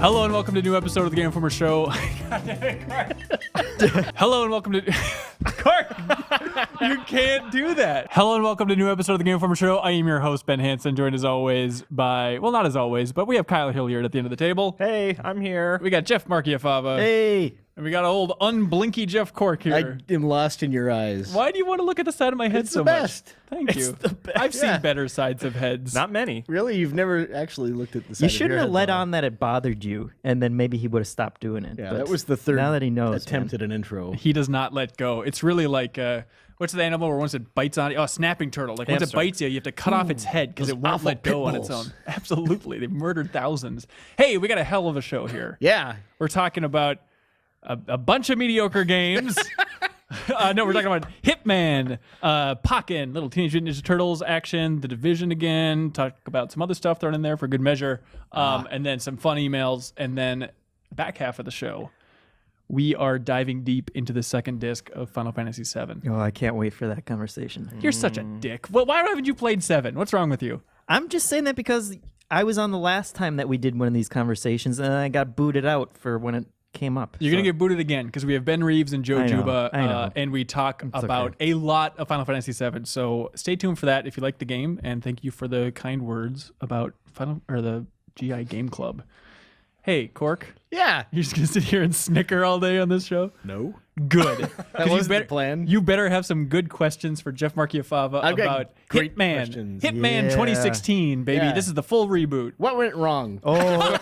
Hello and welcome to a new episode of the Game Informer Show. God damn it, Cork. Hello and welcome to... Cork! You can't do that. Hello and welcome to a new episode of the Game Informer Show. I am your host, Ben Hanson, joined as always by... Well, not as always, but we have Kyle Hilliard at the end of the table. Hey, I'm here. We got Jeff Marchiafava. Hey! And we got old unblinky Jeff Cork here. I am lost in your eyes. Why do you want to look at the side of my head It's so the much? best. Thank you. It's the best. I've Yeah. seen better sides of heads. Not many. Really? You've never actually looked at the side You of shouldn't your have head, let though. on that it bothered you, and then maybe he would have stopped doing it. Yeah, but that was the third now that he knows, attempt man. at an intro. He does not let go. It's really like... what's the animal where once it bites on you? Oh, a snapping turtle. Like once it Hamster. bites you, you have to cut off its head because those it won't awful let go pit on its bulls. own. Absolutely. They've murdered thousands. Hey, we got a hell of a show here. Yeah. We're talking about a bunch of mediocre games. No, we're talking about Hitman, Pokken, Little Teenage Mutant Ninja Turtles action, The Division again, talk about some other stuff thrown in there for good measure, and then some fun emails, and then back half of the show, we are diving deep into the second disc of Final Fantasy VII. Oh, I can't wait for that conversation. You're such a dick. Well, why haven't you played 7? What's wrong with you? I'm just saying that because I was on the last time that we did one of these conversations, and I got booted out for when it came up. You're going to get booted again because we have Ben Reeves and Joe I know, Juba, I know. and we talk about a lot of Final Fantasy VII. So stay tuned for that if you like the game, and thank you for the kind words about the GI Game Club. Hey, Cork, Yeah. you're just going to sit here and snicker all day on this show? No. Good. That wasn't the plan. You better have some good questions for Jeff Marchiafava I've got about great Hitman. questions. Hitman Yeah. 2016, baby. Yeah. This is the full reboot. What went wrong? Oh,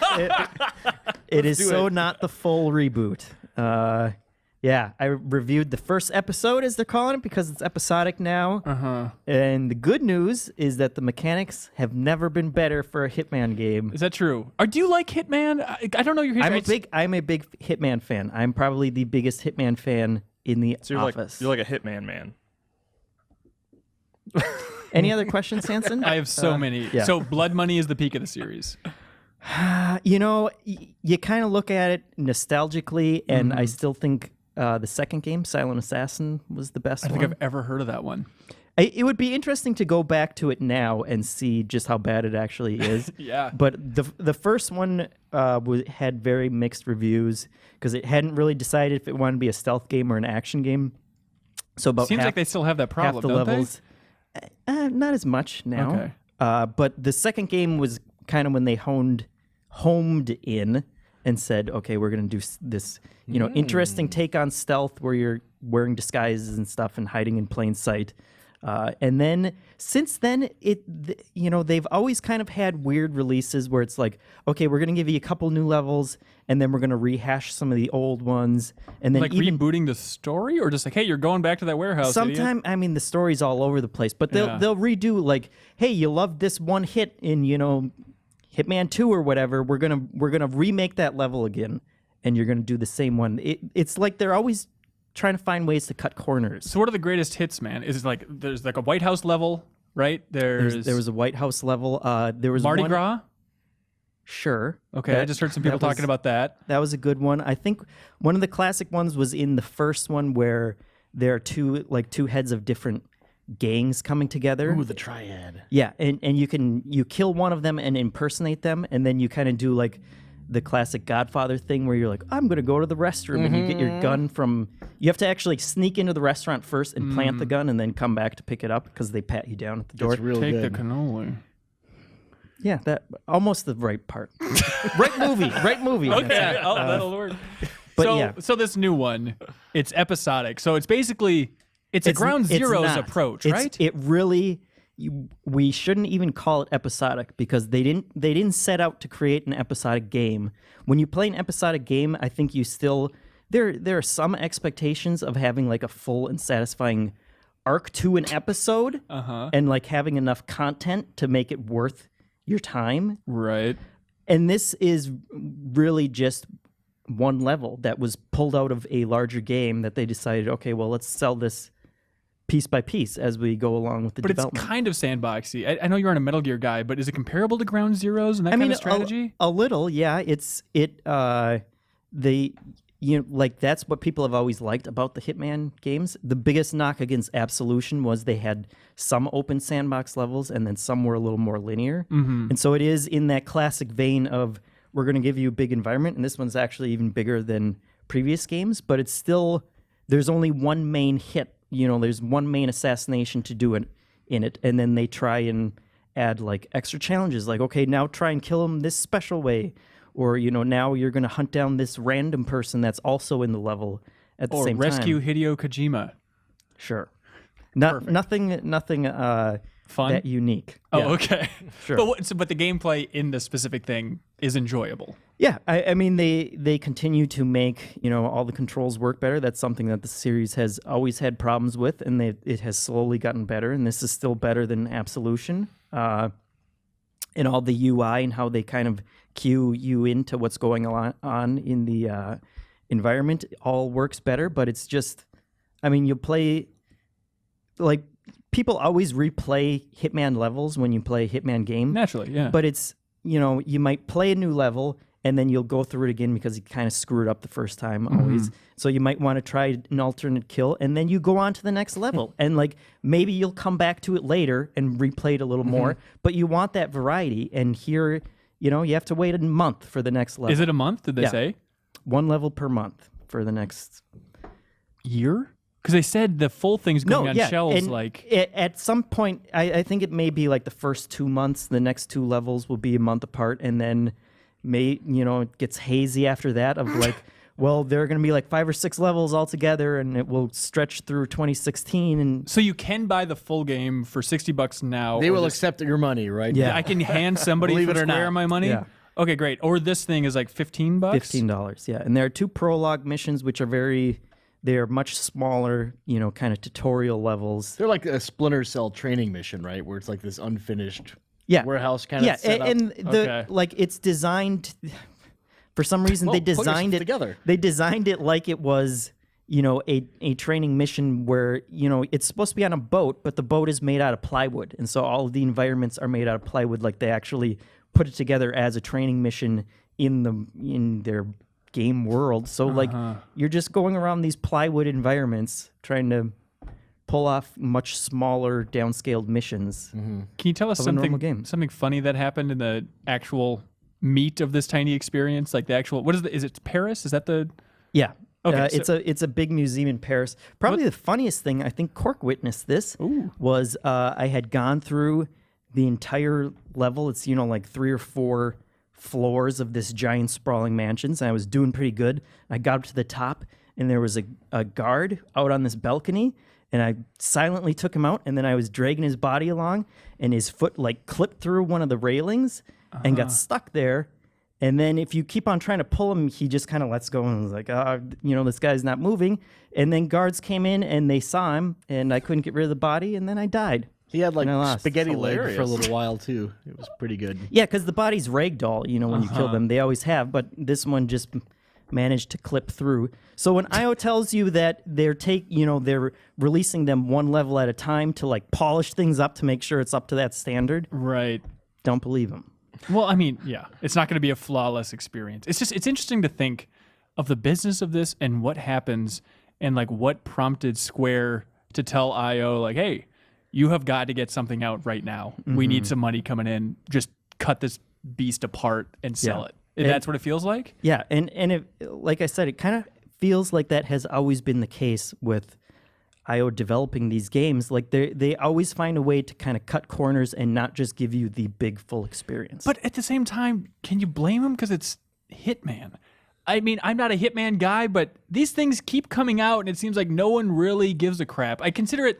it is do so it. not the full reboot. Yeah, I reviewed the first episode, as they're calling it, because it's episodic now. Uh-huh. And the good news is that the mechanics have never been better for a Hitman game. Is that true? Do you like Hitman? I don't know your history. I'm a big Hitman fan. I'm probably the biggest Hitman fan in the So you're office. like a Hitman man. Any other questions, Hanson? I have so many. yeah. So Blood Money is the peak of the series. You know, you kind of look at it nostalgically, and I still think the second game, Silent Assassin, was the best I one. think I've ever heard of that one. It would be interesting to go back to it now and see just how bad it actually is. Yeah. But the first one had very mixed reviews because it hadn't really decided if it wanted to be a stealth game or an action game. So about Seems half, like they still have that problem, half the don't levels, not as much now. Okay. But the second game was kind of when they homed in and said, okay, we're going to do this, interesting take on stealth where you're wearing disguises and stuff and hiding in plain sight. And then since then, they've always kind of had weird releases where it's like, okay, we're going to give you a couple new levels, and then we're going to rehash some of the old ones, and then Like even rebooting the story, or just like, hey, you're going back to that warehouse. idiot? sometime, I mean, the story's all over the place, but they'll redo like, hey, you loved this one hit in Hitman 2 or whatever. We're gonna remake that level again, and you're gonna do the same one. It's like they're always trying to find ways to cut corners. So what are the greatest hits, man? Is it like there's like a White House level, right? There was a White House level. There was Mardi one, Gras. Sure. Okay, I just heard some people talking about that. That was a good one. I think one of the classic ones was in the first one where there are two heads of different gangs coming together. Ooh, the triad. Yeah, and you kill one of them and impersonate them, and then you kind of do like the classic Godfather thing where you're like, I'm going to go to the restroom, and you get your gun from... You have to actually sneak into the restaurant first and plant the gun and then come back to pick it up because they pat you down at the door. It's real Take good. the cannoli. Yeah, that almost the right part. Right movie. Okay, Hanson. that'll work. but so, yeah. so this new one, it's episodic. So it's basically a ground zeroes not. approach, It's- right? It really... we shouldn't even call it episodic because they didn't set out to create an episodic game. When you play an episodic game, I think you still there are some expectations of having like a full and satisfying arc to an episode, and like having enough content to make it worth your time. Right. And this is really just one level that was pulled out of a larger game that they decided, okay, well, let's sell this piece by piece as we go along with the But development. it's kind of sandboxy. I know you're on a Metal Gear guy, but is it comparable to Ground Zeroes and that kind of strategy? A little, yeah. That's what people have always liked about the Hitman games. The biggest knock against Absolution was they had some open sandbox levels and then some were a little more linear. And so it is in that classic vein of we're going to give you a big environment, and this one's actually even bigger than previous games, but it's still, there's only one main hit. There's one main assassination to do in it, and then they try and add like extra challenges, like, okay, now try and kill him this special way, or now you're going to hunt down this random person that's also in the level at the same time. Or rescue Hideo Kojima. Sure. Nothing Fun? that unique. Oh, Yeah. okay. Sure. But the gameplay in the specific thing is enjoyable. Yeah, I mean, they continue to make, all the controls work better. That's something that the series has always had problems with, and it has slowly gotten better, and this is still better than Absolution. And all the UI and how they kind of cue you into what's going on in the environment all works better, but it's just, I mean, you play, like, people always replay Hitman levels when you play a Hitman game. Naturally, yeah. But it's, you might play a new level and then you'll go through it again because you kind of screwed up the first time always. So you might want to try an alternate kill, and then you go on to the next level. And like maybe you'll come back to it later and replay it a little more, but you want that variety. And here, you have to wait a month for the next level. Is it a month, did they Yeah. say? One level per month for the next Year? Because they said the full thing's going on shelves and like... at some point, I think it may be like the first 2 months, the next two levels will be a month apart, and then it gets hazy after that of like, well, there are going to be like 5 or 6 levels altogether, and it will stretch through 2016. And So you can buy the full game for $60 now. They or will this- accept your money, right? Yeah. I can hand somebody Believe for it or Square not. my money? Yeah. Okay, great. Or this thing is like $15? $15, yeah. And there are 2 prologue missions, which are they're much smaller, kind of tutorial levels. They're like a Splinter Cell training mission, right? Where it's like this unfinished Yeah. warehouse kind of Yeah, setup. and Okay. it's designed for some reason Well, they put your designed stuff it together. They designed it like it was, a training mission where, it's supposed to be on a boat, but the boat is made out of plywood. And so all of the environments are made out of plywood, like they actually put it together as a training mission in their game world. So like you're just going around these plywood environments trying to pull off much smaller downscaled missions. Can you tell us Of a normal game. something funny that happened in the actual meat of this tiny experience? Like the actual, is it Paris? Is that the... Yeah. Okay, it's a big museum in Paris. Probably the funniest thing, I think Cork witnessed this, was I had gone through the entire level. It's, like 3 or 4 floors of this giant sprawling mansions, and I was doing pretty good. I got up to the top, and there was a guard out on this balcony, and I silently took him out, and then I was dragging his body along, and his foot like clipped through one of the railings and got stuck there. And then if you keep on trying to pull him, he just kind of lets go and was like, this guy's not moving. And then guards came in and they saw him, and I couldn't get rid of the body, and then I died. He had like And I lost. spaghetti leg for a Hilarious. little while too. It was pretty good. Yeah, because the body's ragdoll, when you kill them. They always have, but this one just managed to clip through. So when IO tells you that they're releasing them one level at a time to like polish things up to make sure it's up to that standard, Right. don't believe him. Well, I mean, yeah, it's not going to be a flawless experience. It's interesting to think of the business of this and what happens and like what prompted Square to tell IO like, hey, you have got to get something out right now. We need some money coming in. Just cut this beast apart and sell Yeah. it. And that's what it feels like? Yeah, and it, like I said, it kind of feels like that has always been the case with IO developing these games. Like they always find a way to kind of cut corners and not just give you the big full experience. But at the same time, can you blame him? Because it's Hitman. I mean, I'm not a Hitman guy, but these things keep coming out, and it seems like no one really gives a crap. I consider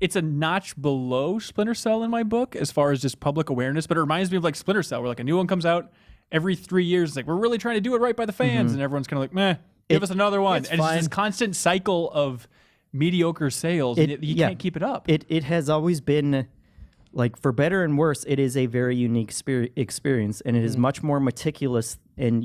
it's a notch below Splinter Cell in my book as far as just public awareness, but it reminds me of like Splinter Cell, where like a new one comes out every 3 years. It's like, we're really trying to do it right by the fans, and everyone's kind of like, meh, give us another one. it's And it's this fine. constant cycle of mediocre sales, and you can't keep it up. It has always been, like, for better and worse, it is a very unique experience, and it is much more meticulous and,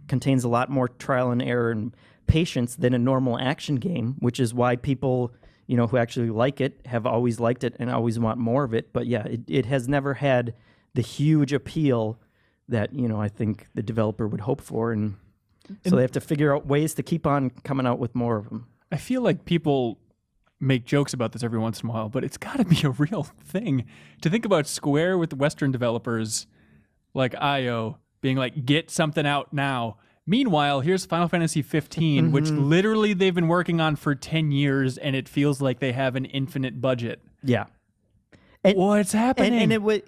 contains a lot more trial and error and patience than a normal action game, which is why people, who actually like it have always liked it and always want more of it. But yeah, it has never had the huge appeal that, I think the developer would hope for. And so they have to figure out ways to keep on coming out with more of them. I feel like people make jokes about this every once in a while, but it's got to be a real thing to think about Square with Western developers like IO being like, get something out now. Meanwhile, here's Final Fantasy 15, which literally they've been working on for 10 years, and it feels like they have an infinite budget. Yeah. What's happening? And it was,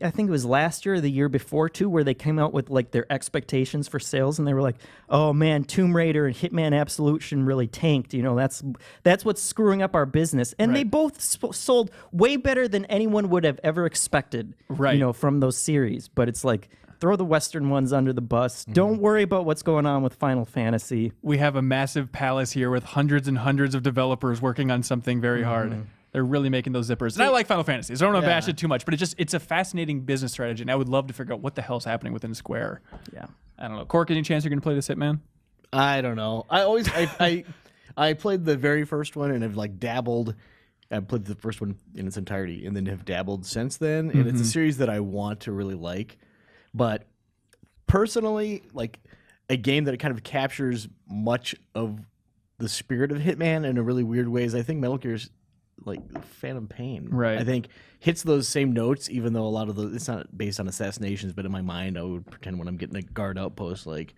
I think it was last year or the year before too, where they came out with like their expectations for sales, and they were like, "Oh man, Tomb Raider and Hitman Absolution really tanked. You know, that's what's screwing up our business." And they both sold way better than anyone would have ever expected. Right. You know, from those series. But it's like, throw the Western ones under the bus. Don't worry about what's going on with Final Fantasy. We have a massive palace here with hundreds and hundreds of developers working on something very hard. They're really making those zippers. And I like Final Fantasy, so I don't want to bash it too much, but it's a fascinating business strategy, and I would love to figure out what the hell's happening within Square. Yeah. I don't know. Cork, any chance you're going to play this Hitman? I don't know. I played the very first one and have like dabbled. I played the first one in its entirety and then have dabbled since then. And it's a series that I want to really like. But personally, like a game that kind of captures much of the spirit of Hitman in a really weird ways, I think Metal Gear's like Phantom Pain. Right. I think hits those same notes, even though a lot of it's not based on assassinations, but in my mind I would pretend when I'm getting a guard outpost like,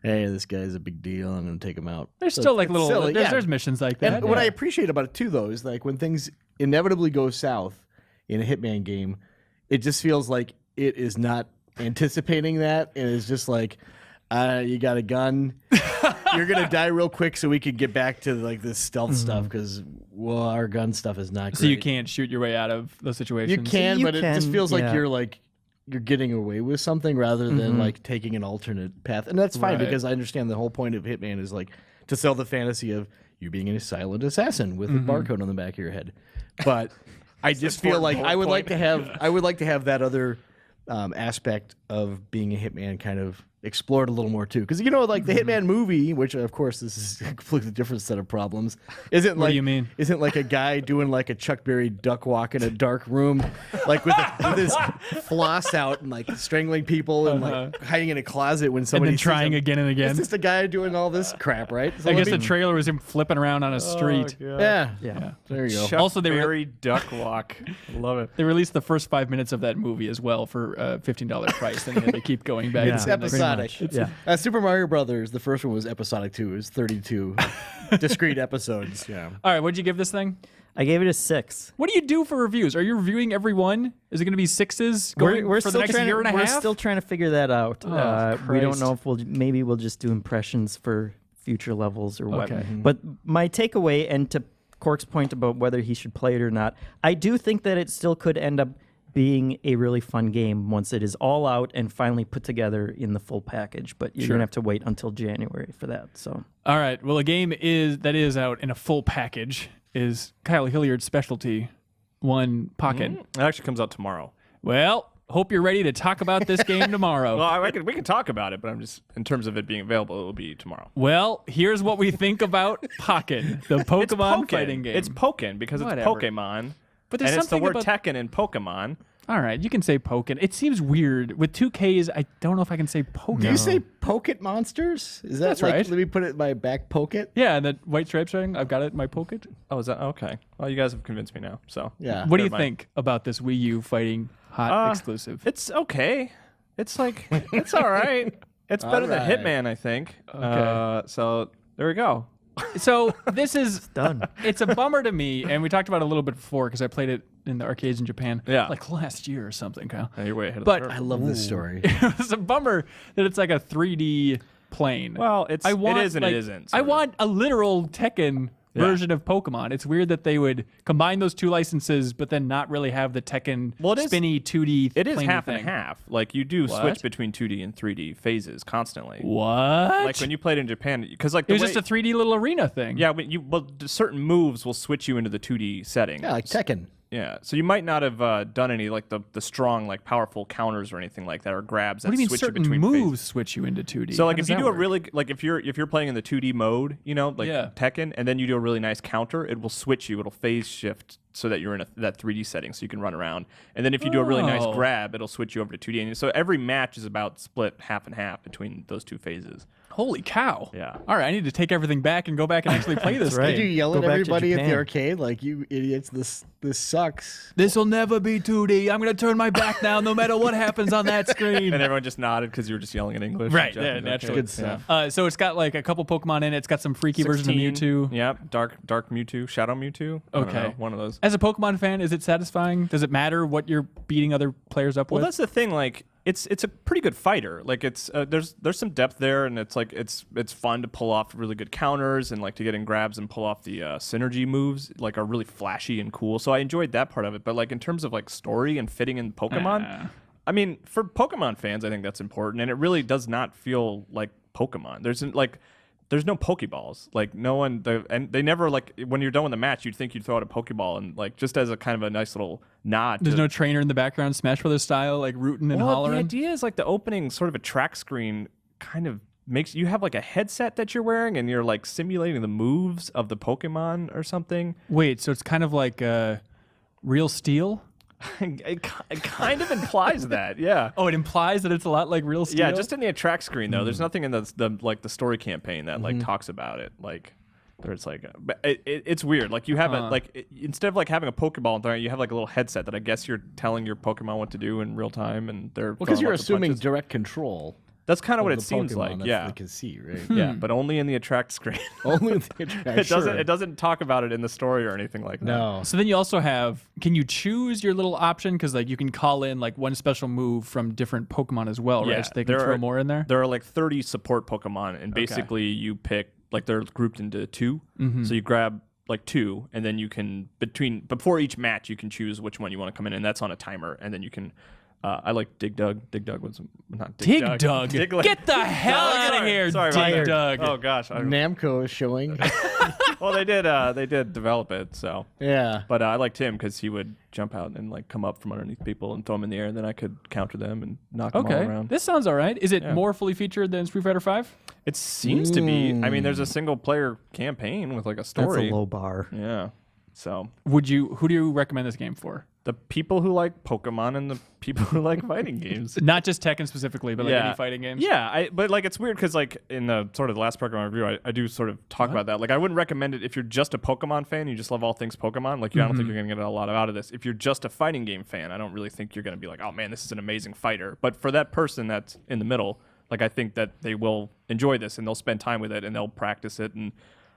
hey, this guy's a big deal, I'm gonna take him out. There's So still like it's little silly, there's missions like that. And what I appreciate about it too, though, is like when things inevitably go south in a Hitman game, it just feels like it is not anticipating that, and it's just like, you got a gun, you're gonna die real quick, so we can get back to like this stealth stuff because our gun stuff is not great. So you can't shoot your way out of those situations. You can, You but it just can, feels yeah. like you're getting away with something rather than like taking an alternate path, and that's fine Right. because I understand the whole point of Hitman is like to sell the fantasy of you being a silent assassin with a barcode on the back of your head. But I just feel like I would like to have that other aspect of being a Hitman kind of explored a little more too, because like the Hitman movie, which of course this is a completely different set of problems, isn't What like do you mean? isn't like a guy doing like a Chuck Berry duck walk in a dark room, like with his floss out and like strangling people and like hiding in a closet when And somebody then trying again and again. It's just a guy doing all this crap, right? So I let guess me- the trailer was him flipping around on a street. yeah, Yeah. there you go. Chuck Also, they Berry duck walk. Love it. They released the first 5 minutes of that movie as well for a $15 price, and then they keep going back. Yeah. It's to the next- episodic. Yeah. Super Mario Brothers, the first one was episodic too. It was 32 discrete episodes. Yeah. All right, what'd you give this thing? I gave it a 6. What do you do for reviews? Are you reviewing every one? Is it going to be 6s going We're for the still next trying year and a we're half? still trying to figure that out. We don't Christ. know if we'll just do impressions for future levels or what. Okay. But my takeaway, and to Cork's point about whether he should play it or not, I do think that it still could end up being a really fun game once it is all out and finally put together in the full package. But you're Sure. gonna have to wait until January for that. So All right. Well, a game that is out in a full package is Kyle Hilliard's specialty, one Pokken. It actually comes out tomorrow. Well, hope you're ready to talk about this game tomorrow. Well, we can talk about it, but I'm just in terms of it being available, it will be tomorrow. Well, here's what we think about Pokken, the Pokemon Pokken. fighting game. It's Pokken because Whatever. it's Pokemon. But there's and it's the something word about- Tekken in Pokemon. All right, you can say Pokken. It seems weird. With 2 Ks, I don't know if I can say Pokken. Do you say Pocket Monsters? Is that That's like, right. let me put it in my back pocket? Yeah, and the white stripes thing, I've got it in my pocket. Oh, is that okay? Well, you guys have convinced me now. So Yeah. What do you Never mind. think about this Wii U fighting hot exclusive? It's okay. It's like it's all right. It's better than All right. Hitman, I think. Okay. So there we go. So this is done. It's a bummer to me, and we talked about it a little bit before because I played it in the arcades in Japan, Yeah. like last year or something, Kyle. Yeah, you're way ahead of But the I curve. love this story. It was a bummer that it's like a 3D plane. Well, it is and it isn't. I sort of. want a literal Tekken version of Pokemon. It's weird that they would combine those 2 licenses, but then not really have the Tekken Well, it is- spinny 2D. It is planar half thing. and half. Like you do What? switch between 2D and 3D phases constantly. What? Like when you played in Japan, because like it the was way, just a 3D little arena thing. yeah, certain moves will switch you into the 2D setting. Yeah, like Tekken. Yeah, so you might not have done any like the strong like powerful counters or anything like that or grabs that What do you mean switch you certain between moves phases. switch you into 2D? So like How if does you that do a work? really like if you're playing in the 2D mode, like Yeah. Tekken, and then you do a really nice counter, it will switch you. It'll phase shift so that you're in that 3D setting, so you can run around. And then if you do a really nice Oh. grab, it'll switch you over to 2D. And so every match is about split half and half between those 2 phases. Holy cow. Yeah. All right, I need to take everything back and go back and actually play this right. Did game. you yell Go at back to everybody at the Japan. arcade like, you idiots, this sucks? This will never be 2D. I'm going to turn my back now no matter what happens on that screen. And everyone just nodded because you were just yelling in English. Right, Jeff yeah, was naturally. Good stuff. So it's got like a couple Pokemon in it. It's got some freaky version of 16. Mewtwo. Yep, dark Mewtwo, Shadow Mewtwo. I don't Okay. know, one of those. As a Pokemon fan, is it satisfying? Does it matter what you're beating other players up Well, with? that's the thing. Like, it's a pretty good fighter. Like, it's there's some depth there, and it's like it's fun to pull off really good counters and like to get in grabs and pull off the synergy moves. Like, are really flashy and cool. So I enjoyed that part of it. But like in terms of like story and fitting in Pokemon, I mean, for Pokemon fans, I think that's important, and it really does not feel like Pokemon. There's no Pokeballs. Like, no one, and they never, like, when you're done with the match, you'd think you'd throw out a Pokeball, and like just as a kind of a nice little nod. There's to, no trainer in the background, Smash Brothers style, like rooting and well, hollering. the idea is like the opening sort of a track screen kind of makes you have like a headset that you're wearing, and you're like simulating the moves of the Pokemon or something. Wait, so it's kind of like Real Steel? It kind of implies that, yeah. Oh, it implies that it's a lot like Real Steel? Yeah, just in the track screen though. There's nothing in the story campaign that like talks about it. Like, there's like, but it's weird. Like, you have instead of like having a Pokeball and throwing it, you have like a little headset that I guess you're telling your Pokemon what to do in real time, and they're Well, because throwing you're lots of assuming punches. direct control. That's kind of what of it the seems Pokemon, like. that's Yeah, what they can see, right? yeah, but only in the attract screen. Only with the It doesn't talk about it in the story or anything like that. No. So then you also have, can you choose your little option? Because like you can call in like one special move from different Pokemon as well, Yeah, right? So they can there throw are- more in there? There are like 30 support Pokemon, and basically you pick, like, they're grouped into two. So you grab like two, and then you can before each match you can choose which one you want to come in, and that's on a timer, and then you can. I like Dig Dug. Dig Dug was not Dig Dug. Diglett. Get the hell out of here, Sorry about Dig that. Dug. Oh gosh. Namco is showing. Well, they did develop it, so. Yeah. But I liked him because he would jump out and like come up from underneath people and throw them in the air, and then I could counter them and knock them all Okay, around. this sounds all right. Is it more fully featured than Street Fighter V? It seems to be. I mean, there's a single player campaign with like a That's story. a low bar. Yeah. So Who do you recommend this game for? the people who like Pokemon and the people who like fighting games. Not just Tekken specifically, but like any fighting games? Yeah, but like it's weird because like in the sort of the last Pokemon review, I do sort of talk about that. Like I wouldn't recommend it if you're just a Pokemon fan, you just love all things Pokemon. Like I don't think you're gonna get a lot out of this. If you're just a fighting game fan, I don't really think you're gonna be like, oh man, this is an amazing fighter. But for that person that's in the middle, like I think that they will enjoy this and they'll spend time with it and they'll practice it and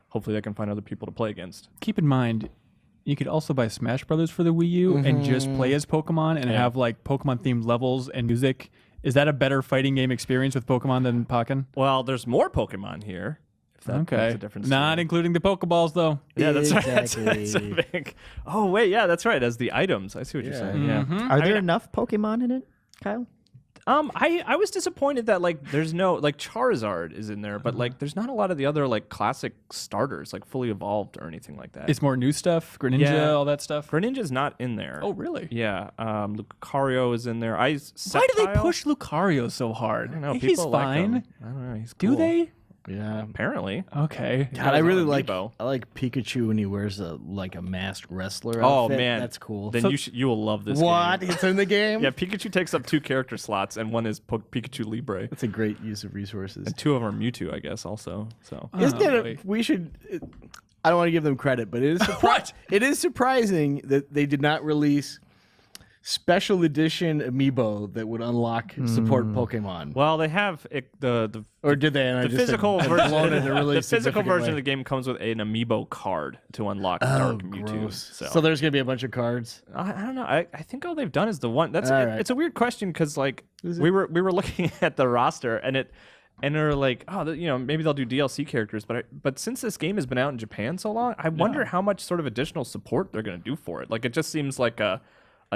hopefully they can find other people to play against. Keep in mind, you could also buy Smash Brothers for the Wii U and just play as Pokemon and have like Pokemon themed levels and music. Is that a better fighting game experience with Pokemon than Pokken? Well, there's more Pokemon here. If that makes a difference. Not including the Pokeballs though. Yeah, that's right. That's Exactly. a big. Oh wait, yeah, that's right. As the items, I see what you're saying. Yeah. Are there enough Pokemon in it, Kyle? I was disappointed that like there's no like Charizard is in there, but like there's not a lot of the other like classic starters like fully evolved or anything like that. It's more new stuff, Greninja, Yeah. all that stuff. Greninja's not in there. Oh, really? Yeah. Lucario is in there. Why do they push Lucario so hard? I don't know. He's People like fine. him. I don't know. He's Do cool. they? Yeah. Apparently. Okay. God, I really like Amiibo. Pikachu when he wears a masked wrestler Oh outfit. man, That's cool. Then you will love this. What? Game. It's in the game? Yeah, Pikachu takes up 2 character slots, and one is Pikachu Libre, That's a great use of resources. and 2 of them are Mewtwo, I guess. Also, so Isn't boy. it? We should. I don't want to give them credit, but it is it is surprising that they did not release special edition amiibo that would unlock support Pokemon. well, they have the Or did they? And I the just physical had version. blown it in a really the physical significant version way. of the game comes with an amiibo card to unlock Dark Mewtwo. Gross. So, So there's gonna be a bunch of cards. I don't know. I think all they've done is the one. That's All right. it's a weird question because like Is it? we were looking at the roster and they're like, oh, maybe they'll do DLC characters, but since this game has been out in Japan so long, I wonder how much sort of additional support they're going to do for it. Like it just seems like a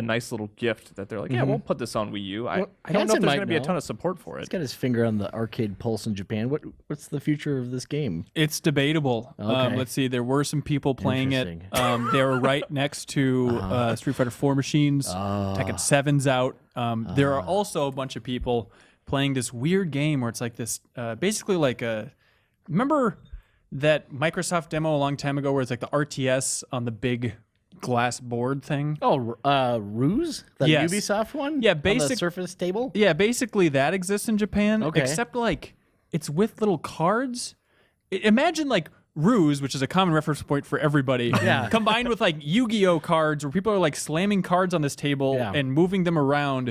nice little gift that they're like, yeah, we'll put this on Wii U. I don't know if Hanson there's might going to be a know. ton of support for it. He's got his finger on the arcade pulse in Japan. What's the future of this game? It's debatable. Okay. Let's see. There were some people playing it. Interesting. They were right next to Street Fighter 4 machines. Tekken 7's out. There are also a bunch of people playing this weird game where it's like this, basically like a. Remember that Microsoft demo a long time ago where it's like the RTS on the big glass board thing? Oh, Ruse? That Yes. Ubisoft one? Yeah, On the basic- Surface table? Yeah, basically that exists in Japan. Okay. Except like it's with little cards. Imagine like Ruse, which is a common reference point for everybody, combined with like Yu-Gi-Oh cards, where people are like slamming cards on this table and moving them around.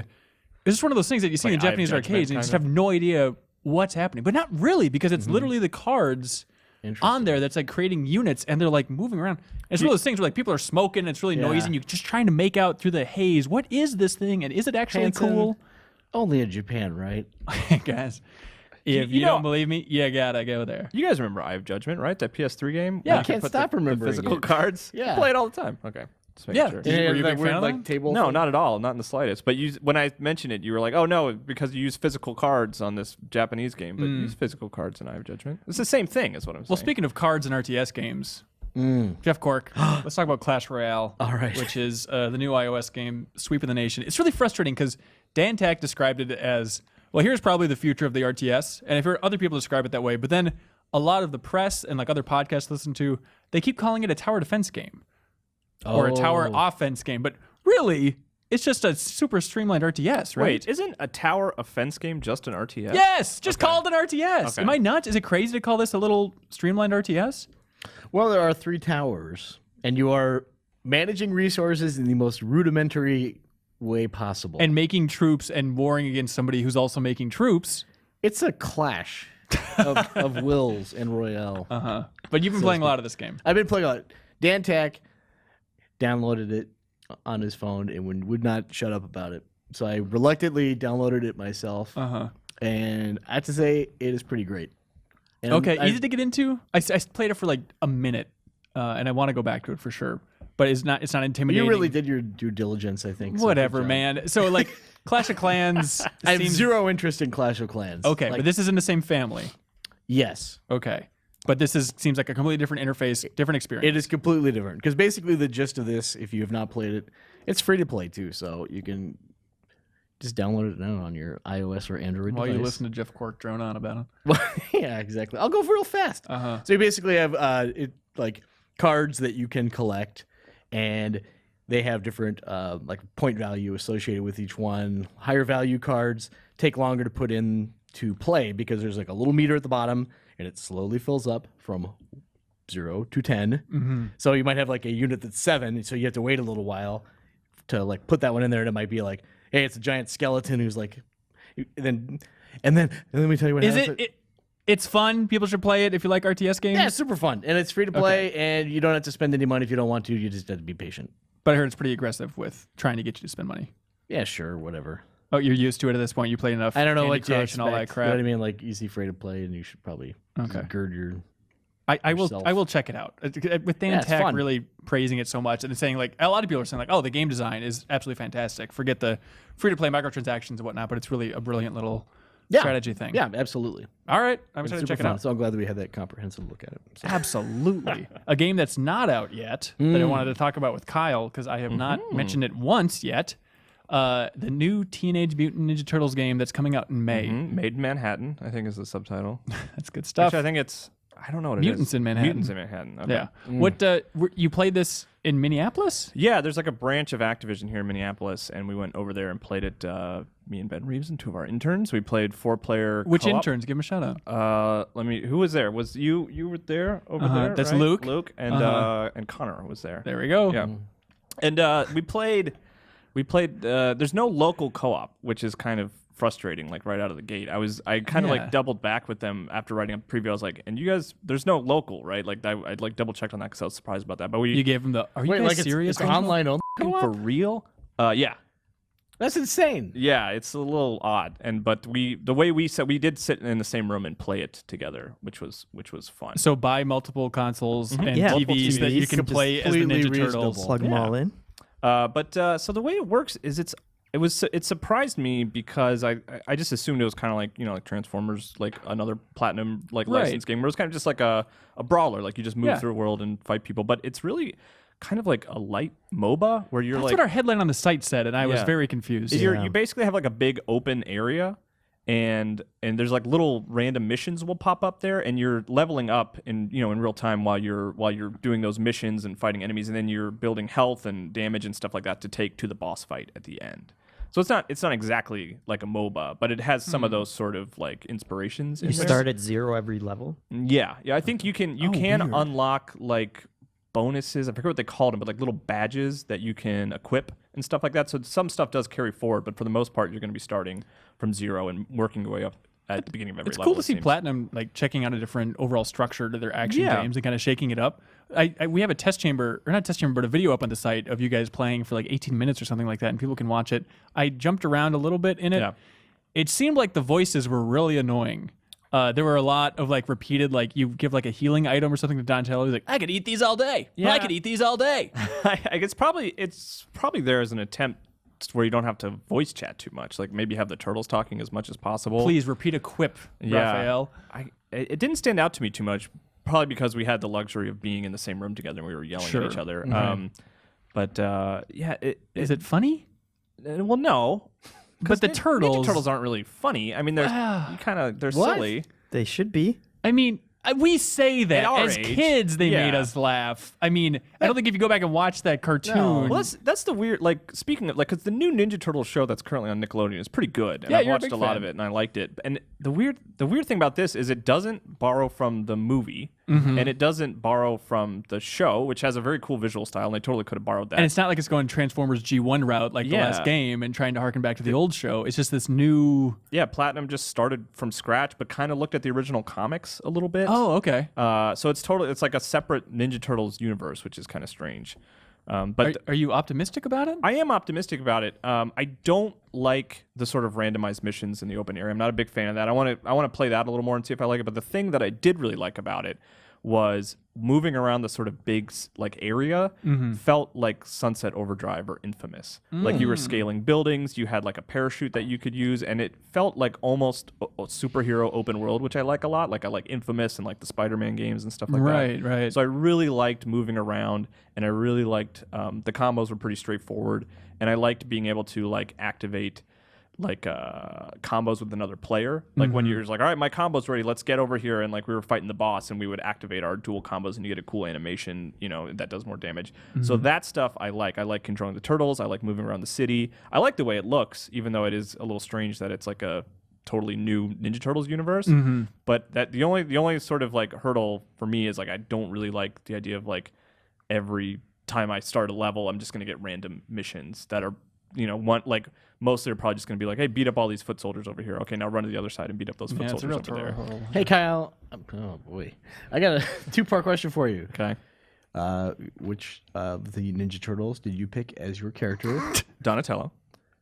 It's just one of those things that you see in Japanese arcades, and you just have no idea what's happening. But not really, because it's literally the cards on there that's like creating units, and they're like moving around. And it's one of those things where like people are smoking, and it's really noisy, and you're just trying to make out through the haze, what is this thing, and is it actually Hanson, cool? Only in Japan, right? Guys, if you don't believe me, you gotta go there. You guys remember Eye of Judgment, right? That PS3 game? Yeah, Where I you could can't put stop remembering the physical it. cards. Yeah. Play it all the time. Okay. Just making sure. Were you a big fan of like that? table? No, thing? not at all. Not in the slightest. But when I mentioned it, you were like, "Oh no," because you use physical cards on this Japanese game. But you use physical cards in Eye of Judgment. It's the same thing, is what I'm saying. Well, speaking of cards and RTS games, Jeff Cork, let's talk about Clash Royale, All right. which is the new iOS game, sweeping the nation. It's really frustrating because Dan Tack described it as, well, here's probably the future of the RTS. And I've heard other people describe it that way. But then a lot of the press and like other podcasts I listen to, they keep calling it a tower defense game or a tower offense game. But really, it's just a super streamlined RTS, right? Wait, isn't a tower offense game just an RTS? Yes, just call it an RTS. Okay. Am I nuts? Is it crazy to call this a little streamlined RTS? Well, there are 3 towers, and you are managing resources in the most rudimentary way possible. And making troops and warring against somebody who's also making troops. it's a clash of wills in Royale. But you've been playing a lot of this game. I've been playing a lot. Dan Tack downloaded it on his phone and would not shut up about it. So I reluctantly downloaded it myself. And I have to say, it is pretty great. And Okay, easy to get into. I played it for like a minute, and I want to go back to it for sure. But it's not intimidating. You really did your due diligence, I think. so Whatever, good job. man. So like Clash of Clans. I have seems- zero interest in Clash of Clans. Okay, Like, but this is in the same family. yes. Okay, but this seems like a completely different interface, different experience. It is completely different. Because basically the gist of this, if you have not played it, it's free to play too. So you can just download it now on your iOS or Android While device. you listen to Jeff Cork drone on about it. Yeah, exactly. I'll go real fast. So you basically have like cards that you can collect, and they have different like point value associated with each one. Higher value cards take longer to put in to play because there's like a little meter at the bottom, and it slowly fills up from 0 to 10. So you might have like a unit that's 7, so you have to wait a little while to like put that one in there, and it might be like, hey, it's a giant skeleton who's like, and then let me tell you what Is happens. it's fun. People should play it if you like RTS games. Yeah, it's super fun, and it's free to play, and you don't have to spend any money if you don't want to. You just have to be patient. But I heard it's pretty aggressive with trying to get you to spend money. Yeah, sure, whatever. Oh, you're used to it at this point. You played enough. I don't know Candy what you Crush expect. and all that crap. You know what I mean? Like easy free to play, and you should probably gird your. I will yourself. check it out. With Dan Yeah, it's Tack fun. really praising it so much and saying like a lot of people are saying like, oh, the game design is absolutely fantastic. Forget the free to play microtransactions and whatnot, but it's really a brilliant little strategy thing. Yeah, absolutely. All right, I'm It's excited to super check it fun. out. So I'm glad that we had that comprehensive look at it. So. Absolutely. A game that's not out yet that I wanted to talk about with Kyle because I have not mentioned it once yet. The new Teenage Mutant Ninja Turtles game that's coming out in May. Made in Manhattan, I think is the subtitle. That's good stuff. Actually, I think it's, I don't know what it is. Mutants in Manhattan. Mutants in Manhattan. Okay. Yeah. What you played this in Minneapolis? Yeah, there's like a branch of Activision here in Minneapolis, and we went over there and played it. Me and Ben Reeves and 2 of our interns. We played 4-player. Which co-op. interns? Give them a shout out. Who was there? Was you were there over there? That's right? Luke. Luke and and Connor was there. There we go. Yeah. And we played. There's no local co-op, which is kind of frustrating. Like right out of the gate, I kind of like doubled back with them after writing a preview. I was like, and you guys, there's no local, right? Like I'd like double checked on that because I was surprised about that. But You gave them the. Are you Wait, guys like serious? it's online only. for real. Yeah. That's insane. Yeah, it's a little odd, but the way we did sit in the same room and play it together, which was fun. So buy multiple consoles and Yeah. TVs that you TVs. can play as the Completely Ninja Turtles. reasonable. Plug them all in. So the way it works is it surprised me because I just assumed it was kind of like like Transformers, like another Platinum like Right. licensed game where it was kind of just like a brawler, like you just move Yeah. through a world and fight people, but it's really kind of like a light MOBA where you're That's like what our headline on the site said, and I was Yeah. very confused. you basically have like a big open area. And there's like little random missions will pop up there, and you're leveling up in real time while you're doing those missions and fighting enemies, and then you're building health and damage and stuff like that to take to the boss fight at the end. So it's not exactly like a MOBA, but it has some of those sort of like inspirations. You start at 0 every level. Yeah. I think you can weird. unlock like bonuses. I forget what they called them, but like little badges that you can equip and stuff like that. So some stuff does carry forward, but for the most part, you're going to be starting from 0 and working your way up at the beginning of every It's level. cool to see Platinum like checking out a different overall structure to their action games and kind of shaking it up. We have a test chamber, or not test chamber, but a video up on the site of you guys playing for like 18 minutes or something like that, and people can watch it. I jumped around a little bit in it. Yeah. It seemed like the voices were really annoying. There were a lot of like repeated, like you give like a healing item or something to Donatello. He's like, I could eat these all day. Yeah. I could eat these all day. I guess it's probably there as an attempt where you don't have to voice chat too much. Like maybe have the turtles talking as much as possible. Please repeat a quip, Raphael. It didn't stand out to me too much, probably because we had the luxury of being in the same room together and we were yelling at each other. Is it funny? Well, no. But the turtles... Ninja Turtles aren't really funny. I mean, they're What? silly. They should be. I mean, we say that At our as age, kids, they yeah. made us laugh. I mean, I don't think if you go back and watch that cartoon, Well, that's the weird. Like speaking of because the new Ninja Turtles show that's currently on Nickelodeon is pretty good, and Yeah, I've you're a watched big a lot fan. of it, and I liked it. And the weird thing about this is it doesn't borrow from the movie, Mm-hmm. and it doesn't borrow from the show, which has a very cool visual style, and they totally could have borrowed that. and it's not like it's going Transformers G1 route like the Yeah. last game and trying to harken back to the old show. It's just this new. Yeah, Platinum just started from scratch, but kind of looked at the original comics a little bit. Oh, okay. So it's like a separate Ninja Turtles universe, which is kind of strange. But Are you optimistic about it? I am optimistic about it. I don't like the sort of randomized missions in the open area. I'm not a big fan of that. I want to play that a little more and see if I like it. But the thing that I did really like about it was moving around the sort of big like area felt like Sunset Overdrive or Infamous. Like you were scaling buildings, you had like a parachute that you could use, and it felt like almost a superhero open world, which I like a lot. Like I like Infamous and like the Spider-Man games and stuff like that. Right. So I really liked moving around, and I really liked the combos were pretty straightforward, and I liked being able to like activate like combos with another player. Like when you're just like, all right, my combo's ready, let's get over here, and like we were fighting the boss, and we would activate our dual combos, and you get a cool animation, that does more damage. So that stuff I like. I like controlling the turtles. I like moving around the city. I like the way it looks, even though it is a little strange that it's like a totally new Ninja Turtles universe. But that the only sort of like hurdle for me is like I don't really like the idea of like every time I start a level, I'm just gonna get random missions that are mostly are probably just going to be like, hey, beat up all these foot soldiers over here. Okay, now run to the other side and beat up those foot Yeah, it's a soldiers real over there. turtle. Hey, Kyle. Oh, boy. I got a two-part question for you. Okay. Which of the Ninja Turtles did you pick as your character? Donatello.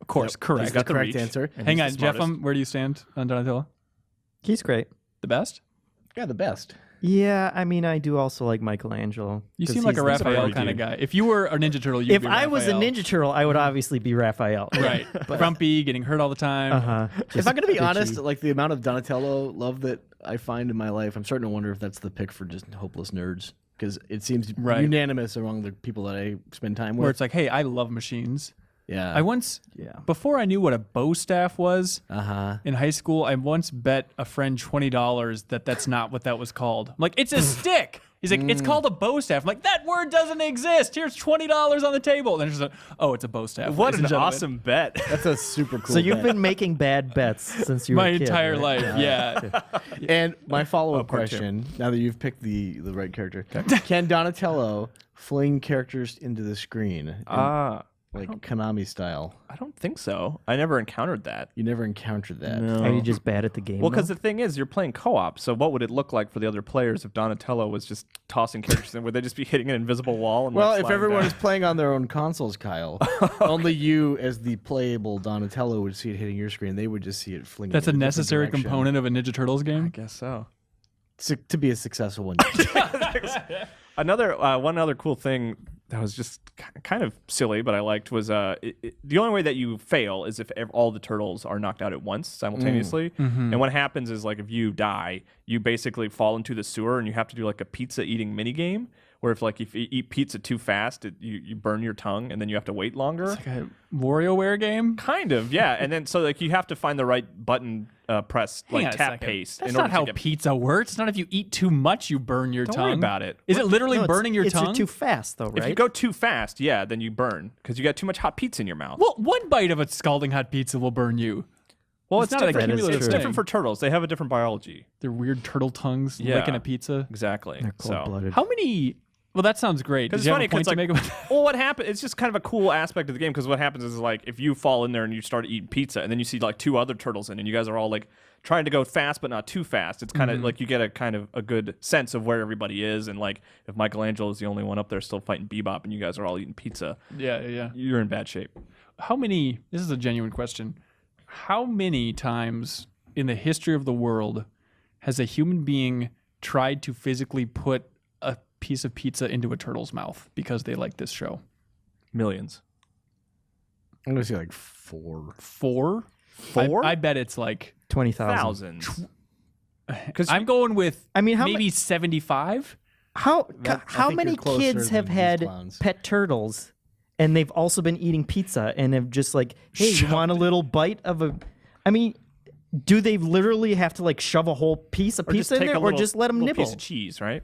Of course, Yep, correct. that's the got the correct reach. answer. And Hang he's on, the Jeff, smartest. where do you stand on Donatello? He's great. The best? Yeah, the best. Yeah, I mean, I do also like Michelangelo. You 'cause seem like he's a the Raphael priority kind of dude. guy. If you were a Ninja Turtle, you'd If be I was a Raphael. Ninja Turtle, I would obviously be Raphael. Right. Grumpy, getting hurt all the time. If I'm going to be honest, like the amount of Donatello love that I find in my life, I'm starting to wonder if that's the pick for just hopeless nerds. Because it seems Right. unanimous among the people that I spend time Where with. it's like, hey, I love machines. Yeah. I once, before I knew what a bow staff was in high school, I once bet a friend $20 that that's not what that was called. I'm like, it's a stick. He's like, it's called a bow staff. I'm like, that word doesn't exist. Here's $20 on the table. And then she's like, oh, it's a bow staff. What ladies an and gentlemen. awesome bet. That's a super cool So you've bet. been making bad bets since you were My a kid, entire right? life, yeah. And my follow-up part two. question, now that you've picked the right character, can Donatello fling characters into the screen? Like Konami style. I don't think so. I never encountered that. You never encountered that. Are you just bad at the game? Well, because though? the thing is, you're playing co-op, so what would it look like for the other players if Donatello was just tossing characters in? Would they just be hitting an invisible wall? And Well, like, if sliding everyone down? is playing on their own consoles, Kyle, only you as the playable Donatello would see it hitting your screen. They would just see it flinging. That's a in different necessary direction. component of a Ninja Turtles game. I guess so. To be a successful one. One other cool thing that was just kind of silly, but I liked was the only way that you fail is if all the turtles are knocked out at once simultaneously. And what happens is like if you die, you basically fall into the sewer and you have to do like a pizza eating mini game where if you eat pizza too fast, you burn your tongue and then you have to wait longer. It's like a WarioWare game. Kind of, yeah. And then so like you have to find the right button press, Hang on like a tap second. paste. That's in order not how to get... pizza works. It's not if you eat too much, you burn your Don't tongue. worry about it. Is it literally No, it's- burning your it's tongue? too fast, though, right? If you go too fast, yeah, then you burn because you got too much hot pizza in your mouth. Well, one bite of a scalding hot pizza will burn you. Well, it's it's not a different. cumulative It's different thing. for turtles. They have a different biology. Their weird turtle tongues Yeah. licking a pizza. Exactly. They're So. cold-blooded. How many? Well, that sounds great. Because Did it's you have funny a point because to make about that? well, what happened? It's just kind of a cool aspect of the game because what happens is like if you fall in there and you start eating pizza and then you see like two other turtles in and you guys are all like trying to go fast but not too fast. It's kind of like you get a kind of a good sense of where everybody is and like if Michelangelo is the only one up there still fighting Bebop and you guys are all eating pizza, Yeah. you're in bad shape. How many? This is a genuine question. How many times in the history of the world has a human being tried to physically put a piece of pizza into a turtle's mouth because they like this show? Millions. I'm gonna say like 4. 4? 4? I bet it's like 20,000. Thousands. Because I'm going with I mean, how maybe 75. How I how think many you're closer kids have than these had clowns. pet turtles, and they've also been eating pizza and have just like, hey, you want a little bite of a? I mean, do they literally have to like shove a whole piece of pizza in take there, a or little- just let them little nibble? piece of cheese, right?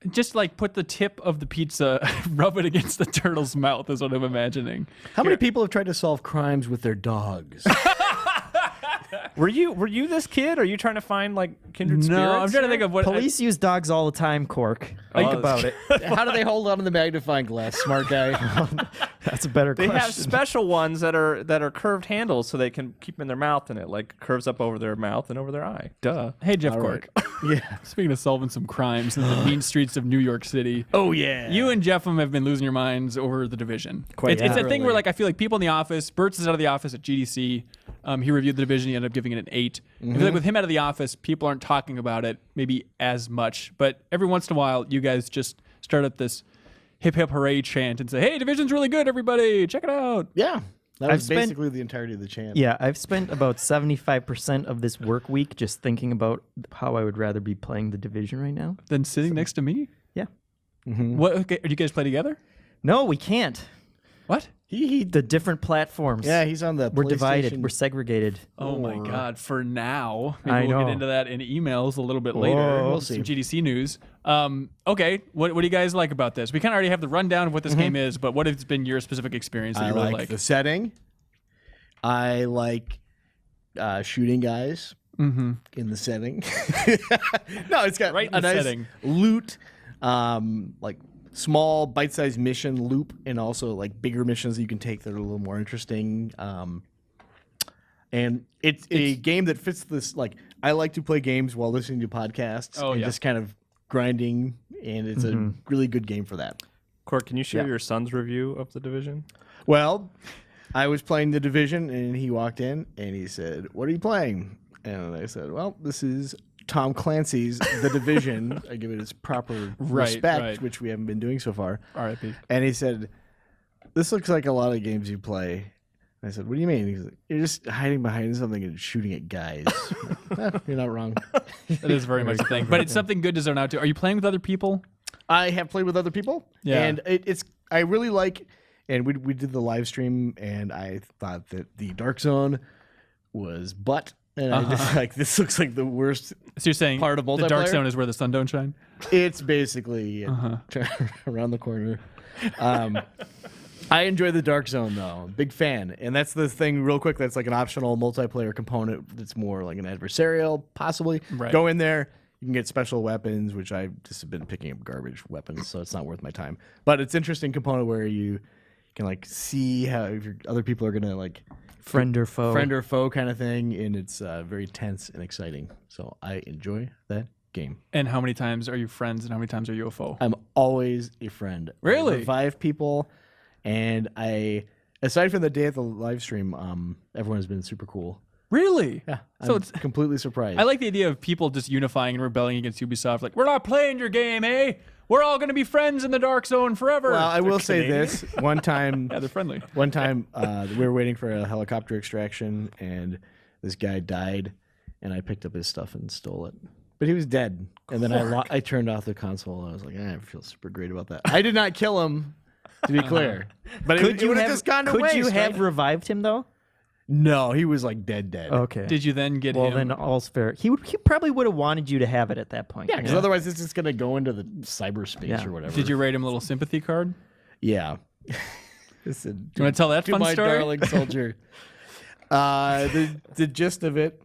Just like put the tip of the pizza, rub it against the turtle's mouth is what I'm imagining. How many people have tried to solve crimes with their dogs? Were you this kid? Are you trying to find like kindred spirits? No, I'm trying to think of what. Police use dogs all the time, Cork. Think about it. How do they hold on to the magnifying glass, smart guy? That's a better They question. have special ones that are curved handles so they can keep them in their mouth and it like curves up over their mouth and over their eye. Duh. Hey, Jeff All Cork. Yeah. Speaking of solving some crimes in the mean streets of New York City. Oh yeah. You and Jeffem have been losing your minds over The Division. Quite It's a thing where, literally. like, I feel like people in the office. Burt's is out of the office at GDC. He reviewed The Division. He ended up giving it an 8. I feel like with him out of the office, people aren't talking about it maybe as much. But every once in a while, you guys just start up this hip hip hooray chant and say, "Hey, Division's really good, everybody! Check it out." Yeah. That I've was spent- basically the entirety of the chant. Yeah, I've spent about 75% of this work week just thinking about how I would rather be playing the Division right now. Then sitting next to me. Yeah. What? Okay, do you guys play together? No, we can't. What? The different platforms. Yeah, he's on the We're divided. PlayStation. We're segregated. Oh my Or- God! For now, maybe I we'll know. get into that in emails a little bit later. Whoa. We'll Some see. GDC news. Okay, what do you guys like about this? We kind of already have the rundown of what this game is, but what has been your specific experience that I you really like the setting. I like shooting guys in the setting. No, it's got Right in a the nice setting. loot, like small bite-sized mission loop, and also like bigger missions that you can take that are a little more interesting. And it's a game that fits this. Like, I like to play games while listening to podcasts and yeah. just kind of grinding, and it's a really good game for that. Cork, can you share Yeah. your son's review of The Division? Well, I was playing The Division, and he walked in, and he said, "What are you playing?" And I said, "Well, this is Tom Clancy's The Division." I give it its proper respect, right. which we haven't been doing so far. R.I.P. And he said, "This looks like a lot of games you play." And I said, "What do you mean?" He's like, "You're just hiding behind something and shooting at guys." I'm like, you're not wrong. That is very much a thing, but it's something good to zone out to. Are you playing with other people? I have played with other people, Yeah. and it's I really like. And we did the live stream, and I thought that the Dark Zone was butt, and I just like this looks like the worst. So you're saying Part of the dark multiplayer? zone is where the sun don't shine? It's basically around the corner. I enjoy the Dark Zone though, big fan, and that's the thing. Real quick, that's like an optional multiplayer component. That's more like an adversarial, possibly. Right. Go in there. You can get special weapons, which I just have been picking up garbage weapons, so it's not worth my time. But it's an interesting component where you can like see how if other people are gonna like Friend or foe. friend or foe kind of thing, and it's very tense and exciting. So I enjoy that game. And how many times are you friends and how many times are you a foe? I'm always a friend. Really? I revive people, and I aside from the day of the live stream, everyone has been super cool. Really? Yeah, So I'm it's completely surprised. I like the idea of people just unifying and rebelling against Ubisoft. Like, we're not playing your game, eh? We're all going to be friends in the dark zone forever. Well, I will say this: one time, yeah, they're friendly. one time, we were waiting for a helicopter extraction, and this guy died, and I picked up his stuff and stole it. But he was dead. And then I turned off the console. And I was like, I feel super great about that. I did not kill him, to be clear. But it would have just gone to waste. Could you have right? revived him though? No, he was like dead. Okay. Did you then get well, him? then all's fair. He probably would have wanted you to have it at that point. Yeah, because otherwise it's just going to go into the cyberspace Yeah. or whatever. Did you rate him a little sympathy card? Yeah. Listen, You want to tell that to fun my story? darling soldier. The gist of it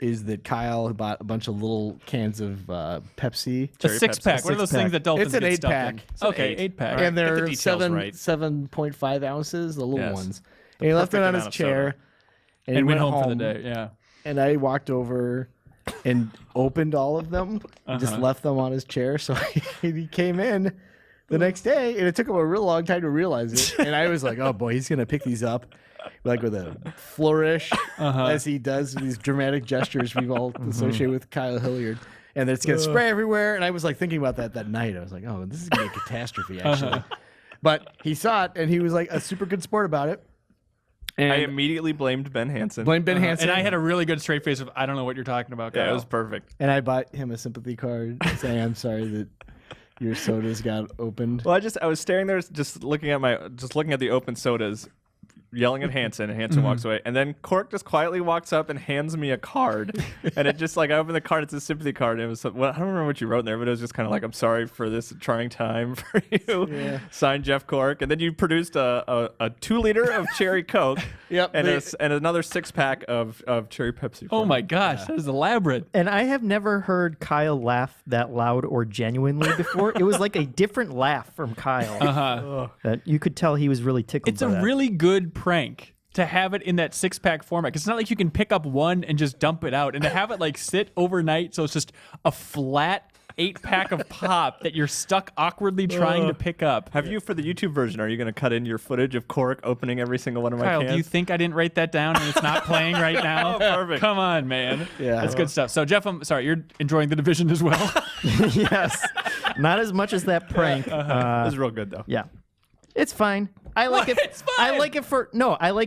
is that Kyle bought a bunch of little cans of Pepsi. A 6-pack. What are those things that dolphins It's an get stuffed 8-pack. in? It's an Okay, 8-pack. And Get the they're details right. 7.5 ounces, the little Yes. ones. And he left it perfect on his amount of chair. soda. And he And went home for the day. Yeah. And I walked over and opened all of them. And just left them on his chair. So he came in the next day, and it took him a real long time to realize it. And I was like, oh boy, he's gonna pick these up, like with a flourish, as he does these dramatic gestures we've all associated with Kyle Hilliard. And it's gonna spray everywhere. And I was like thinking about that night. I was like, oh, this is gonna be a catastrophe, actually. But he saw it, and he was like a super good sport about it. And I immediately blamed Ben Hanson. blame Ben Hanson. And I had a really good straight face of, I don't know what you're talking about, Yeah, Kyle. it was perfect. And I bought him a sympathy card saying, I'm sorry that your sodas got opened. Well, I was staring there, just looking at the open sodas, yelling at Hanson, and Hanson walks away. And then Cork just quietly walks up and hands me a card. And it just like, I opened the card, it's a sympathy card. And it was, well, I don't remember what you wrote in there, but it was just kind of like, I'm sorry for this trying time for you. Yeah. Signed Jeff Cork. And then you produced a 2-liter of cherry Coke. Yep, And, they- and another 6-pack of cherry Pepsi. Oh for my me. gosh, that is elaborate. And I have never heard Kyle laugh that loud or genuinely before. It was like a different laugh from Kyle. That you could tell he was really tickled. It's by a that. really good prank to have it in that 6-pack format. 'Cause it's not like you can pick up one and just dump it out, and to have it like sit overnight, so it's just a flat 8-pack of pop that you're stuck awkwardly trying to pick up. Have you, for the YouTube version, are you going to cut in your footage of Cork opening every single one of my Kyle, cans? do you think I didn't write that down and it's not playing right now? Oh, perfect. Come on, man. Yeah. That's good stuff. So, Jeff, I'm sorry, you're enjoying the division as well? Yes, not as much as that prank. It was real good, though. Yeah, it's fine. I like it. It's fine. I like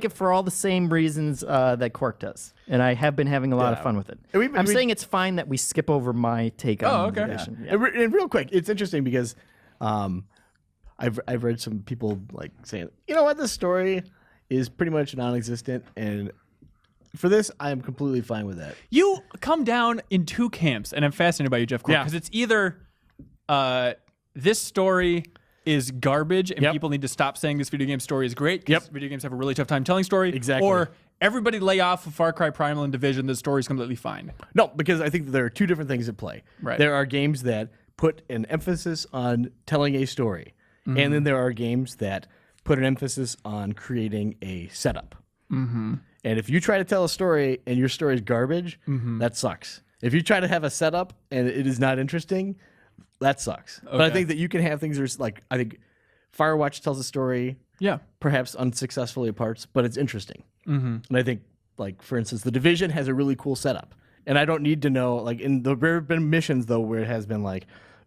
it for all the same reasons that Cork does, and I have been having a lot of fun with it. And I'm saying it's fine that we skip over my take on okay. the division. Yeah. And real quick, it's interesting because I've read some people like saying, you know what, this story is pretty much non-existent, and for this, I am completely fine with that. You come down in two camps, and I'm fascinated by you, Jeff Cork, Yeah. because it's either this story is garbage and Yep. people need to stop saying this video game story is great because Yep. video games have a really tough time telling story. Exactly. Or everybody lay off of Far Cry Primal and Division, the story's completely fine. No, because I think that there are two different things at play. Right. There are games that put an emphasis on telling a story, and then there are games that put an emphasis on creating a setup. Mm-hmm. And if you try to tell a story and your story is garbage, that sucks. If you try to have a setup and it is not interesting, that sucks. But I Okay. think that you can have things that are like, I think Firewatch tells a story, Yeah. perhaps unsuccessfully at parts, but it's interesting. Mm-hmm. And I think, like, for instance, The Division has a really cool setup. And I don't need to know, like, there have been missions, though, where it has been like,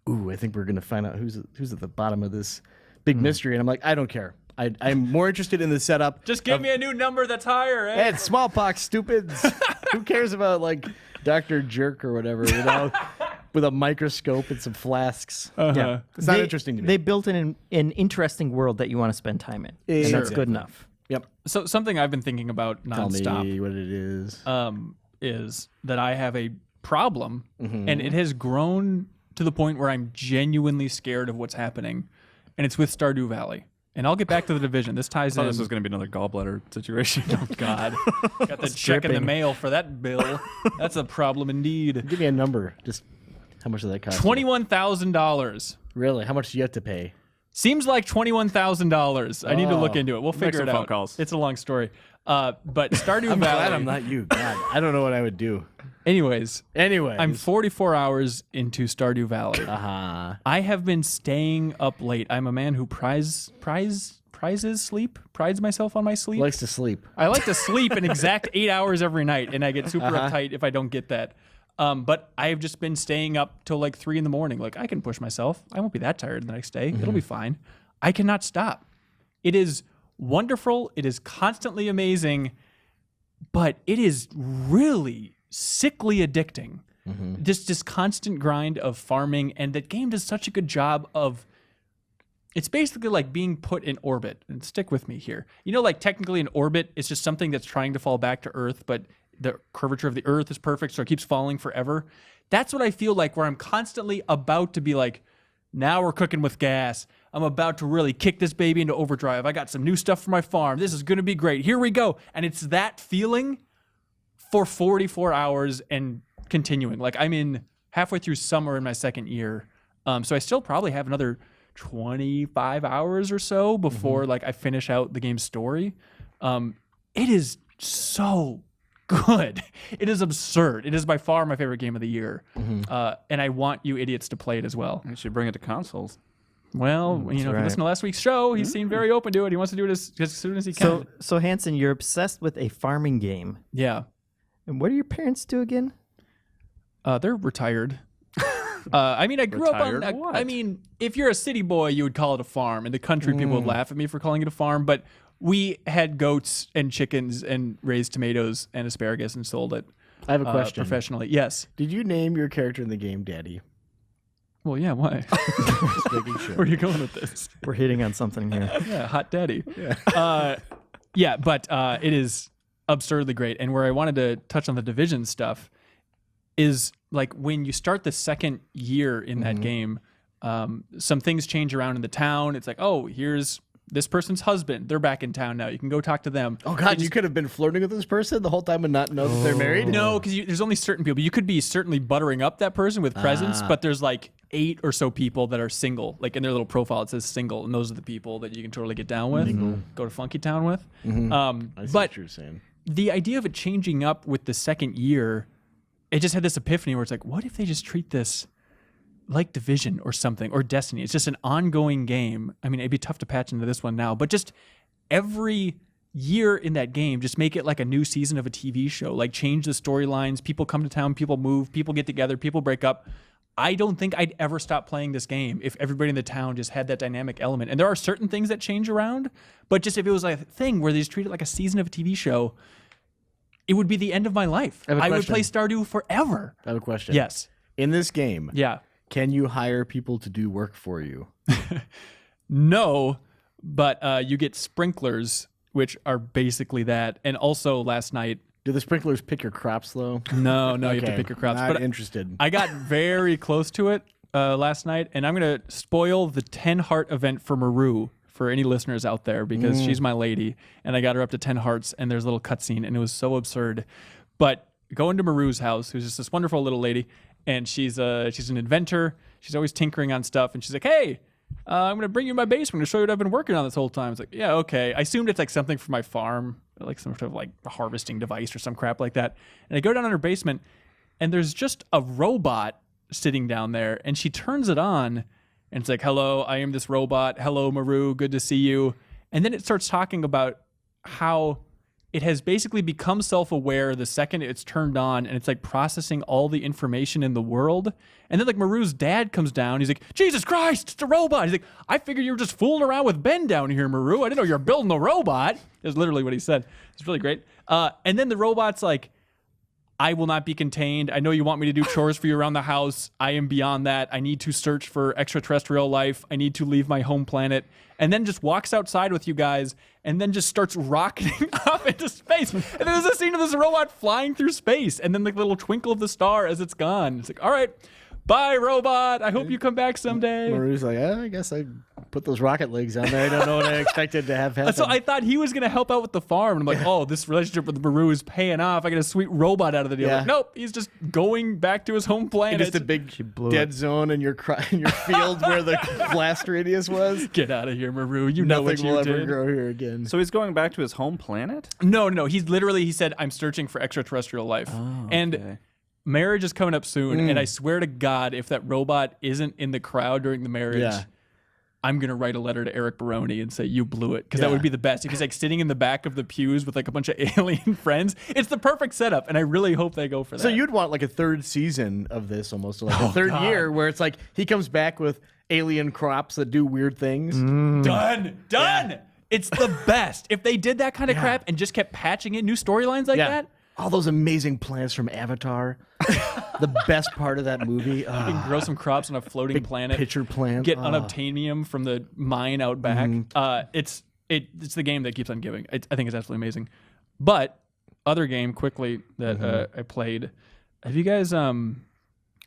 ooh, I think we're going to find out who's at the bottom of this big mystery. And I'm like, I don't care. I'm more interested in the setup. Just give me a new number that's higher, eh? Hey, it's smallpox, stupids. Who cares about, like, Dr. Jerk or whatever, you know, with a microscope and some flasks. Yeah, It's not interesting to me. They built an interesting world that you want to spend time in, and that's Exactly. good enough. Yep. So something I've been thinking about Tell nonstop me what it is. is that I have a problem, Mm-hmm. and it has grown to the point where I'm genuinely scared of what's happening, and it's with Stardew Valley. And I'll get back to the division. This ties I thought in. this was going to be another gallbladder situation. Oh God, got the check in the dripping. mail for that bill. That's a problem indeed. Give me a number. Just how much does that cost? you? $21,000. Really? How much do you have to pay? Seems like $21,000. I need to look Oh. into it. We'll figure some it phone out. calls. It's a long story. But Stardew I'm Valley. glad I'm not you. God, I don't know what I would do. Anyways, Anyway, I'm 44 hours into Stardew Valley. I have been staying up late. I'm a man who prizes sleep, prides myself on my sleep. likes to sleep. I like to sleep an exact 8 hours every night, and I get super uptight if I don't get that. But I have just been staying up till like 3 a.m. Like, I can push myself. I won't be that tired the next day. It'll be fine. I cannot stop. It is wonderful. It is constantly amazing, but it is really sickly addicting. Just this constant grind of farming, and that game does such a good job of. It's basically like being put in orbit. And stick with me here. You know, like technically an orbit is just something that's trying to fall back to Earth, but the curvature of the Earth is perfect, so it keeps falling forever. That's what I feel like, where I'm constantly about to be like, now we're cooking with gas. I'm about to really kick this baby into overdrive. I got some new stuff for my farm. This is going to be great. Here we go. And it's that feeling for 44 hours and continuing. Like I'm in halfway through summer in my second year. So I still probably have another 25 hours or so before like I finish out the game's story. It is so good. It is absurd. It is by far my favorite game of the year. And I want you idiots to play it as well. You should bring it to consoles. Well, if you listen to last week's show, he seemed very open to it. He wants to do it as soon as he can. So Hanson, you're obsessed with a farming game. Yeah. And what do your parents do again? They're retired. I mean, I grew up on. Retired what? I mean, if you're a city boy, you would call it a farm. In the country, people would laugh at me for calling it a farm. But we had goats and chickens and raised tomatoes and asparagus and sold it. I have a question. Professionally. Yes. Did you name your character in the game Daddy? Well, yeah. Why? Just making sure. Where are you going with this? We're hitting on something here. Yeah, hot daddy. Yeah. But it is absurdly great. And where I wanted to touch on the Division stuff is like when you start the second year in that game, some things change around in the town. It's like, oh, here's this person's husband. They're back in town now. You can go talk to them. Oh, God, you could have been flirting with this person the whole time and not know that they're married? No, because there's only certain people. You could be certainly buttering up that person with presents, but there's like 8 or so people that are single. Like in their little profile, it says single, and those are the people that you can totally get down with, go to Funky Town with. I see But what you're saying. the idea of it changing up with the second year, it just had this epiphany where it's like, what if they just treat this like Division or something, or Destiny? It's just an ongoing game. I mean, it'd be tough to patch into this one now, but just every year in that game, just make it like a new season of a TV show. Like change the storylines. People come to town, people move, people get together, people break up. I don't think I'd ever stop playing this game if everybody in the town just had that dynamic element. And there are certain things that change around, but just if it was like a thing where they just treat it like a season of a TV show, it would be the end of my life. I have a I would question. play Stardew forever. I have a question. Yes. In this game, Yeah. can you hire people to do work for you? No, but you get sprinklers, which are basically that. And also last night, Do the sprinklers pick your crops, though? no, you have to Okay, pick your crops. Not But interested. I got very close to it last night, and I'm going to spoil the 10 heart event for Maru for any listeners out there, because she's my lady, and I got her up to 10 hearts, and there's a little cutscene, and it was so absurd. But go into Maru's house, who's just this wonderful little lady, and she's an inventor. She's always tinkering on stuff, and she's like, hey, I'm going to bring you in my basement to show you what I've been working on this whole time. It's like, yeah, okay. I assumed it's like something for my farm, like some sort of like harvesting device or some crap like that. And I go down in her basement, and there's just a robot sitting down there, and she turns it on, and it's like, hello, I am this robot. Hello, Maru, good to see you. And then it starts talking about how it has basically become self-aware the second it's turned on, and it's like processing all the information in the world. And then like Maru's dad comes down. He's like, Jesus Christ, it's a robot. He's like, I figured you were just fooling around with Ben down here, Maru. I didn't know you were building a robot. Is literally what he said. It's really great. And then the robot's like, I will not be contained. I know you want me to do chores for you around the house. I am beyond that. I need to search for extraterrestrial life. I need to leave my home planet. And then just walks outside with you guys, and then just starts rocketing up into space. And then there's a scene of this robot flying through space, and then the little twinkle of the star as it's gone. It's like, all right, bye, robot. I hope you come back someday. Maru's like, I guess I put those rocket legs on there. I don't know what I expected to have happen. So I thought he was going to help out with the farm. And I'm like, oh, this relationship with Maru is paying off. I get a sweet robot out of the deal. Yeah. Like, nope, he's just going back to his home planet. just a big dead zone in your field where the blast radius was. Get out of here, Maru. You know what Nothing you will did. ever grow here again. So he's going back to his home planet? No. He said, I'm searching for extraterrestrial life. And marriage is coming up soon. And I swear to God, if that robot isn't in the crowd during the marriage, I'm going to write a letter to Eric Baroni and say, you blew it. Because that would be the best. If he's like sitting in the back of the pews with like a bunch of alien friends, it's the perfect setup. And I really hope they go for that. So you'd want like a third season of this, almost like a third year, where it's like he comes back with alien crops that do weird things. Done. It's the best. If they did that kind of crap and just kept patching in new storylines like that, All those amazing plants from Avatar. The best part of that movie. You can grow some crops on a floating planet. Pitcher plant. Get unobtainium from the mine out back. It's the game that keeps on giving. I think it's absolutely amazing. But other game quickly that I played. Have you guys are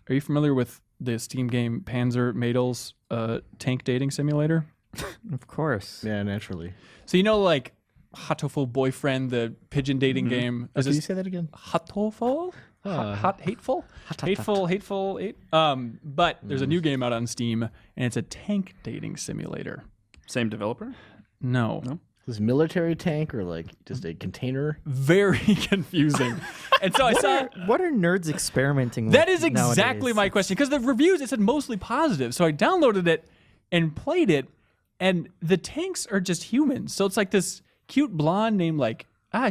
you familiar with the Steam game Panzermadels tank dating simulator? Of course. Yeah, naturally. So like Hatoful Boyfriend, the pigeon dating game. Can you say that again? Hatoful? Hateful? Hateful. But there's a new game out on Steam, and it's a tank dating simulator. Same developer? No. This military tank or like just a container? Very confusing. And so I saw... What are nerds experimenting with? That is exactly nowadays? my question, because the reviews, it said mostly positive. So I downloaded it and played it, and the tanks are just humans. So it's like this cute blonde named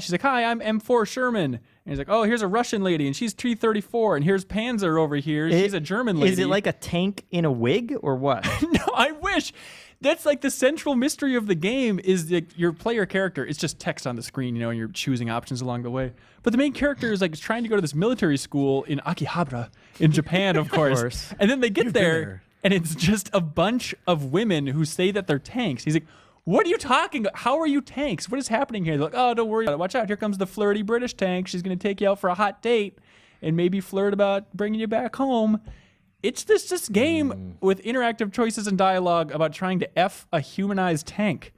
she's like, hi, I'm M4 Sherman. And he's like, oh, here's a Russian lady, and she's T-34, and here's Panzer over here. She's a German lady. Is it like a tank in a wig or what? No, I wish. That's like the central mystery of the game is that your player character, it's just text on the screen, and you're choosing options along the way. But the main character is like trying to go to this military school in Akihabara in Japan, of course. And then they get there, and it's just a bunch of women who say that they're tanks. He's like, what are you talking about? How are you tanks? What is happening here? They're like, oh, don't worry. Watch out. Here comes the flirty British tank. She's going to take you out for a hot date and maybe flirt about bringing you back home. It's this game with interactive choices and dialogue about trying to F a humanized tank.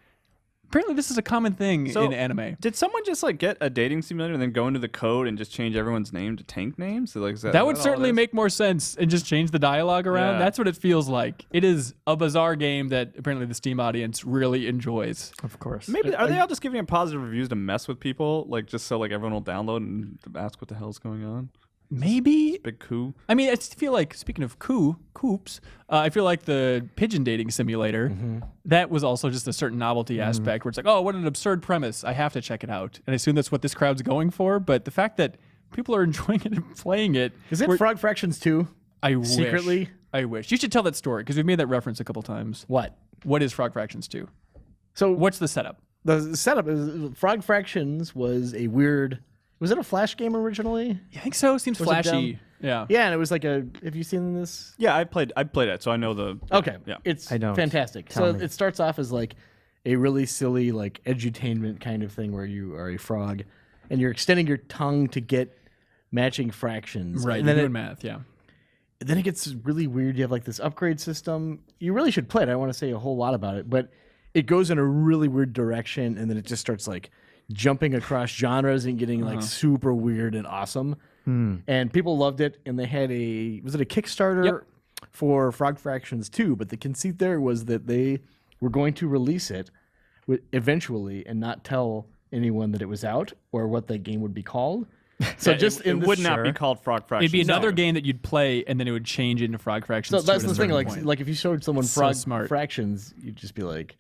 Apparently, this is a common thing in anime. Did someone just get a dating simulator and then go into the code and just change everyone's name to tank names? So, is that would certainly make more sense and just change the dialogue around. Yeah. That's what it feels like. It is a bizarre game that apparently the Steam audience really enjoys. Of course. Maybe are they all just giving it positive reviews to mess with people, just so everyone will download and ask what the hell's going on? Maybe. Big coup. I mean, I feel like, speaking of coops, I feel like the pigeon dating simulator, that was also just a certain novelty aspect where it's like, oh, what an absurd premise. I have to check it out. And I assume that's what this crowd's going for. But the fact that people are enjoying it and playing it. Is it Frog Fractions 2? I wish. Secretly? I wish. You should tell that story because we've made that reference a couple times. What? What is Frog Fractions 2? So What's the setup? the setup is Frog Fractions was a weird... Was it a Flash game originally? I think so. Seems Was it flashy. dumb? Yeah. Yeah, and it was like a... Have you seen this? Yeah, I played it, so I know the. Okay. Yeah. It's I don't. fantastic. Tell So me. it starts off as like a really silly edutainment kind of thing where you are a frog and you're extending your tongue to get matching fractions. Right. And You're then doing math. Yeah. then it gets really weird. You have this upgrade system. You really should play it. I don't want to say a whole lot about it, but it goes in a really weird direction, and then it just starts jumping across genres and getting super weird and awesome. And people loved it, and they had was it a Kickstarter for Frog Fractions 2, but the conceit there was that they were going to release it eventually and not tell anyone that it was out or what the game would be called. So it would not be called Frog Fractions. It'd be another game that you'd play, and then it would change into Frog Fractions. So that's at a the thing. certain point. Like if you showed someone So Frog smart. Fractions, you'd just be like,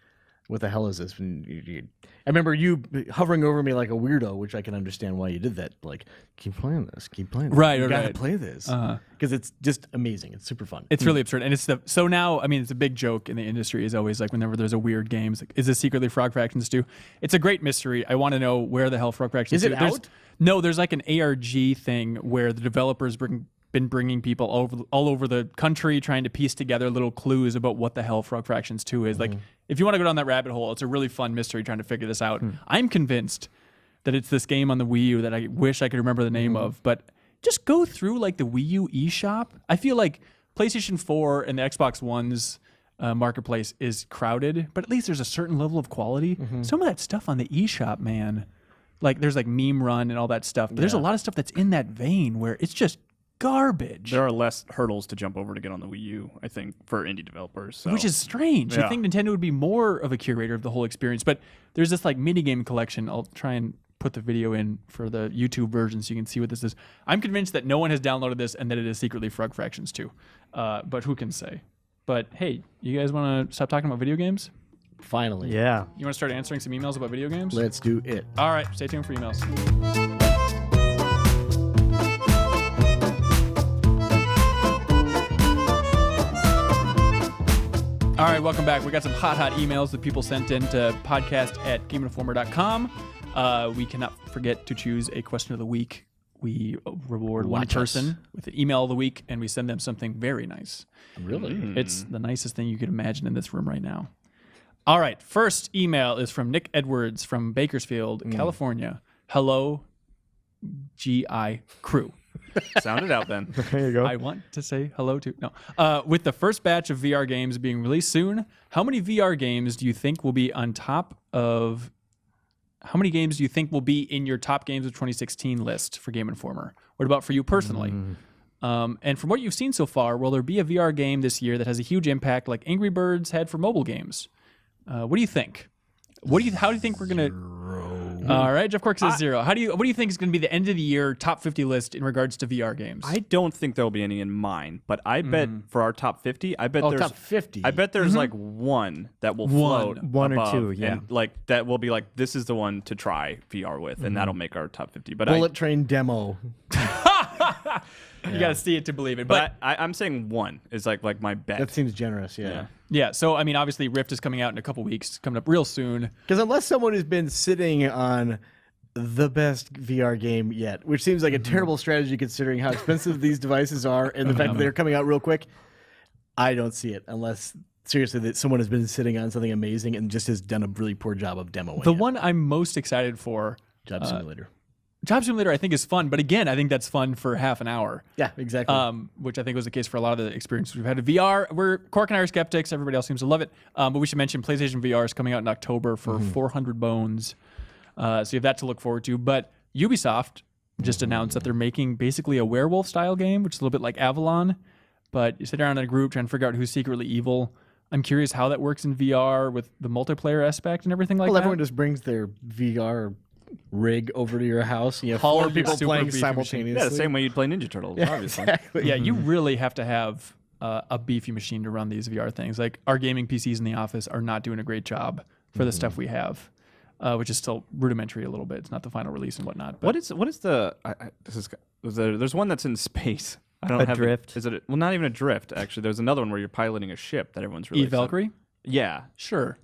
"What the hell is this?" I remember you hovering over me like a weirdo, which I can understand why you did that. Keep playing this. Keep playing this. Right, You gotta right. play this because it's just amazing. It's super fun. It's really absurd. And so now, I mean, it's a big joke in the industry is always whenever there's a weird game, it's is this secretly Frog Fractions 2? It's a great mystery. I want to know where the hell Frog Fractions 2 Is it out? No, there's an ARG thing where the developers been bringing people all over the country trying to piece together little clues about what the hell Frog Fractions 2 is. If you want to go down that rabbit hole, it's a really fun mystery trying to figure this out. I'm convinced that it's this game on the Wii U that I wish I could remember the name of, but just go through the Wii U eShop. I feel like PlayStation 4 and the Xbox One's marketplace is crowded, but at least there's a certain level of quality. Some of that stuff on the eShop, man, there's Meme Run and all that stuff, but there's a lot of stuff that's in that vein where it's just garbage. There are less hurdles to jump over to get on the Wii U, I think, for indie developers. So. Which is strange. Yeah. You think Nintendo would be more of a curator of the whole experience, but there's this minigame collection. I'll try and put the video in for the YouTube version so you can see what this is. I'm convinced that no one has downloaded this and that it is secretly Frog Fractions 2. But who can say? But hey, you guys want to stop talking about video games? Finally. Yeah. You want to start answering some emails about video games? Let's do it. All right, stay tuned for emails. All right, welcome back. We got some hot emails that people sent in to podcast@GameInformer.com. we cannot forget to choose a question of the week. We reward one Watch us. person with an email of the week, and we send them something very nice. Really? It's the nicest thing you could imagine in this room right now. All right, first email is from Nick Edwards from Bakersfield, California. Hello, GI crew. Sound it out then. There you go. I want to say hello to no. With the first batch of VR games being released soon, how many VR games do you think will be on top of? How many games do you think will be in your top games of 2016 list for Game Informer? What about for you personally? And from what you've seen so far, will there be a VR game this year that has a huge impact like Angry Birds had for mobile games? What do you think? How do you think we're gonna? All right, Jeff Cork says 0. What do you think is going to be the end of the year top 50 list in regards to VR games? I don't think there'll be any in mine, but I bet for our top 50, I bet there's top 50. I bet there's like one that will float One or above, two, yeah. and like that will be like this is the one to try VR with, and that'll make our top 50. But Bullet Train demo. You got to see it to believe it. but I'm saying one is like my bet. That seems generous, yeah. Yeah, so I mean, obviously, Rift is coming out in a couple weeks, coming up real soon. Because unless someone has been sitting on the best VR game yet, which seems like a terrible strategy considering how expensive these devices are and the fact that they're coming out real quick, I don't see it unless seriously that someone has been sitting on something amazing and just has done a really poor job of demoing The it. one I'm most excited for, Job Simulator. Job Simulator, I think is fun, but again, I think that's fun for half an hour. Yeah, exactly. Which I think was the case for a lot of the experiences we've had. VR, Cork and I are skeptics. Everybody else seems to love it. But we should mention PlayStation VR is coming out in October for 400 bones. So you have that to look forward to. But Ubisoft just announced that they're making basically a werewolf-style game, which is a little bit like Avalon. But you sit around in a group trying to figure out who's secretly evil. I'm curious how that works in VR with the multiplayer aspect and everything like well, that. everyone just brings their VR rig over to your house. You have All 4 of your people super playing beefy simultaneously. Yeah, the same way you'd play Ninja Turtles, obviously. Exactly. Yeah, you really have to have a beefy machine to run these VR things. Like our gaming PCs in the office are not doing a great job for the stuff we have, which is still rudimentary a little bit. It's not the final release and whatnot. But What is the? There's one that's in space. I don't have Adrift. Is it? Well, not even Adrift. Actually, there's another one where you're piloting a ship that everyone's really. Eve Valkyrie? Yeah, Sure.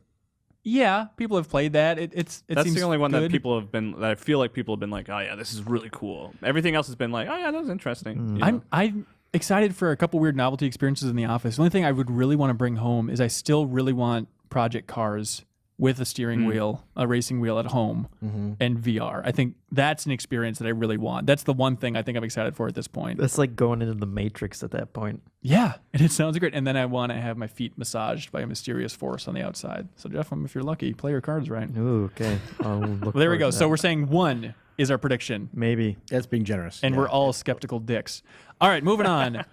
Yeah, people have played that. It that's seems the only one good. that people have been. That I feel like people have been like, oh yeah, this is really cool. Everything else has been like, oh yeah, that was interesting. You know? I'm excited for a couple weird novelty experiences in the office. The only thing I would really want to bring home is I still really want Project Cars with a steering wheel, a racing wheel at home, and VR. I think that's an experience that I really want. That's the one thing I think I'm excited for at this point. That's like going into the Matrix at that point. Yeah, and it sounds great. And then I want to have my feet massaged by a mysterious force on the outside. So Jeff, if you're lucky, play your cards right. Ooh, okay. I'll look Well, there we forward go. to So that. we're saying 1 is our prediction. Maybe. That's being generous. And Yeah. we're all skeptical dicks. All right, moving on.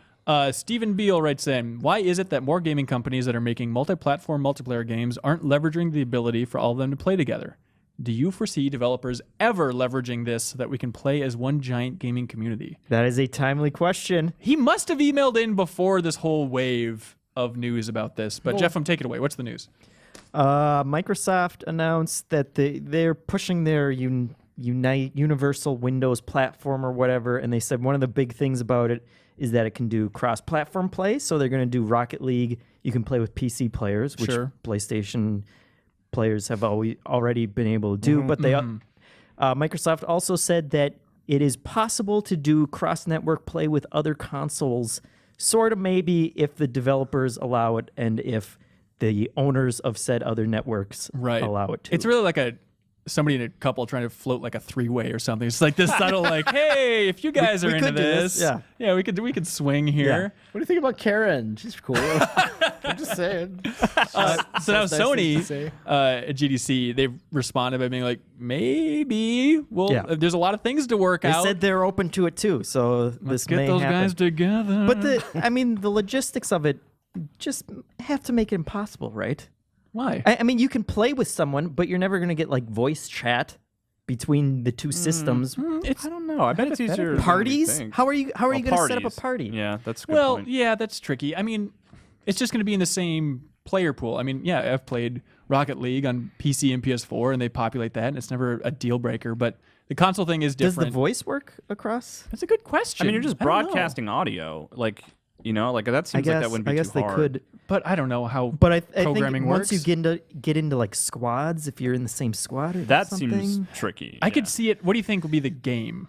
Stephen Beal writes in, why is it that more gaming companies that are making multi-platform multiplayer games aren't leveraging the ability for all of them to play together? Do you foresee developers ever leveraging this so that we can play as one giant gaming community? That is a timely question. He must have emailed in before this whole wave of news about this. But Jeff, take it away. What's the news? Microsoft announced that they're pushing their Universal Windows platform or whatever, and they said one of the big things about it is that it can do cross-platform play. So they're going to do Rocket League. You can play with PC players, which Sure. PlayStation players have already been able to do. But they Microsoft also said that it is possible to do cross-network play with other consoles, sort of maybe if the developers allow it and if the owners of said other networks allow it to. It's really like somebody in a couple trying to float like a 3-way or something. It's like this subtle, like, hey, if you guys are into could do this. yeah, we could swing here. What do you think about Karen? She's cool. I'm just saying. So now nice things to Sony say. at GDC, they've responded by being like, maybe there's a lot of things to work They out. said they're open to it too, so Let's this get may those happen. guys together. But the logistics of it just have to make it impossible, right? Why? I mean, you can play with someone, but you're never going to get like voice chat between the two systems. It's I don't know. I bet it's easier. than we Parties? think. How are you going to set up a parties. party? Yeah, that's a good well, point. yeah, that's tricky. I mean, it's just going to be in the same player pool. I mean, yeah, I've played Rocket League on PC and PS4, and they populate that, and it's never a deal breaker. But the console thing is Does different. the voice work across? That's a good question. I mean, you're just I don't know. broadcasting audio. Like, You know, like that I seems like guess that wouldn't be I guess too they hard. could. But I don't know how But I think programming once works. you get into like squads, if you're in the same squad or That something, seems tricky. I could see it. What do you think would be the game?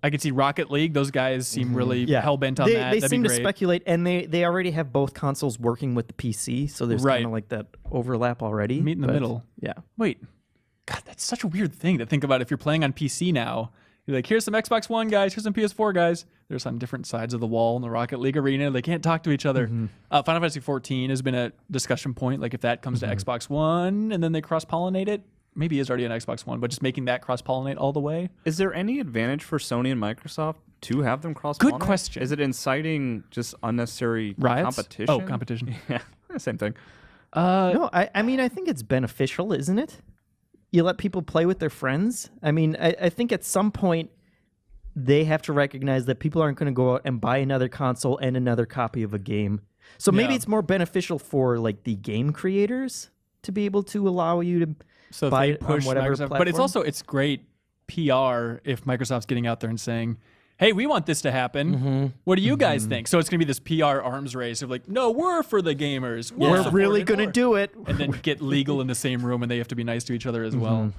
I could see Rocket League. Those guys seem really yeah, hell bent on they, that. They That'd seem be to great. speculate, and they already have both consoles working with the PC, so there's Right. kind of like that overlap already. Meet in the but, middle. Yeah. Wait, God, that's such a weird thing to think about. If you're playing on PC now, you're like, here's some Xbox One guys, here's some PS4 guys. They're just on different sides of the wall in the Rocket League arena. They can't talk to each other. Final Fantasy XIV has been a discussion point. Like if that comes to Xbox One and then they cross-pollinate it, maybe it's already on Xbox One, but just making that cross-pollinate all the way. Is there any advantage for Sony and Microsoft to have them cross-pollinate? Good question. Is it inciting just unnecessary Riots? competition? Oh, competition. Yeah, same thing. No, I mean, I think it's beneficial, isn't it? You let people play with their friends. I mean, I think at some point they have to recognize that people aren't going to go out and buy another console and another copy of a game. So maybe Yeah. it's more beneficial for like the game creators to be able to allow you to So if buy they it on push whatever Microsoft. platform. But it's also it's great PR if Microsoft's getting out there and saying, hey, we want this to happen. What do you guys think? So it's going to be this PR arms race of like, no, we're for the gamers. we're support really it going to more." do it. And then get legal in the same room and they have to be nice to each other as well.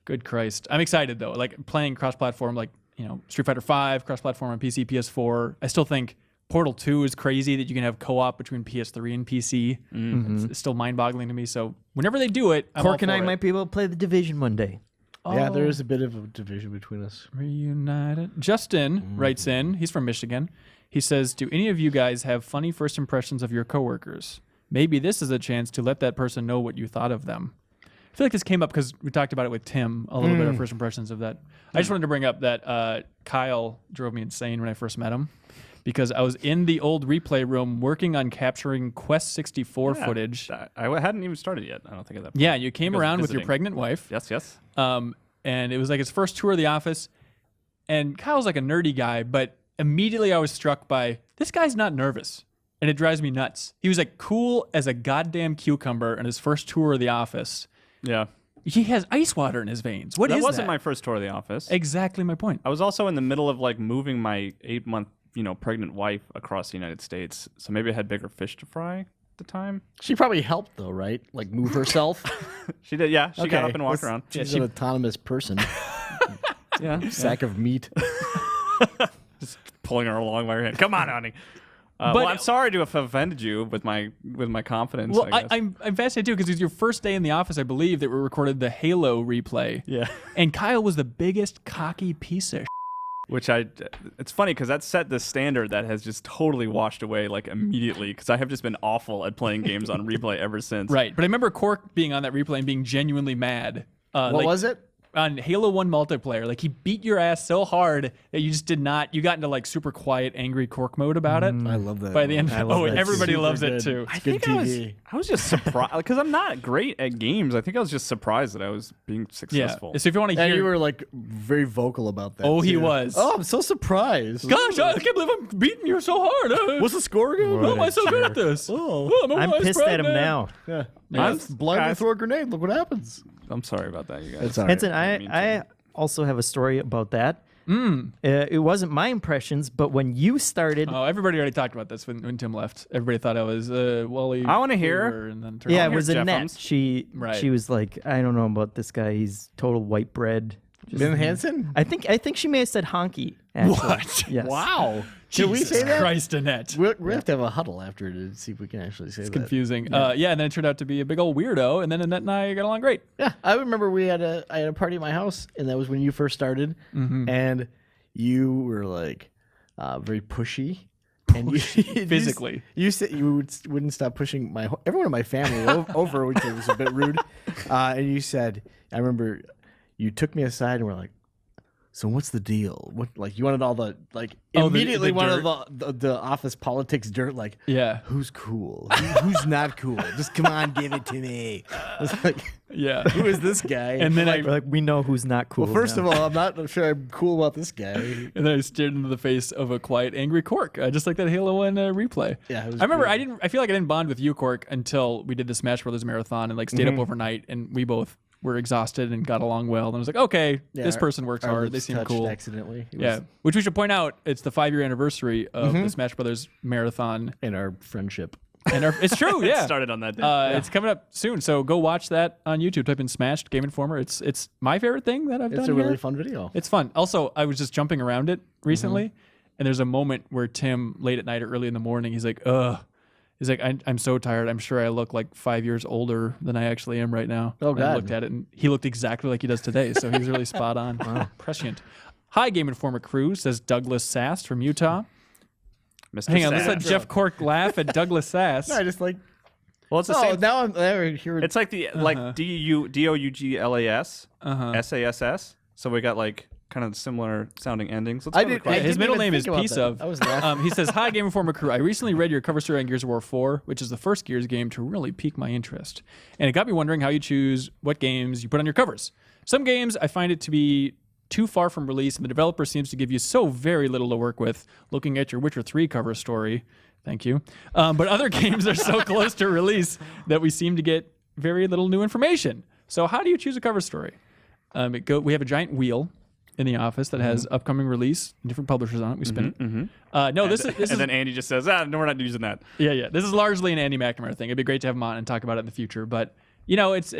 Good Christ. I'm excited though. Like playing cross-platform, like, you know, Street Fighter V, cross-platform on PC, PS4. I still think Portal 2 is crazy that you can have co-op between PS3 and PC. It's still mind-boggling to me. So whenever they do it, I'm Cork all and I for it. might be able to play the Division one day. Yeah, there is a bit of a division between us. Reunited. Justin writes in. He's from Michigan. He says, do any of you guys have funny first impressions of your coworkers? Maybe this is a chance to let that person know what you thought of them. I feel like this came up because we talked about it with Tim a little bit, our first impressions of that. I just wanted to bring up that Kyle drove me insane when I first met him because I was in the old replay room working on capturing Quest 64 footage. I hadn't even started yet. I don't think at that point. Yeah, you came Because around with your visiting. pregnant wife. Yes. And it was like his first tour of the office. And Kyle's like a nerdy guy, but immediately I was struck by this guy's not nervous. And it drives me nuts. He was like cool as a goddamn cucumber in his first tour of the office. Yeah. He has ice water in his veins. What is That that? wasn't my first tour of the office. Exactly my point. I was also in the middle of like moving my 8-month, pregnant wife across the United States. So maybe I had bigger fish to fry at the time. She probably helped though, right? Like move herself. She did, yeah. She got Okay, up and walked let's- around. She's an autonomous person. Yeah. Sack of meat. Just pulling her along by her hand. Come on, honey. But- well, I'm sorry to have offended you with my confidence. Well, I guess. I'm fascinated too because it was your first day in the office, I believe, that we recorded the Halo replay. yeah. And Kyle was the biggest cocky piece of Which it's funny because that set the standard that has just totally washed away like immediately because I have just been awful at playing games on replay ever since. Right. But I remember Cork being on that replay and being genuinely mad. What was it? On Halo 1 multiplayer. Like, he beat your ass so hard that you just did not... You got into, like, super quiet, angry Cork mode about it. I love that. By the end... I love Oh, that. everybody Super loves it, good. too. I It's good think TV. I was just surprised because I'm not great at games. I think I was just surprised that I was being Yeah. successful. So if you want to And hear... you were like very vocal about that. Oh, he too. was. Oh, I'm so surprised. Gosh, I can't believe I'm beating you so hard. What's the score again? How am I so good at this? Oh, I'm pissed at him now. yeah. Yeah. Just blindly Guys. throw a grenade. Look what happens. I'm sorry about that, you guys. It's all right. Hanson, didn't mean I to. also have a story about that. It wasn't my impressions, but when you started, Oh, everybody already talked about this when Tim left. Everybody thought I was Wally. I wanna hear. Cooper, and then turned yeah, out- it was Jeff Annette. Holmes. She Right. was like, I don't know about this guy. He's total white bread. Just- Ben Hansen? I think she may have said honky. Actually. What? Yes. Wow. Can we Jesus say that? Christ, Annette. We'll have to have a huddle after to see if we can actually say It's that. confusing. Yeah, and then it turned out to be a big old weirdo, and then Annette and I got along great. Yeah, I remember I had a party at my house, and that was when you first started, and you were like very pushy. And you, physically. you said you wouldn't stop pushing everyone in my family over, which was a bit rude. And you said, I remember you took me aside and were like, "So what's the deal? What like you wanted all the like Oh, the immediately dirt. wanted the office politics dirt like Yeah. who's cool, who's not cool? Just come on, give it to me." I was like, Yeah. "Who is this guy?" And then We're like, we know who's not cool. well, first now. of all, I'm not sure I'm cool about this guy. And then I stared into the face of a quiet, angry Cork, just like that Halo 1 replay. Yeah, it was I remember great. I feel like I didn't bond with you, Cork, until we did the Smash Brothers marathon and like stayed up overnight, and we both were exhausted and got along well. And I was like, okay, Yeah, this person works our hard. They lips seem touched cool. accidentally. It Yeah, was which we should point out, it's the 5-year anniversary of the Smash Brothers marathon. in our friendship. And it's true, It yeah. started on that day. It's coming up soon, so go watch that on YouTube. Type in Smashed Game Informer. It's my favorite thing that I've done It's a really here. fun video. It's fun. Also, I was just jumping around it recently, and there's a moment where Tim, late at night or early in the morning, he's like, ugh. He's like, I'm so tired. I'm sure I look like 5 years older than I actually am right now. Oh, And I God. looked at it, and he looked exactly like he does today, so he's really spot on. Wow. Prescient. Hi, Game Informer crew, says Douglas Sast from Utah. Mr. Hang on, let's let Sad. Jeff Cork laugh at Douglas Sass. I just like. Well, it's the Oh, same. now I'm here. It's like the like DOUGLAS, SASS. So we got like kind of similar sounding endings. Let's go to the question. His didn't middle even name is think about Piece that. of. I was laughing. He says, "Hi, Game Informer crew. I recently read your cover story on Gears of War 4, which is the first Gears game to really pique my interest, and it got me wondering how you choose what games you put on your covers. Some games I find it to be too far from release, and the developer seems to give you so very little to work with. Looking at your Witcher 3 cover story, thank you. But other games are so close to release that we seem to get very little new information. So how do you choose a cover story? We have a giant wheel in the office that has upcoming release, different publishers on it. We spin it. No, this is And then Andy just says, no, we're not using that. yeah. This is largely an Andy McNamara thing. It'd be great to have him on and talk about it in the future. But you know, it's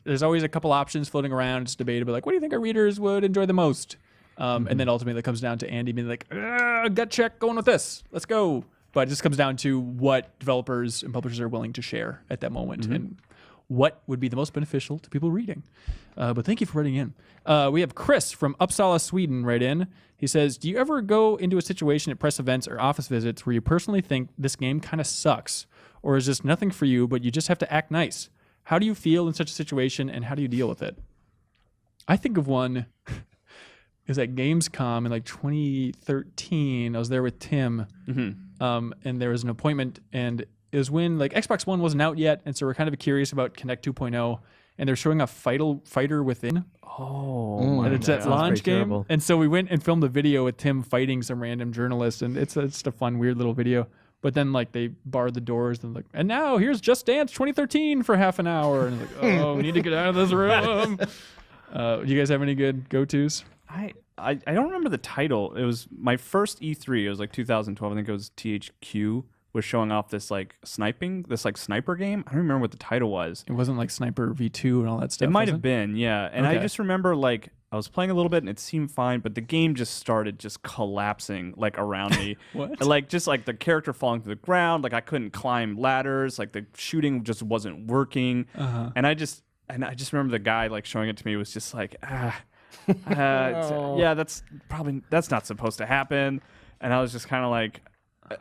there's always a couple options floating around. It's debatable. Like, what do you think our readers would enjoy the most? And then ultimately, it comes down to Andy being like, gut check, going with this. Let's go. But it just comes down to what developers and publishers are willing to share at that moment and what would be the most beneficial to people reading. But thank you for writing in. We have Chris from Uppsala, Sweden, right in. He says, do you ever go into a situation at press events or office visits where you personally think this game kind of sucks? Or is this nothing for you, but you just have to act nice? How do you feel in such a situation, and how do you deal with it? I think of one. It was at Gamescom in like 2013. I was there with Tim, and there was an appointment, and it was when like Xbox One wasn't out yet, and so we're kind of curious about Kinect 2.0, and they're showing off Fighter Within. Oh, And it's that sounds launch pretty game. terrible. And so we went and filmed a video with Tim fighting some random journalist, and it's just a fun, weird little video. But then like they barred the doors and like, and now here's Just Dance 2013 for half an hour, and like, oh, we need to get out of this room. Do you guys have any good go-tos? I don't remember the title. It was my first E3. It was like 2012. I think it was THQ was showing off this like sniper game. I don't remember what the title was. It wasn't like Sniper V2 and all that stuff. It might was have been, yeah. And I Okay. just remember like I was playing a little bit and it seemed fine, but the game just started just collapsing like around me. What? Like just like the character falling to the ground. Like I couldn't climb ladders. Like the shooting just wasn't working. And I just remember the guy like showing it to me was just like yeah, that's not supposed to happen. And I was just kind of like,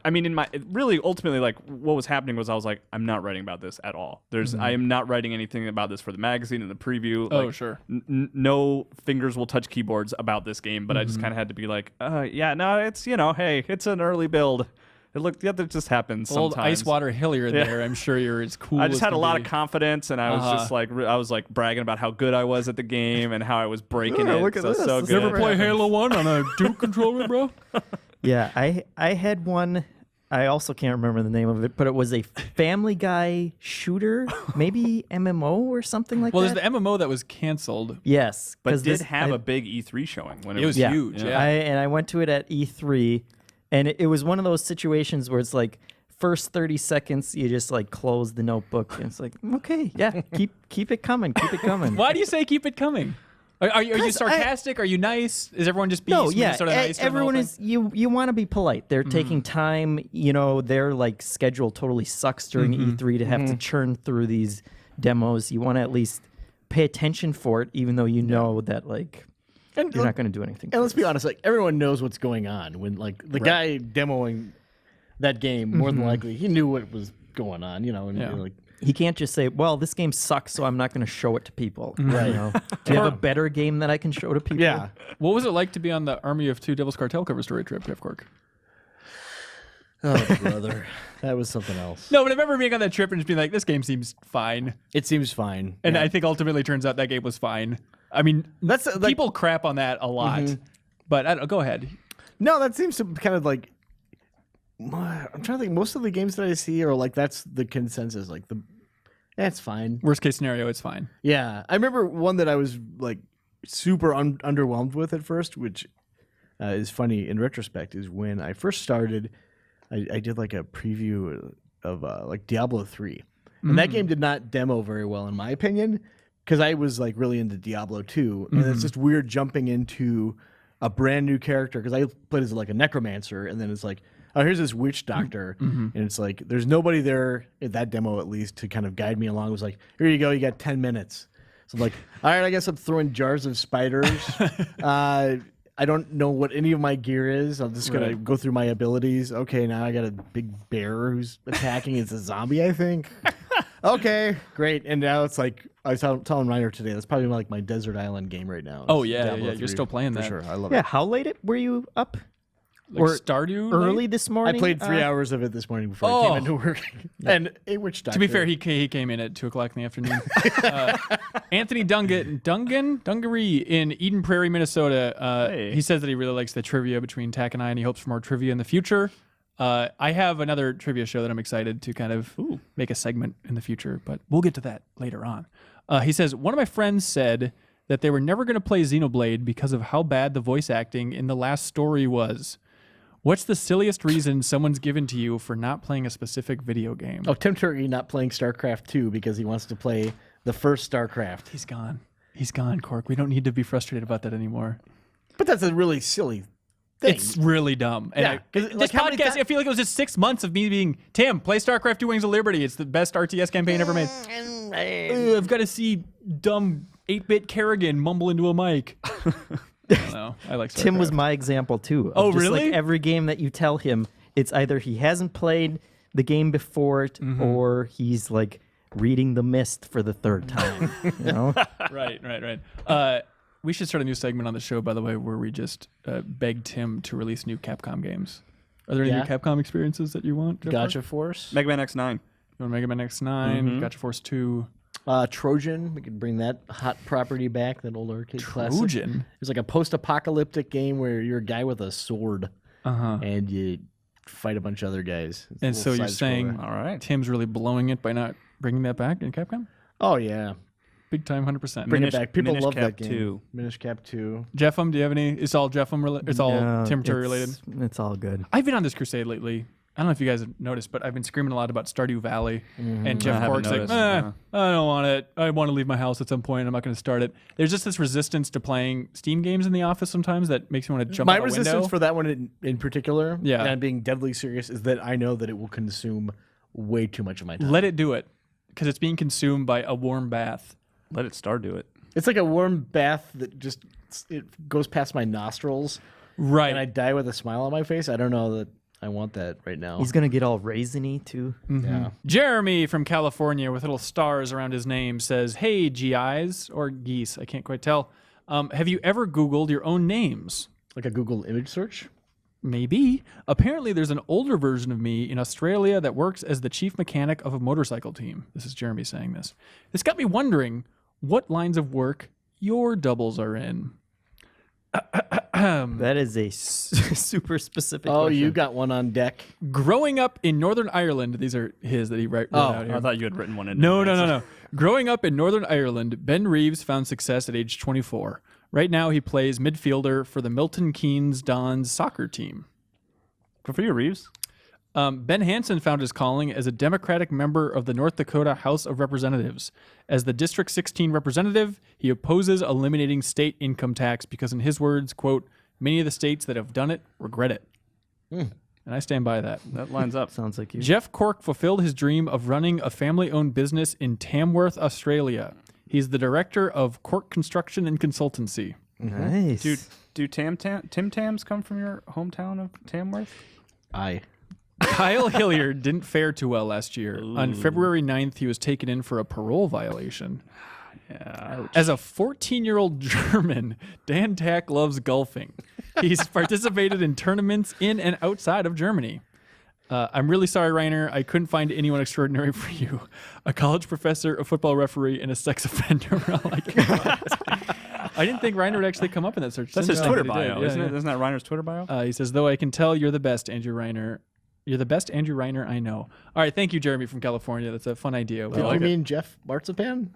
I mean, really ultimately like what was happening was I was like, I'm not writing about this at all. I am not writing anything about this for the magazine and the preview. Oh, Like, sure. no fingers will touch keyboards about this game. But I just kind of had to be like, yeah, no, it's hey, it's an early build. That just happens Old sometimes. Icewater Hilliard there. I'm sure you're as cool. I just as had a can lot be. of confidence, and I was just like, I was like bragging about how good I was at the game and how I was breaking it. look at So this. so This good. Ever play Halo 1 on a Duke controller, bro? Yeah, I had one. I also can't remember the name of it, but it was a Family Guy shooter, maybe MMO or something like Well, that. there's the MMO that was canceled. Yes, But 'cause did this- have I- a big E3 showing when it, It was Yeah. huge. Yeah. I went to it at E3, and it was one of those situations where it's like first 30 seconds you just like close the notebook, and it's like okay, yeah, keep it coming, keep it coming. Why do you say keep it coming? Are you 'Cause sarcastic? Are you nice? Is everyone just being No, yeah, sort of nice? everyone is. You want to be polite. They're taking time. You know, their like schedule totally sucks during E3 to have to churn through these demos. You want to at least pay attention for it, even though you know that like And you're not going to do anything. And let's be honest, like everyone knows what's going on when like the guy demoing that game. More than likely, he knew what was going on. You know, and Yeah. like He can't just say, "Well, this game sucks, so I'm not going to show it to people." Right? You know? Do you have a better game that I can show to people? yeah. What was it like to be on the Army of Two Devil's Cartel cover story trip, Jeff Cork? Oh brother, that was something else. No, but I remember being on that trip and just being like, this game seems fine. It seems fine, And I think ultimately turns out that game was fine. I mean, that's like, people crap on that a lot. But I don't, go ahead. No, that seems to kind of like. I'm trying to think. Most of the games that I see are like that's the consensus. Like That's fine. Worst case scenario, it's fine. Yeah, I remember one that I was like super underwhelmed with at first, which is funny in retrospect. Is when I first started, I did like a preview of like Diablo 3, and that game did not demo very well in my opinion, because I was like really into Diablo 2, and it's just weird jumping into a brand new character because I played as like a necromancer, and then it's like, oh, here's this witch doctor, and it's like there's nobody there at that demo at least to kind of guide me along. It was like, here you go, you got 10 minutes. So I'm like, all right, I guess I'm throwing jars of spiders. I don't know what any of my gear is. I'm just gonna go through my abilities. Okay, now I got a big bear who's attacking. It's a zombie, I think. Okay, great. And now it's like I was telling Reiner today. That's probably like my desert island game right now. Oh It's yeah, Diablo yeah. You're 3, still playing for that. sure. I love Yeah, it. how late were you up? Like Or Stardew early late? this I morning? played 3 hours of it this morning before I came into work. And a witch doctor. To be fair, he came in at 2:00 in the afternoon. Anthony Dungaree in Eden Prairie, Minnesota. Hey. He says that he really likes the trivia between Tack and I, and he hopes for more trivia in the future. I have another trivia show that I'm excited to kind of make a segment in the future, but we'll get to that later on. He says, one of my friends said that they were never going to play Xenoblade because of how bad the voice acting in the last story was. What's the silliest reason someone's given to you for not playing a specific video game? Oh, Tim Turkey not playing StarCraft 2 because he wants to play the first StarCraft. He's gone. He's gone, Cork. We don't need to be frustrated about that anymore. But that's a really silly thing. It's really dumb. And Yeah, 'cause, this like, how many podcast, I feel like it was just 6 months of me being, Tim, play StarCraft 2 Wings of Liberty. It's the best RTS campaign ever made. I've got to see dumb 8-bit Kerrigan mumble into a mic. I don't know. I like StarCraft. Tim was my example too. Oh, just really? Like every game that you tell him, it's either he hasn't played the game before it, or he's like reading The Mist for the third time. You know? Right. We should start a new segment on the show, by the way, where we just beg Tim to release new Capcom games. Are there any new Capcom experiences that you want? Jeff Gotcha Force. Mega Man X9. You want Mega Man X9, Gotcha Force 2. Trojan. We could bring that hot property back, that old arcade classic. Trojan? It's like a post-apocalyptic game where you're a guy with a sword and you fight a bunch of other guys. It's a And so little you're saying side-scroller. All right. Tim's really blowing it by not bringing that back in Capcom? Oh, yeah. Big time, 100%. Bring it back. People Minish love Cap that game. 2. Minish Cap 2. Jeffem, do you have any? It's all Jeffem. It's all No, Tim Turner it's- related. It's all good. I've been on this crusade lately. I don't know if you guys have noticed, but I've been screaming a lot about Stardew Valley. And Jeff haven't Cork's like, noticed, I don't want it. I want to leave my house at some point. I'm not going to start it. There's just this resistance to playing Steam games in the office sometimes that makes me want to jump My out a resistance window. for that one in particular, Yeah. and I'm being deadly serious, is that I know that it will consume way too much of my time. Let it do it, because it's being consumed by a warm bath. Let it star do it. It's like a warm bath that just it goes past my nostrils, Right. and I die with a smile on my face. I don't know that I want that right now. He's gonna get all raisiny too. Yeah. Jeremy from California with little stars around his name says, hey, GIs, or geese, I can't quite tell. Have you ever Googled your own names? Like a Google image search. Maybe. Apparently, there's an older version of me in Australia that works as the chief mechanic of a motorcycle team. This is Jeremy saying this. This got me wondering what lines of work your doubles are in. That is a super specific. Oh, question. you got one on deck. Growing up in Northern Ireland, these are his that he wrote out here. I thought you had written one in. No. Growing up in Northern Ireland, Ben Reeves found success at age 24. Right now, he plays midfielder for the Milton Keynes Dons soccer team. Good for you, Reeves. Ben Hanson found his calling as a Democratic member of the North Dakota House of Representatives. As the District 16 representative, he opposes eliminating state income tax because, in his words, quote, many of the states that have done it regret it. And I stand by that. That lines up. Sounds like you. Jeff Cork fulfilled his dream of running a family-owned business in Tamworth, Australia. He's the director of Cork Construction and Consultancy. Nice. Do Tim Tams come from your hometown of Tamworth? Kyle Hilliard didn't fare too well last year. On February 9th, he was taken in for a parole violation. Yeah. As a 14-year-old German, Dan Tack loves golfing. He's participated in tournaments in and outside of Germany. I'm really sorry, Reiner. I couldn't find anyone extraordinary for you. A college professor, a football referee, and a sex offender. I didn't think Reiner would actually come up in that search. That's his No, Twitter but he did. bio, Yeah, isn't yeah. it? Isn't that Reiner's Twitter bio? He says, though I can tell you're the best, Andrew Reiner. You're the best Andrew Reiner I know. All right, thank you, Jeremy from California. That's a fun idea. Did you mean Jeff Marchiafava?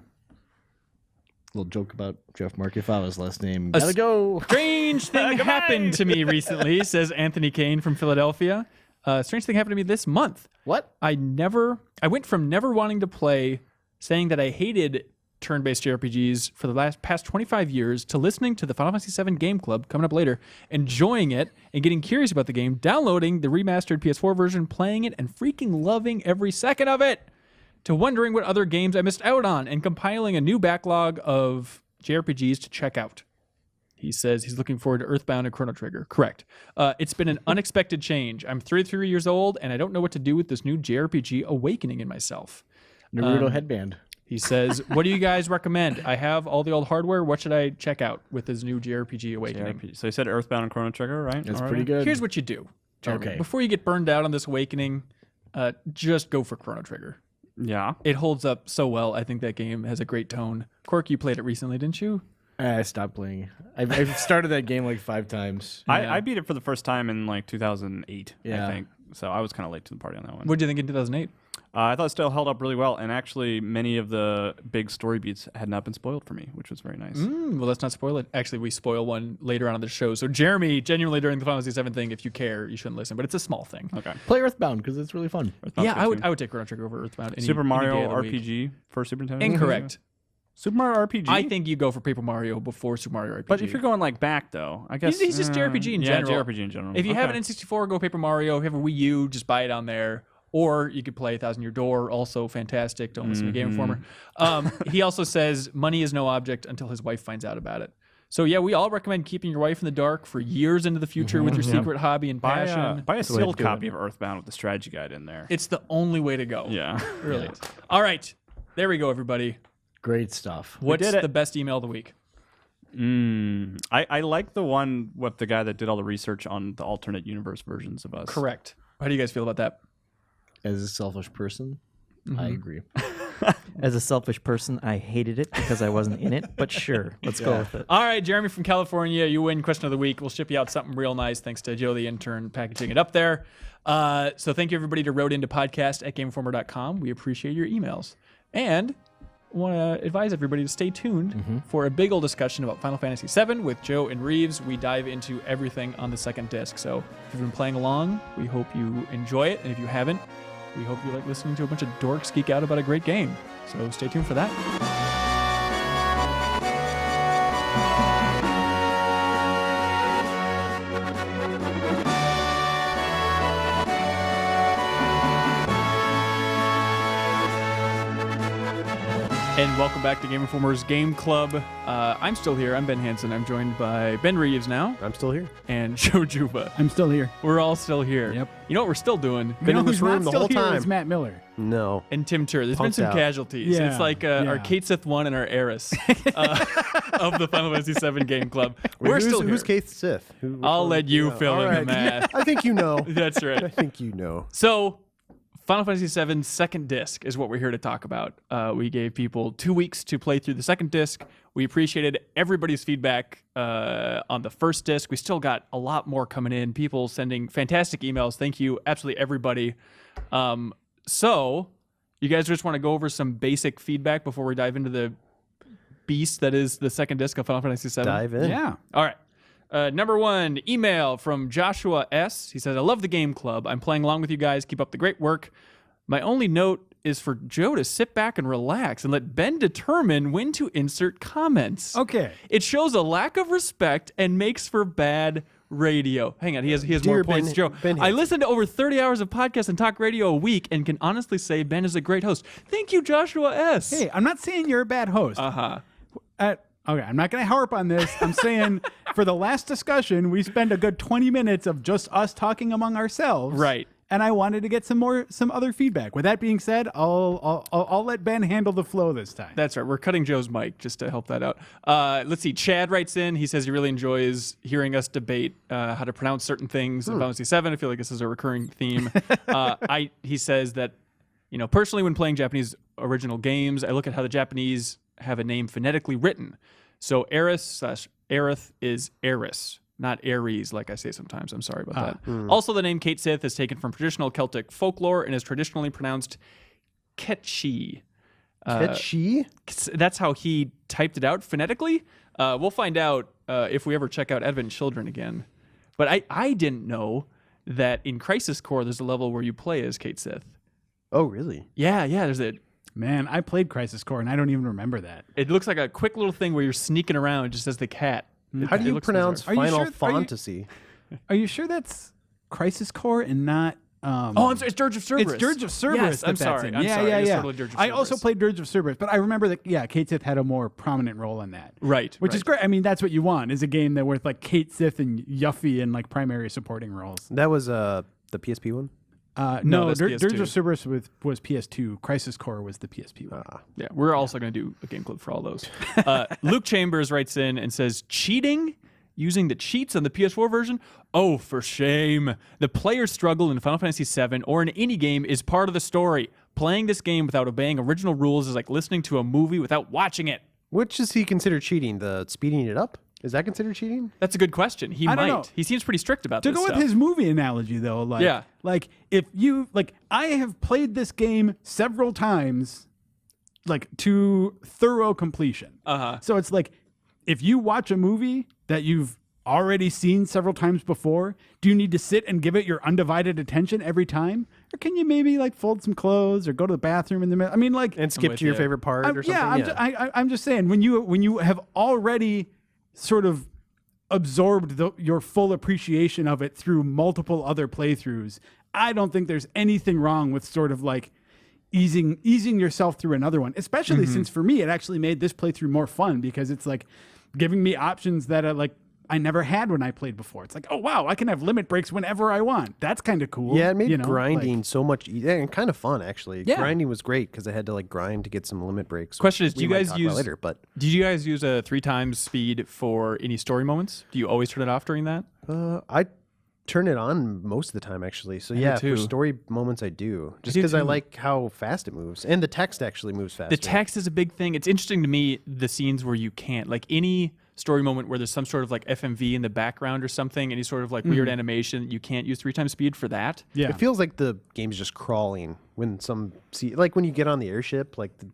Little joke about Jeff Marchiafava's last name. Gotta go. Strange thing happened to me recently, says Anthony Kane from Philadelphia. Strange thing happened to me this month. What? I went from never wanting to play, saying that I hated turn-based JRPGs for the past 25 years, to listening to the Final Fantasy VII Game Club, coming up later, enjoying it, and getting curious about the game, downloading the remastered PS4 version, playing it, and freaking loving every second of it, to wondering what other games I missed out on, and compiling a new backlog of JRPGs to check out. He says he's looking forward to Earthbound and Chrono Trigger. Correct. It's been an unexpected change. I'm 33 years old, and I don't know what to do with this new JRPG awakening in myself. Naruto headband. He says, what do you guys recommend? I have all the old hardware. What should I check out with his new JRPG awakening? So you said Earthbound and Chrono Trigger, right? That's pretty good. Here's what you do, Jeremy. Okay. Before you get burned out on this awakening, just go for Chrono Trigger. Yeah. It holds up so well. I think that game has a great tone. Cork, you played it recently, didn't you? I stopped playing. I've started that game like 5 times. I beat it for the first time in like 2008, Yeah. I think. So I was kind of late to the party on that one. What did you think in 2008? I thought it still held up really well, and actually many of the big story beats had not been spoiled for me, which was very nice. Well, let's not spoil it. Actually, we spoil one later on in the show. So, Jeremy, genuinely during the Final Fantasy VII thing, if you care, you shouldn't listen. But it's a small thing. Okay. Play Earthbound because it's really fun. Earthbound's Yeah, good too. I would take Chrono Trigger over Earthbound. Super Mario any day of the week. RPG for Super Nintendo? Incorrect. Super Mario RPG? I think you go for Paper Mario before Super Mario RPG. But if you're going like back though, I guess He's just JRPG in general. Yeah, JRPG in general. If you have Okay. an N64, go Paper Mario. If you have a Wii U, just buy it on there. Or you could play 1,000 Year Door, also fantastic. Don't listen to Game Informer. He also says money is no object until his wife finds out about it. So yeah, we all recommend keeping your wife in the dark for years into the future with your secret hobby and passion. Buy a way to sealed do it. copy of Earthbound with the strategy guide in there. It's the only way to go. Yeah. It really is. All right. There we go, everybody. Great stuff. What's did it. the best email of the week? I like the one with the guy that did all the research on the alternate universe versions of us. Correct. How do you guys feel about that? As a selfish person, I agree. As a selfish person, I hated it because I wasn't in it. But sure, let's go with it. All right, Jeremy from California, you win question of the week. We'll ship you out something real nice thanks to Joe the intern packaging it up there. So thank you everybody to wrote into podcast at GameInformer.com. We appreciate your emails. And I want to advise everybody to stay tuned for a big old discussion about Final Fantasy VII with Joe and Reeves. We dive into everything on the second disc. So if you've been playing along, we hope you enjoy it. And if you haven't, we hope you like listening to a bunch of dorks geek out about a great game. So stay tuned for that. And welcome back to Game Informer's Game Club. I'm still here. I'm Ben Hanson. I'm joined by Ben Reeves now I'm still here. and Joe Juba. I'm still here. We're all still here. Yep. You know what we're still doing? You know in this who's room not the still whole here time. is Matt Miller. No. And Tim Tur. There's been Punked some out. casualties. Yeah, It's like our yeah. Kate Sith 1 and our Eris of the Final Fantasy VII Game Club. We're who's, still here. Who's Keith Sith? Which I'll one? let you Yeah, fill all in the right. math. I think you know. That's I right. think you know. So, Final Fantasy VII second disc is what we're here to talk about. We gave people 2 weeks to play through the second disc. We appreciated everybody's feedback on the first disc. We still got a lot more coming in. People sending fantastic emails. Thank you, absolutely everybody. So, you guys just want to go over some basic feedback before we dive into the beast that is the second disc of Final Fantasy VII? Dive in. Yeah. All right. Number one, email from Joshua S. He says, I love the game club. I'm playing along with you guys. Keep up the great work. My only note is for Joe to sit back and relax and let Ben determine when to insert comments. Okay. It shows a lack of respect and makes for bad radio. Hang on, he has more Dear points. Ben- Joe, Ben I Hanson. listen to over 30 hours of podcasts and talk radio a week and can honestly say Ben is a great host. Thank you, Joshua S. Hey, I'm not saying you're a bad host. Uh-huh. Okay, I'm not going to harp on this. I'm saying for the last discussion, we spent a good 20 minutes of just us talking among ourselves. Right. And I wanted to get some other feedback. With that being said, I'll let Ben handle the flow this time. That's right. We're cutting Joe's mic just to help that out. Let's see. Chad writes in. He says he really enjoys hearing us debate how to pronounce certain things in Final Fantasy VII. I feel like this is a recurring theme. He says that, personally, when playing Japanese original games, I look at how the Japanese have a name phonetically written. So Eris/Aerith is Eris, not Ares, like I say sometimes. I'm sorry about that. Also, the name Kate Sith is taken from traditional Celtic folklore and is traditionally pronounced Ketchi. Ketchi? That's how he typed it out phonetically. We'll find out if we ever check out Advent Children again. But I didn't know that in Crisis Core there's a level where you play as Kate Sith. Oh, really? Yeah, there's a... Man, I played Crisis Core, and I don't even remember that. It looks like a quick little thing where you're sneaking around just as the cat. How do you pronounce Are you Final sure- are you- Fantasy? Are you sure that's Crisis Core and not... Oh, I'm sorry. It's Dirge of Cerberus. It's Dirge of Cerberus. Yes, I'm that's sorry. in. I'm yeah, sorry. yeah, It's yeah. totally Dirge of I also Cerberus. played Dirge of Cerberus, but I remember that Kate Sith had a more prominent role in that. Right. Which is great. I mean, that's what you want, is a game that with like Kate Sith and Yuffie in like primary supporting roles. That was the PSP one? No, No, that's Dirge PS2. of Cerberus was PS2. Crisis Core was the PSP one. Yeah, we're also going to do a game club for all those. Luke Chambers writes in and says, cheating using the cheats on the PS4 version? Oh, for shame. The player's struggle in Final Fantasy VII or in any game is part of the story. Playing this game without obeying original rules is like listening to a movie without watching it. Which does he consider cheating? The speeding it up? Is that considered cheating? That's a good question. He I don't might. know. He seems pretty strict about To this go stuff. with his movie analogy, though, like, Yeah. like if you like, I have played this game several times, like to thorough completion. So it's like, if you watch a movie that you've already seen several times before, do you need to sit and give it your undivided attention every time, or can you maybe like fold some clothes or go to the bathroom in the middle? I mean, like, And skip with to your you. favorite part or something? I'm just saying when you have already sort of absorbed your full appreciation of it through multiple other playthroughs, I don't think there's anything wrong with sort of like easing yourself through another one, especially since for me it actually made this playthrough more fun because it's like giving me options that are like I never had when I played before. It's like, oh wow, I can have limit breaks whenever I want. That's kind of cool. Yeah, it made you know? grinding Like, so much easier and kind of fun, actually. Yeah. Grinding was great because I had to like grind to get some limit breaks. Question which is, do you we might guys talk about use- later? But Did you guys use a 3 times speed for any story moments? Do you always turn it off during that? I turn it on most of the time, actually. So do yeah, too. for story moments, I do. Just do because I too. like how fast it moves, and the text actually moves fast. The text is a big thing. It's interesting to me, the scenes where you can't, like any story moment where there's some sort of like FMV in the background or something, any sort of like weird animation, you can't use 3 times speed for that. yeah. It feels like the game's just crawling when like when you get on the airship, like the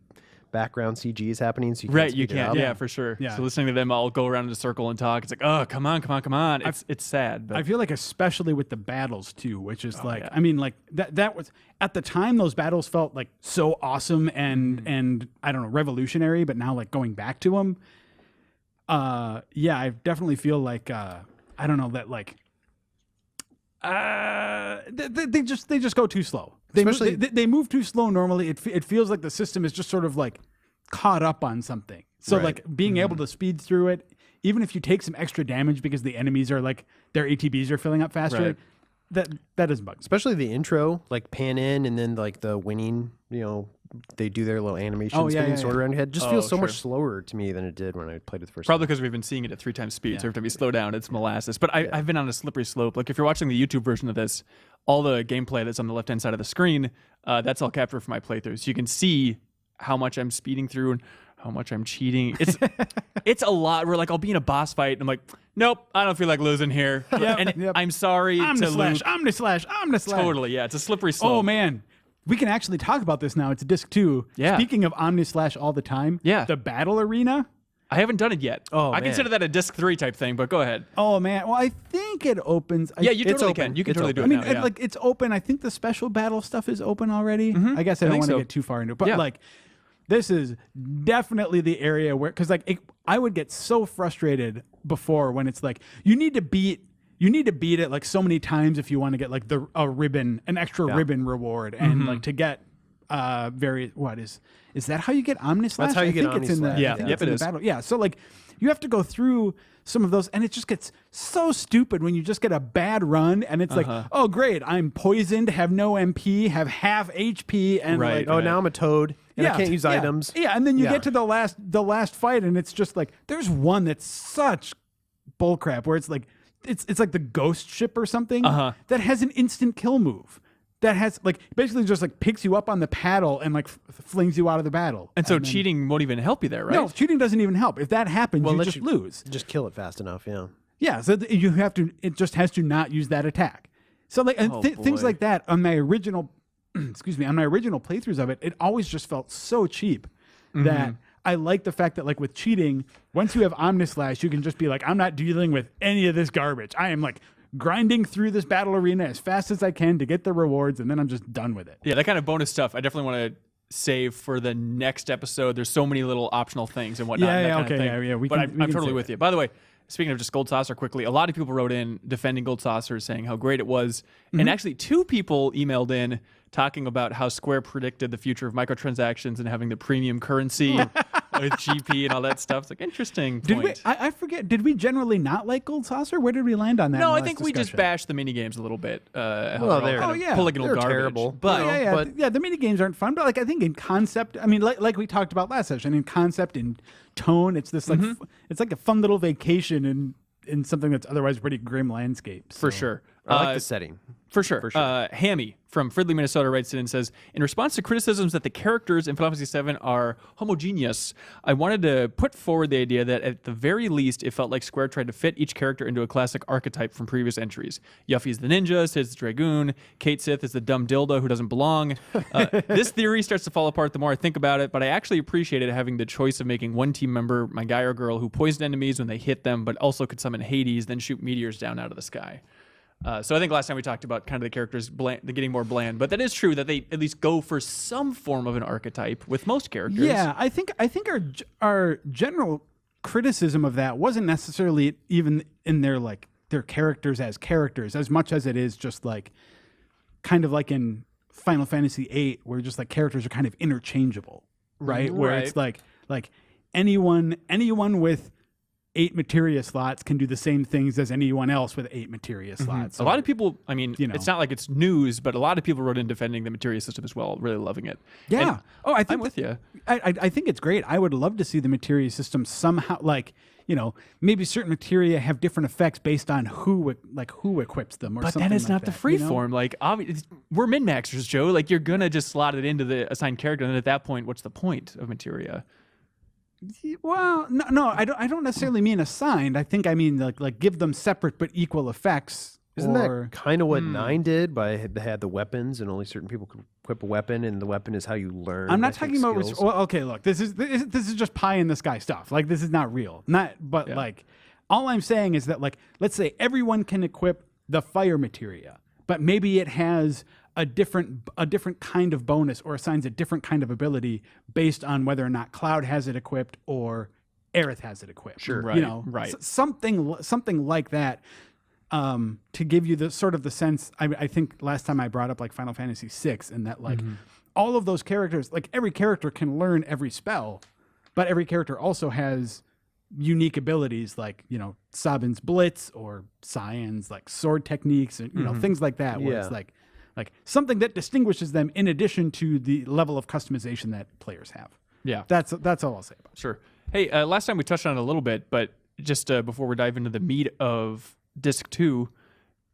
background CG is happening, so you can't Right, you speed it can't. up. Yeah, for sure. Yeah. So listening to them all go around in a circle and talk, it's like, oh, come on. It's sad. But I feel like especially with the battles too, which is like, yeah. I mean, like that was at the time those battles felt like so awesome and I don't know, revolutionary. But now like going back to them, yeah, I definitely feel like I don't know that like they just go too slow. Especially- They move too slow normally. It feels like the system is just sort of like caught up on something. So Right. like being able to speed through it, even if you take some extra damage because the enemies are like their ATBs are filling up faster, Right. that doesn't bug me. Especially the intro, like pan in and then like the winning, they do their little animation Oh, yeah, spinning yeah, sword yeah. around your head. Just Oh, feels so sure. much slower to me than it did when I played it the first Probably time. because we've been seeing it at 3 times speed. So every time you slow down, it's molasses. But I've been on a slippery slope. Like if you're watching the YouTube version of this, all the gameplay that's on the left-hand side of the screen, that's all captured from my playthrough. So you can see how much I'm speeding through and how much I'm cheating. It's a lot. Where like I'll be in a boss fight and I'm like, nope, I don't feel like losing here. And Yep. I'm sorry I'm to the slash. Luke. I'm the slash. I'm the slash. Totally, yeah. It's a slippery slope. Oh man, we can actually talk about this now. It's disc 2. Yeah. Speaking of Omni Slash all the time. Yeah. The battle arena. I haven't done it yet. Oh, I man. consider that a disc 3 type thing, but go ahead. Oh man. Well, I think it opens. Yeah, you It's totally open. can. You can It's totally do open. it I mean, now. Yeah. like it's open. I think the special battle stuff is open already. I guess I don't think want to so. get too far into it, but Yeah. like this is definitely the area where, because like I would get so frustrated before when it's like you need to beat it like so many times if you want to get like an extra ribbon reward, and like to get is that how you get Omni Slash? That's how you I get think it's in the Omni Slash, Yeah. I think Yep, it's in it the is. battle. Yeah, so like you have to go through some of those, and it just gets so stupid when you just get a bad run, and it's like, oh great, I'm poisoned, have no MP, have half HP, and Right. like, Oh, now I'm a toad, and I can't use items. Yeah, and then you Yeah. get to the last fight, and it's just like there's one that's such bullcrap where it's like it's like the ghost ship or something that has an instant kill move. That has like basically just like picks you up on the paddle and like flings you out of the battle. and so then- cheating won't even help you there, right? No, cheating doesn't even help. If that happens, you unless just lose. Just kill it fast enough, yeah. Yeah, so you have to. It just has to not use that attack. So like things like that on my original, excuse me, on my original playthroughs of it, it always just felt so cheap that I like the fact that like with cheating, once you have Omnislash, you can just be like, I'm not dealing with any of this garbage. I am like grinding through this battle arena as fast as I can to get the rewards, and then I'm just done with it. Yeah, that kind of bonus stuff, I definitely want to save for the next episode. There's so many little optional things and whatnot. Yeah, and that kind of thing. we But can I'm totally save with it. you. By the way, speaking of just Gold Saucer quickly, a lot of people wrote in defending Gold Saucer, saying how great it was. And actually 2 people emailed in talking about how Square predicted the future of microtransactions and having the premium currency with GP and all that stuff. It's like, interesting Did we? point. I forget. Did we generally not like Gold Saucer? Where did we land on that? No, in the I last think we just discussion? bashed the mini games a little bit. Well, they're- polygonal they're garbage. terrible. But yeah, the mini games aren't fun, but like I think in concept, I mean, like we talked about last session, in concept and tone, it's this like it's like a fun little vacation in something that's otherwise a pretty grim landscape. for So- sure. I like the setting. For sure. Hammy from Fridley, Minnesota writes in and says, in response to criticisms that the characters in Final Fantasy VII are homogeneous, I wanted to put forward the idea that at the very least, it felt like Square tried to fit each character into a classic archetype from previous entries. Yuffie's the ninja, Cid's the dragoon, Kate Sith is the dumb dildo who doesn't belong. This theory starts to fall apart the more I think about it, but I actually appreciated having the choice of making one team member my guy or girl who poisoned enemies when they hit them, but also could summon Hades, then shoot meteors down out of the sky. So I think last time we talked about kind of the characters they're getting more bland, but that is true that they at least go for some form of an archetype with most characters. Yeah, I think our general criticism of that wasn't necessarily even in their characters as much as it is just like kind of like in Final Fantasy VIII, where just like characters are kind of interchangeable, right? Where it's like anyone with 8 materia slots can do the same things as anyone else with 8 materia slots. A lot of people, I mean, You know. it's not like it's news, but a lot of people wrote in defending the materia system as well, really loving it. Yeah. And I think I'm with you. I think it's great. I would love to see the materia system somehow, like, you know, maybe certain materia have different effects based on who equips them, or But something then it's like not the that, free you know? form. Like, we're min-maxers, Joe. Like, you're going to just slot it into the assigned character, and then at that point, what's the point of materia? Well, no, I don't necessarily mean assigned. I think I mean like give them separate but equal effects. Isn't or, that kind of what 9 did? They had the weapons, and only certain people could equip a weapon, and the weapon is how you learn. I'm not I think, talking about. skills. Well, okay, look, this is just pie in the sky stuff. Like, this is not real. But like, all I'm saying is that, like, let's say everyone can equip the fire materia, but maybe it has a different kind of bonus or assigns a different kind of ability based on whether or not Cloud has it equipped or Aerith has it equipped. Sure. Right, You know, right. something like that. To give you the sort of the sense, I think last time I brought up like Final Fantasy VI, and that like all of those characters, like every character can learn every spell, but every character also has unique abilities, like, you know, Sabin's Blitz or Cyan's like sword techniques, and you know, things like that, where it's Yeah. like something that distinguishes them in addition to the level of customization that players have. Yeah. That's all I'll say about it. Sure. Hey, last time we touched on it a little bit, but just before we dive into the meat of Disc 2,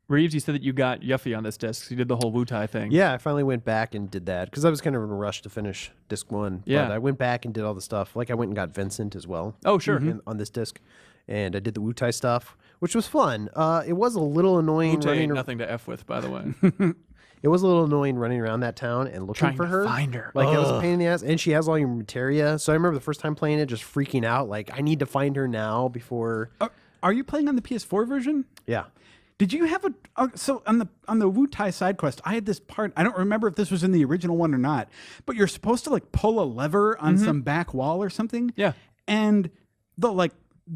Reeves, you said that you got Yuffie on this disc. So you did the whole Wu-Tai thing. Yeah, I finally went back and did that because I was kind of in a rush to finish disc 1. Yeah. But I went back and did all the stuff. Like I went and got Vincent as well. Oh, sure. On this disc, and I did the Wu-Tai stuff, which was fun. It was a little annoying Wu-Tai ain't running. nothing to F with, by the way. It was a little annoying running around that town and looking Trying for to her. find her. Like it was a pain in the ass, and she has all your materia. So I remember the first time playing it, just freaking out. Like I need to find her now before. Are you playing on the PS4 version? Yeah. Did you have so on the Wu-Tai side quest, I had this part, I don't remember if this was in the original one or not, but you're supposed to like pull a lever on some back wall or something. Yeah. And the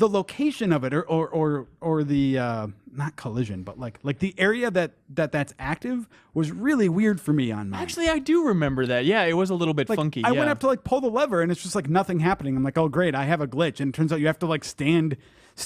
location of it or the not collision, but like the area that's active was really weird for me on mine. Actually, I do remember that. Yeah, it was a little bit Like, funky. I yeah. went up to like pull the lever and it's just like nothing happening. I'm like, oh great, I have a glitch. And it turns out you have to like stand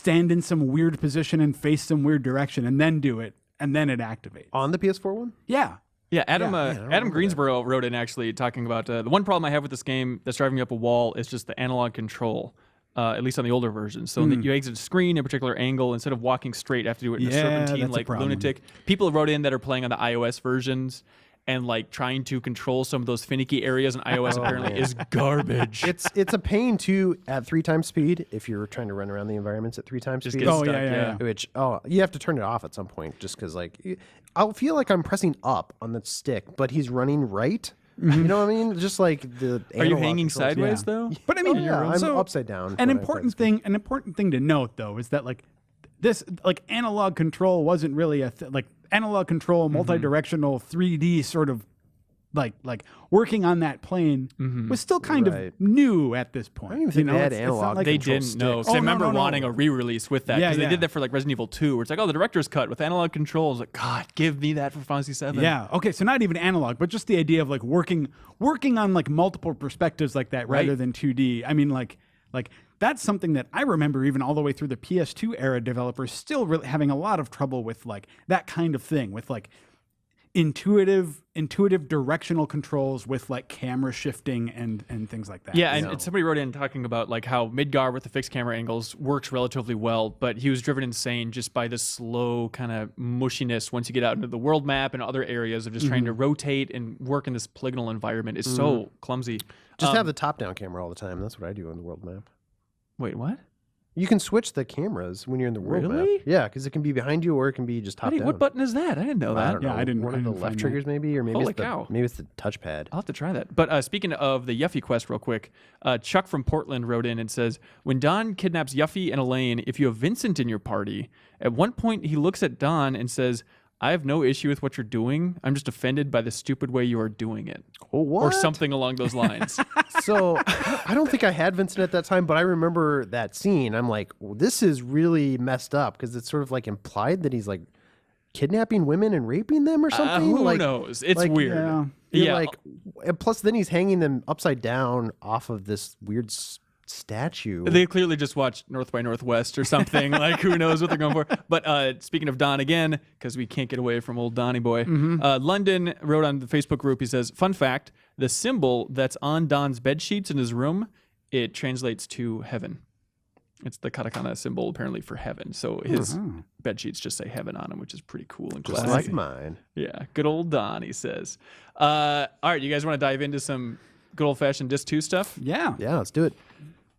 in some weird position and face some weird direction and then do it, and then it activates. On the PS4 one? Yeah. Yeah, Adam I don't Adam remember Greensboro wrote in actually talking about the one problem I have with this game that's driving me up a wall is just the analog control. At least on the older versions. So when you exit a screen in a particular angle, instead of walking straight, you have to do it in a Yeah, serpentine that's a like problem. lunatic. People wrote in that are playing on the iOS versions, and like trying to control some of those finicky areas in iOS apparently is garbage. It's a pain too at 3 times speed if you're trying to run around the environments at 3 times Just speed. get Oh, stuck, yeah. Which you have to turn it off at some point just because like I'll feel like I'm pressing up on the stick, but he's running right. You know what I mean? Just like the. Are you analog hanging controls. sideways though? But I mean, I'm so upside down. An when I important play this thing. An important thing to note, though, is that like this, like analog control wasn't really a like analog control, multi-directional 3D sort of like working on that plane was still kind Right. of new at this point. I don't even think they had It's not analog like They control didn't sticks. know. 'Cause Oh, I no, remember no, no. wanting a re-release with that because Yeah, they yeah. did that for like Resident Evil 2, where it's like, oh, the director's cut with analog controls. Like, God, give me that for Final Fantasy VII. Yeah. Okay. So not even analog, but just the idea of like working on like multiple perspectives like that rather Right. than 2D. I mean, like that's something that I remember even all the way through the PS2 era. Developers still really having a lot of trouble with like that kind of thing, with like intuitive directional controls with like camera shifting and things like that. Yeah, and somebody wrote in talking about like how Midgar with the fixed camera angles works relatively well, but he was driven insane just by the slow kind of mushiness once you get out into the world map and other areas of just trying to rotate and work in this polygonal environment is so clumsy. Just have the top-down camera all the time. That's what I do on the world map. Wait, what? You can switch the cameras when you're in the world Really? map. Yeah, because it can be behind you or it can be just top down. What button is that? I didn't know I that. don't Yeah, know. I didn't- One I of the didn't left find triggers, maybe, or maybe Holy it's the cow. maybe it's the touchpad. I'll have to try that. But speaking of the Yuffie quest, real quick, Chuck from Portland wrote in and says, when Don kidnaps Yuffie and Elaine, if you have Vincent in your party, at one point he looks at Don and says, I have no issue with what you're doing. I'm just offended by the stupid way you are doing it. Oh, what? Or something along those lines. So I don't think I had Vincent at that time, but I remember that scene. I'm like, well, this is really messed up because it's sort of like implied that he's like kidnapping women and raping them or something. Who like, knows? It's like, weird. Yeah. You're Yeah. like, and plus then he's hanging them upside down off of this weird statue. They clearly just watched North by Northwest or something. Like, who knows what they're going for? But speaking of Don again, because we can't get away from old Donny boy, London wrote on the Facebook group, he says, fun fact, the symbol that's on Don's bed sheets in his room, it translates to heaven. It's the katakana symbol apparently for heaven. So his bed sheets just say heaven on them, which is pretty cool and just classy. like mine. Yeah, good old Don, he says. All right, you guys want to dive into some good old-fashioned Disc 2 stuff? Yeah. Yeah, let's do it.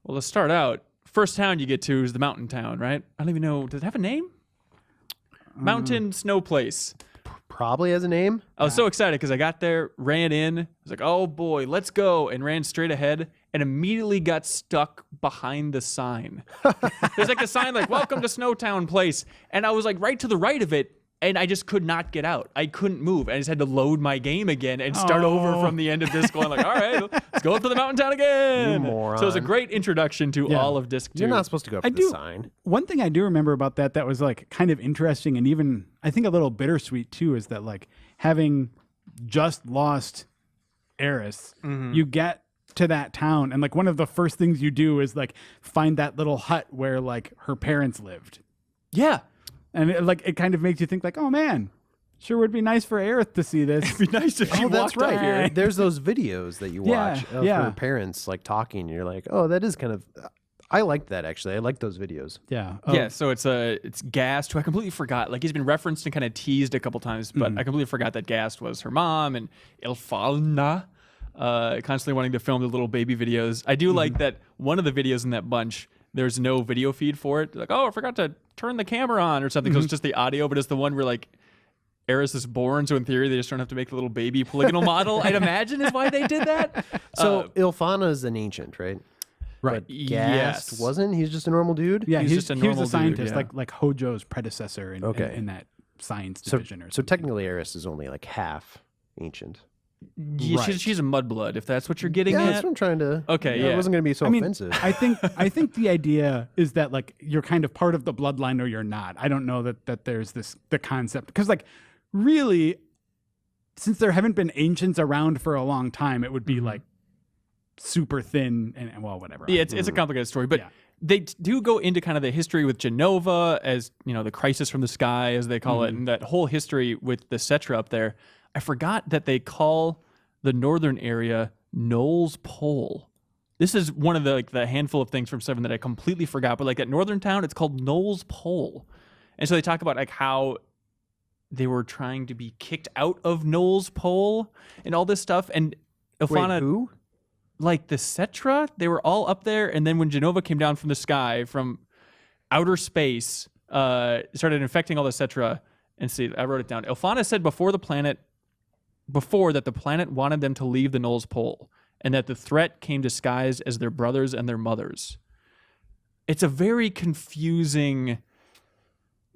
Well, let's start out. First town you get to is the mountain town, right? I don't even know. Does it have a name? Mountain Snow Place. Probably has a name. I was so excited because I got there, ran in. I was like, oh boy, let's go. And ran straight ahead and immediately got stuck behind the sign. There's like a sign like, welcome to Snowtown Place. And I was like right to the right of it. And I just could not get out. I couldn't move. I just had to load my game again and start over from the end of Disc 1. Like, all right, let's go up to the mountain town again. You moron. So it was a great introduction to all of Disc 2. You're not supposed to go up I to do. the sign. One thing I do remember about that was like kind of interesting and even I think a little bittersweet too is that like having just lost Eris, you get to that town and like one of the first things you do is like find that little hut where like her parents lived. Yeah. And it kind of makes you think like, oh man, sure would be nice for Aerith to see this. It'd be nice if you Oh, that's walked up right. here. There's those videos that you Yeah, watch of yeah. her parents like talking. And you're like, oh, that is kind of. I liked that actually. I like those videos. Yeah. Yeah, so it's Gast, who I completely forgot. Like he's been referenced and kind of teased a couple times, but I completely forgot that Gast was her mom and Ilfalna, constantly wanting to film the little baby videos. I do like that one of the videos in that bunch, there's no video feed for it. Like, oh, I forgot to turn the camera on or something. So it's just the audio, but it's the one where like Eris is born, so in theory they just don't have to make the little baby polygonal model. I'd imagine is why they did that. So Ilfana is an ancient, right? Right. But Gast Yes. wasn't. He's just a normal dude. Yeah, He's he just a was normal a dude, scientist, yeah. like Hojo's predecessor in, Okay. in that science So, division or so something. technically, Eris is only like half ancient. Yeah, Right. she's a mudblood, if that's what you're getting Yeah, at. that's what I'm trying to. Okay, It yeah. wasn't going to be so I mean, offensive. I think the idea is that like you're kind of part of the bloodline or you're not. I don't know that there's the concept because like really, since there haven't been ancients around for a long time, it would be like super thin and well whatever. Yeah, it's a complicated story, but Yeah. they do go into kind of the history with Genova as, you know, the crisis from the sky, as they call it, and that whole history with the Cetra up there. I forgot that they call the northern area Knowles Pole. This is one of the handful of things from 7 that I completely forgot, but like at northern town, it's called Knowles Pole. And so they talk about like how they were trying to be kicked out of Noel's pole and all this stuff. And Ilfana, who? like the Cetra, they were all up there. And then when Genova came down from the sky, from outer space, started infecting all the Cetra. And see, I wrote it down. Ilfana said before that the planet wanted them to leave the Noel's pole, and that the threat came disguised as their brothers and their mothers. It's a very confusing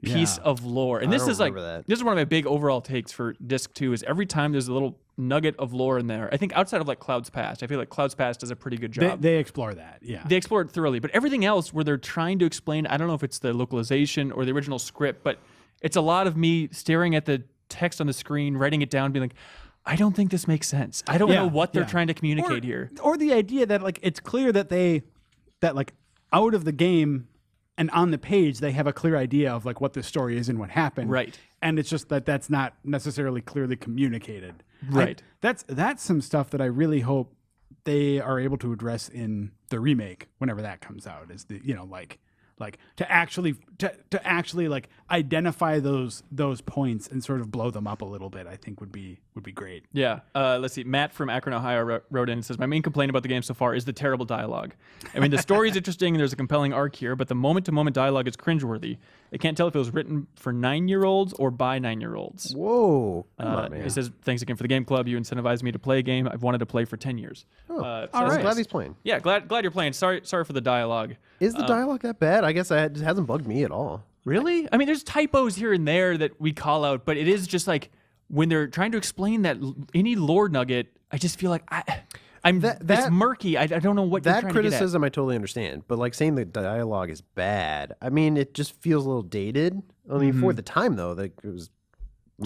piece of lore. And I this don't is like, remember that. this is one of my big overall takes for Disc 2 is every time there's a little nugget of lore in there. I think outside of like Cloud's Past, I feel like Cloud's Past does a pretty good job. They explore that. Yeah. They explore it thoroughly, but everything else where they're trying to explain, I don't know if it's the localization or the original script, but it's a lot of me staring at the text on the screen, writing it down, being like, I don't think this makes sense. I don't know what they're trying to communicate here. Or the idea that like it's clear that like out of the game and on the page they have a clear idea of like what the story is and what happened. Right. And it's just that that's not necessarily clearly communicated. Right. That's some stuff that I really hope they are able to address in the remake whenever that comes out. Is the like to actually like identify those points and sort of blow them up a little bit, I think would be great. Yeah. Let's see. Matt from Akron, Ohio wrote in and says, my main complaint about the game so far is the terrible dialogue. I mean, the story is interesting and there's a compelling arc here, but the moment-to-moment dialogue is cringeworthy. I can't tell if it was written for 9-year-olds or by 9-year-olds. Whoa. Come on, man. He says, thanks again for the game club. You incentivized me to play a game I've wanted to play for 10 years. Oh, so I'm that's glad nice. he's playing. Yeah, glad you're playing. Sorry for the dialogue. Is the dialogue that bad? I guess it hasn't bugged me at all. Really? I mean, there's typos here and there that we call out, but it is just like when they're trying to explain that any lore nugget, I just feel like it's murky. I don't know what you're That trying to get at. criticism I totally understand, but like saying the dialogue is bad, I mean, it just feels a little dated. I mean, for the time though, that it was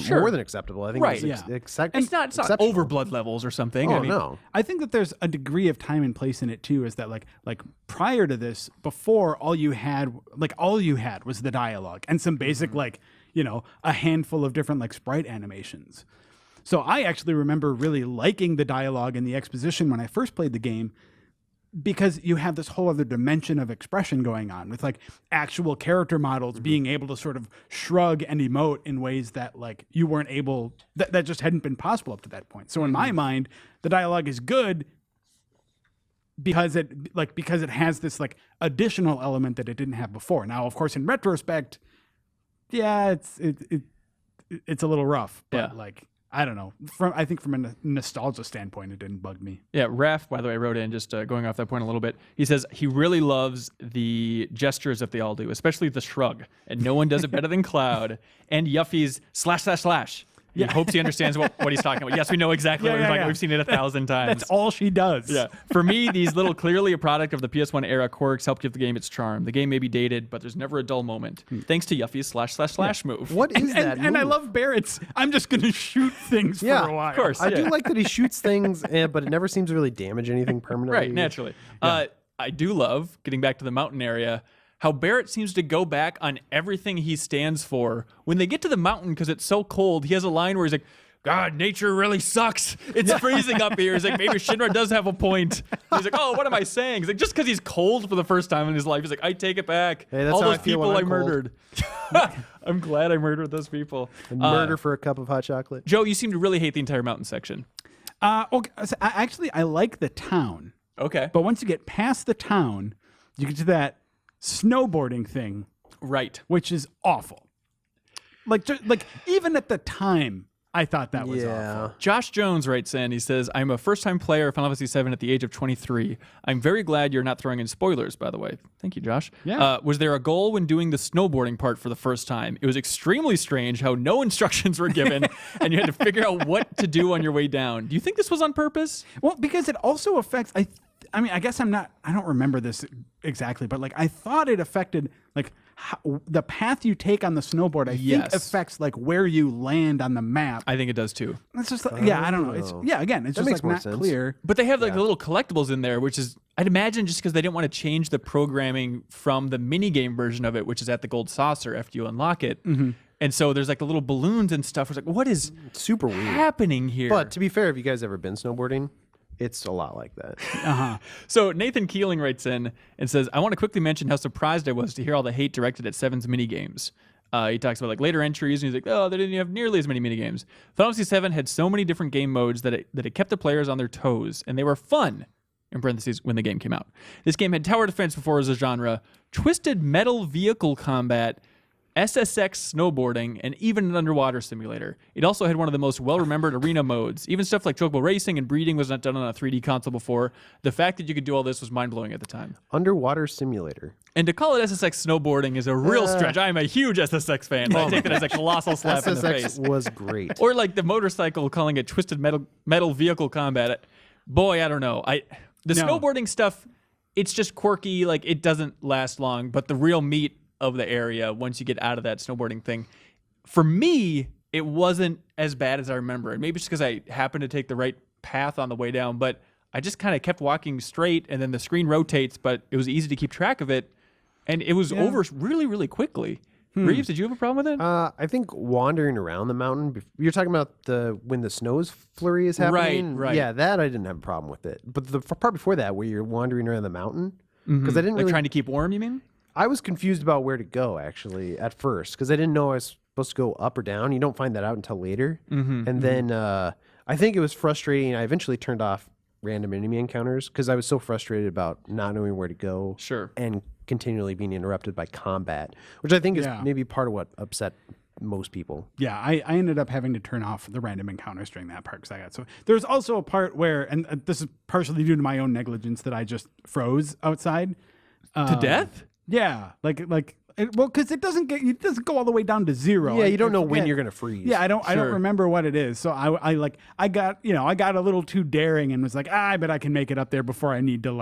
more than acceptable. I think Right, it was It's not exceptional. over blood levels or something. Oh, I mean, no. I think that there's a degree of time and place in it too. Is that like prior to this, before all you had was the dialogue and some basic a handful of different like sprite animations. So I actually remember really liking the dialogue and the exposition when I first played the game, because you have this whole other dimension of expression going on with like actual character models being able to sort of shrug and emote in ways that like you weren't able, that just hadn't been possible up to that point. So in my mind, the dialogue is good because it has this like additional element that it didn't have before. Now, of course, in retrospect, yeah, it's a little rough, but like, I don't know. I think from a nostalgia standpoint, it didn't bug me. Yeah, Raph, by the way, wrote in, just going off that point a little bit. He says he really loves the gestures that they all do, especially the shrug. And no one does it better than Cloud. And Yuffie's ///. He hopes he understands what he's talking about. Yes, we know exactly what you're talking about. We've seen it 1,000 times. That's all she does. Yeah. For me, these little clearly a product of the PS1 era quirks help give the game its charm. The game may be dated, but there's never a dull moment. Thanks to Yuffie's /// move. What is that? And I love Barrett's. I'm just going to shoot things for a while. Of course. I do like that he shoots things, but it never seems to really damage anything permanently. Right, naturally. I do love, getting back to the mountain area, how Barrett seems to go back on everything he stands for. When they get to the mountain, because it's so cold, he has a line where he's like, God, nature really sucks. It's freezing up here. He's like, maybe Shinra does have a point. He's like, oh, what am I saying? He's like, just because he's cold for the first time in his life, he's like, I take it back. Hey, that's all how those I feel people when I I'm cold. murdered. I'm glad I murdered those people. And murder for a cup of hot chocolate. Joe, you seem to really hate the entire mountain section. Okay, so I like the town. Okay. But once you get past the town, you get to that snowboarding thing, Right. which is awful. Like even at the time, I thought that was awful. Josh Jones writes in, he says, I'm a first-time player of Final Fantasy VII at the age of 23. I'm very glad you're not throwing in spoilers, by the way. Thank you, Josh. Yeah. Was there a goal when doing the snowboarding part for the first time? It was extremely strange how no instructions were given, and you had to figure out what to do on your way down. Do you think this was on purpose? Well, because it also affects. I mean, I guess I don't remember this exactly, but like I thought it affected like the path you take on the snowboard. I think affects like where you land on the map. I think it does too. It's just I don't know. It's again, it's That just makes like more not sense. clear. But they have like the little collectibles in there, which is, I'd imagine just because they didn't want to change the programming from the minigame version of it, which is at the Gold Saucer after you unlock it. Mm-hmm. And so there's like the little balloons and stuff. It's like, what is Super weird. happening here? But to be fair, have you guys ever been snowboarding? It's a lot like that. So Nathan Keeling writes in and says, I want to quickly mention how surprised I was to hear all the hate directed at Seven's minigames. He talks about like later entries, and he's like, oh, they didn't have nearly as many minigames. Final Fantasy VII had so many different game modes that it kept the players on their toes, and they were fun, in parentheses, when the game came out. This game had tower defense before as a genre, twisted metal vehicle combat, SSX snowboarding, and even an underwater simulator. It also had one of the most well-remembered arena modes. Even stuff like chocobo racing and breeding was not done on a 3D console before. The fact that you could do all this was mind-blowing at the time. Underwater simulator. And to call it SSX snowboarding is a real stretch. I am a huge SSX fan. I take that as a colossal slap in the face. SSX was great. Or like the motorcycle, calling it twisted metal vehicle combat. Boy, I don't know. The snowboarding stuff, it's just quirky. Like, it doesn't last long. But the real meat of the area, once you get out of that snowboarding thing, for me, it wasn't as bad as I remember. And maybe it's because I happened to take the right path on the way down, but I just kind of kept walking straight, and then the screen rotates, but it was easy to keep track of it, and it was over really, really quickly. Reeves, did you have a problem with it? I think wandering around the mountain. You're talking about when the snow's flurry is happening. Right. Yeah, that I didn't have a problem with it. But the part before that, where you're wandering around the mountain, because I didn't Like really. trying to keep warm, you mean? I was confused about where to go actually at first because I didn't know I was supposed to go up or down. You don't find that out until later. And then I think it was frustrating. I eventually turned off random enemy encounters because I was so frustrated about not knowing where to go. Sure. And continually being interrupted by combat, which I think is Yeah. maybe part of what upset most people. Yeah, I ended up having to turn off the random encounters during that part because I got so. There's also a part where, and this is partially due to my own negligence, that I just froze outside To death? Yeah, because it doesn't go all the way down to zero. Yeah, you don't know when forget. you're gonna freeze. Yeah, I don't remember what it is. So I got a little too daring and was like, I bet I can make it up there before I need to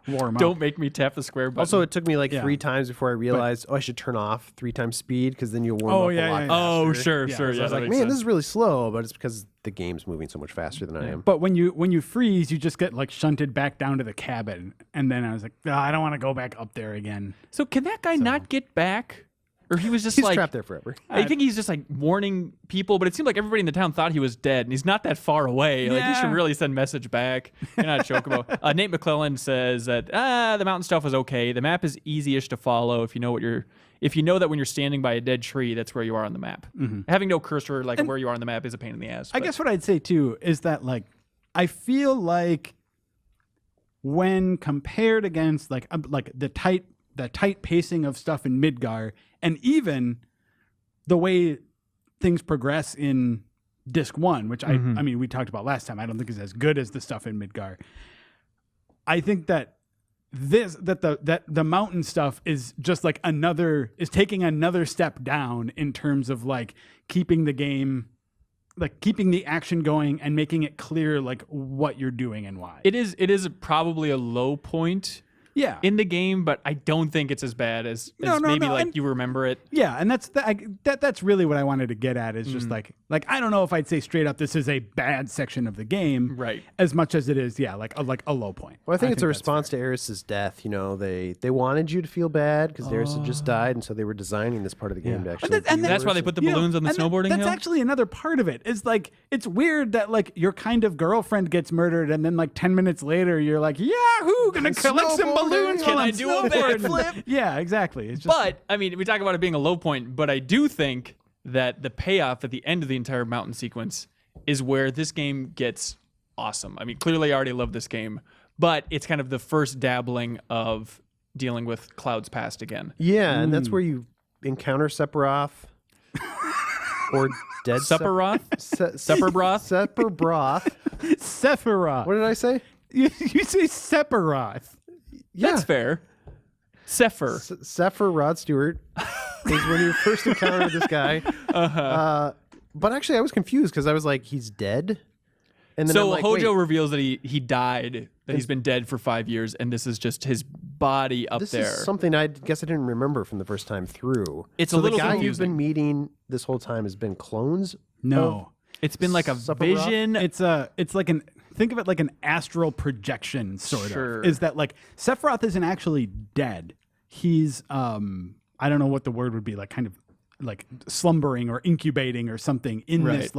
warm up. Don't make me tap the square button. Also, it took me like Yeah. 3 times before I realized, I should turn off 3 times speed because then you'll warm up a lot faster. Oh, sure. Yeah, Yeah, so I was like, man, this is really slow, but it's because the game's moving so much faster than I am. But when you freeze, you just get shunted back down to the cabin, and then I was like, I don't want to go back up there again. So can that guy not get back? Or he was just He's like trapped there forever. I think he's just warning people, but it seemed like everybody in the town thought he was dead, and he's not that far away. Like, he should Yeah. really send message back. You're not Chocobo. Nate McClellan says that the mountain stuff was okay. The map is easy-ish to follow if you know that when you're standing by a dead tree, that's where you are on the map. Having no cursor where you are on the map is a pain in the ass. I guess what I'd say too is that I feel like when compared against the tight pacing of stuff in Midgar, and even the way things progress in Disc 1, which I mean we talked about last time, I don't think is as good as the stuff in Midgar. I think that the mountain stuff is just taking another step down in terms of keeping the game, keeping the action going and making it clear what you're doing and why. it is probably a low point Yeah. in the game, but I don't think it's as bad as No, maybe and- you remember it. Yeah, and that's really what I wanted to get at is just I don't know if I'd say straight up this is a bad section of the game, Right. as much as it is like a low point. Well, I think it's a that's response to Eris's death. They wanted you to feel bad because Eris had just died, and so they were designing this part of the game to actually. and That's why they put the You know, balloons on the and snowboarding That's hill? actually another part of it. Is it's weird that your kind of girlfriend gets murdered, and then 10 minutes later you're like, Yahoo, gonna collect some Snowboarding. balloons. Can while I I'm do a snowboarding." backflip? Yeah, exactly. It's just, But I mean, we talk about it being a low point, but I do think that the payoff at the end of the entire mountain sequence is where this game gets awesome. I mean, clearly I already love this game, but it's kind of the first dabbling of dealing with Cloud's past again. Yeah, and that's where you encounter Sephiroth or Dead Sephiroth? Sephiroth? Sephiroth. Sephiroth. What did I say? You say Sephiroth. That's fair. Sepher. Sephiroth Rod Stewart is when you first encounter this guy. But actually, I was confused because I was like, he's dead. And then So I'm like, Hojo wait, reveals that he died, that he's been dead for 5 years, and this is just his body up this there. is something I guess I didn't remember from the first time through. It's so a little the guy confusing. you've been meeting this whole time has been clones. No. It's been like a Sephiroth? vision. It's like think of it like an astral projection sort Sure. of. Is that Sephiroth isn't actually dead. He's I don't know what the word would be, kind of slumbering or incubating or something in this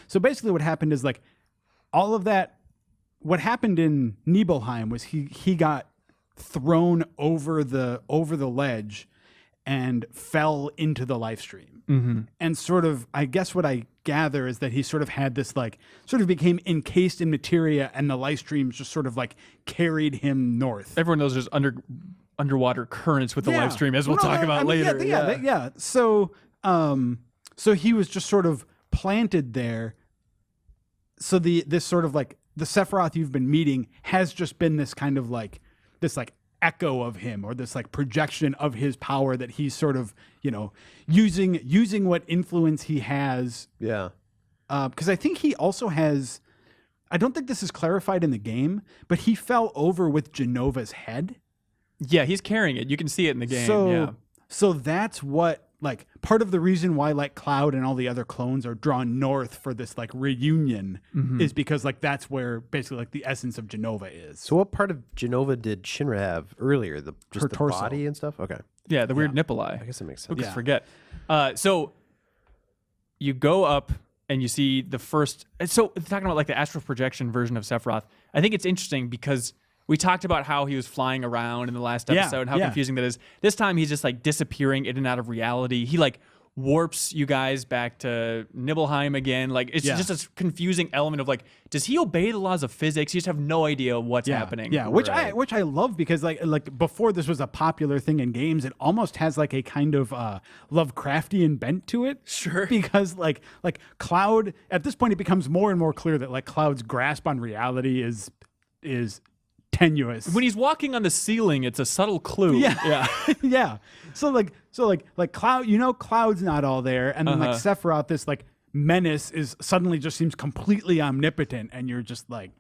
so basically what happened is all of that what happened in Nibelheim was he got thrown over the ledge and fell into the live stream. And sort of, I guess what I gather is that he sort of had this like, sort of became encased in materia, and the live streams just sort of like carried him north. Everyone knows there's underwater currents with the live stream, as we'll talk about later. Yeah. So he was just sort of planted there. So this sort of like the Sephiroth you've been meeting has just been this kind of like this like echo of him, or this like projection of his power that he's sort of, using what influence he has. Yeah. Because I think he also has, I don't think this is clarified in the game, but he fell over with Genova's head. Yeah, he's carrying it. You can see it in the game. So that's what, like, part of the reason why like Cloud and all the other clones are drawn north for this like reunion is because like that's where basically like the essence of Genova is. So what part of Genova did Shinra have earlier? Just Her the torso. body and stuff? Okay. Yeah, the weird nipple eye. I guess that makes Who sense. could forget? So you go up and you see the first. So talking about like the astral projection version of Sephiroth, I think it's interesting because we talked about how he was flying around in the last episode and how confusing that is. This time he's just like disappearing in and out of reality. He like warps you guys back to Nibelheim again. Like it's just a confusing element of like, does he obey the laws of physics? You just have no idea what's happening. Yeah, which I love because like before this was a popular thing in games, it almost has like a kind of Lovecraftian bent to it. Sure. Because like Cloud, at this point it becomes more and more clear that like Cloud's grasp on reality is tenuous. When he's walking on the ceiling, it's a subtle clue. Yeah. Yeah. So Cloud, Cloud's not all there, and then like Sephiroth, this like menace is suddenly just seems completely omnipotent, and you're just like,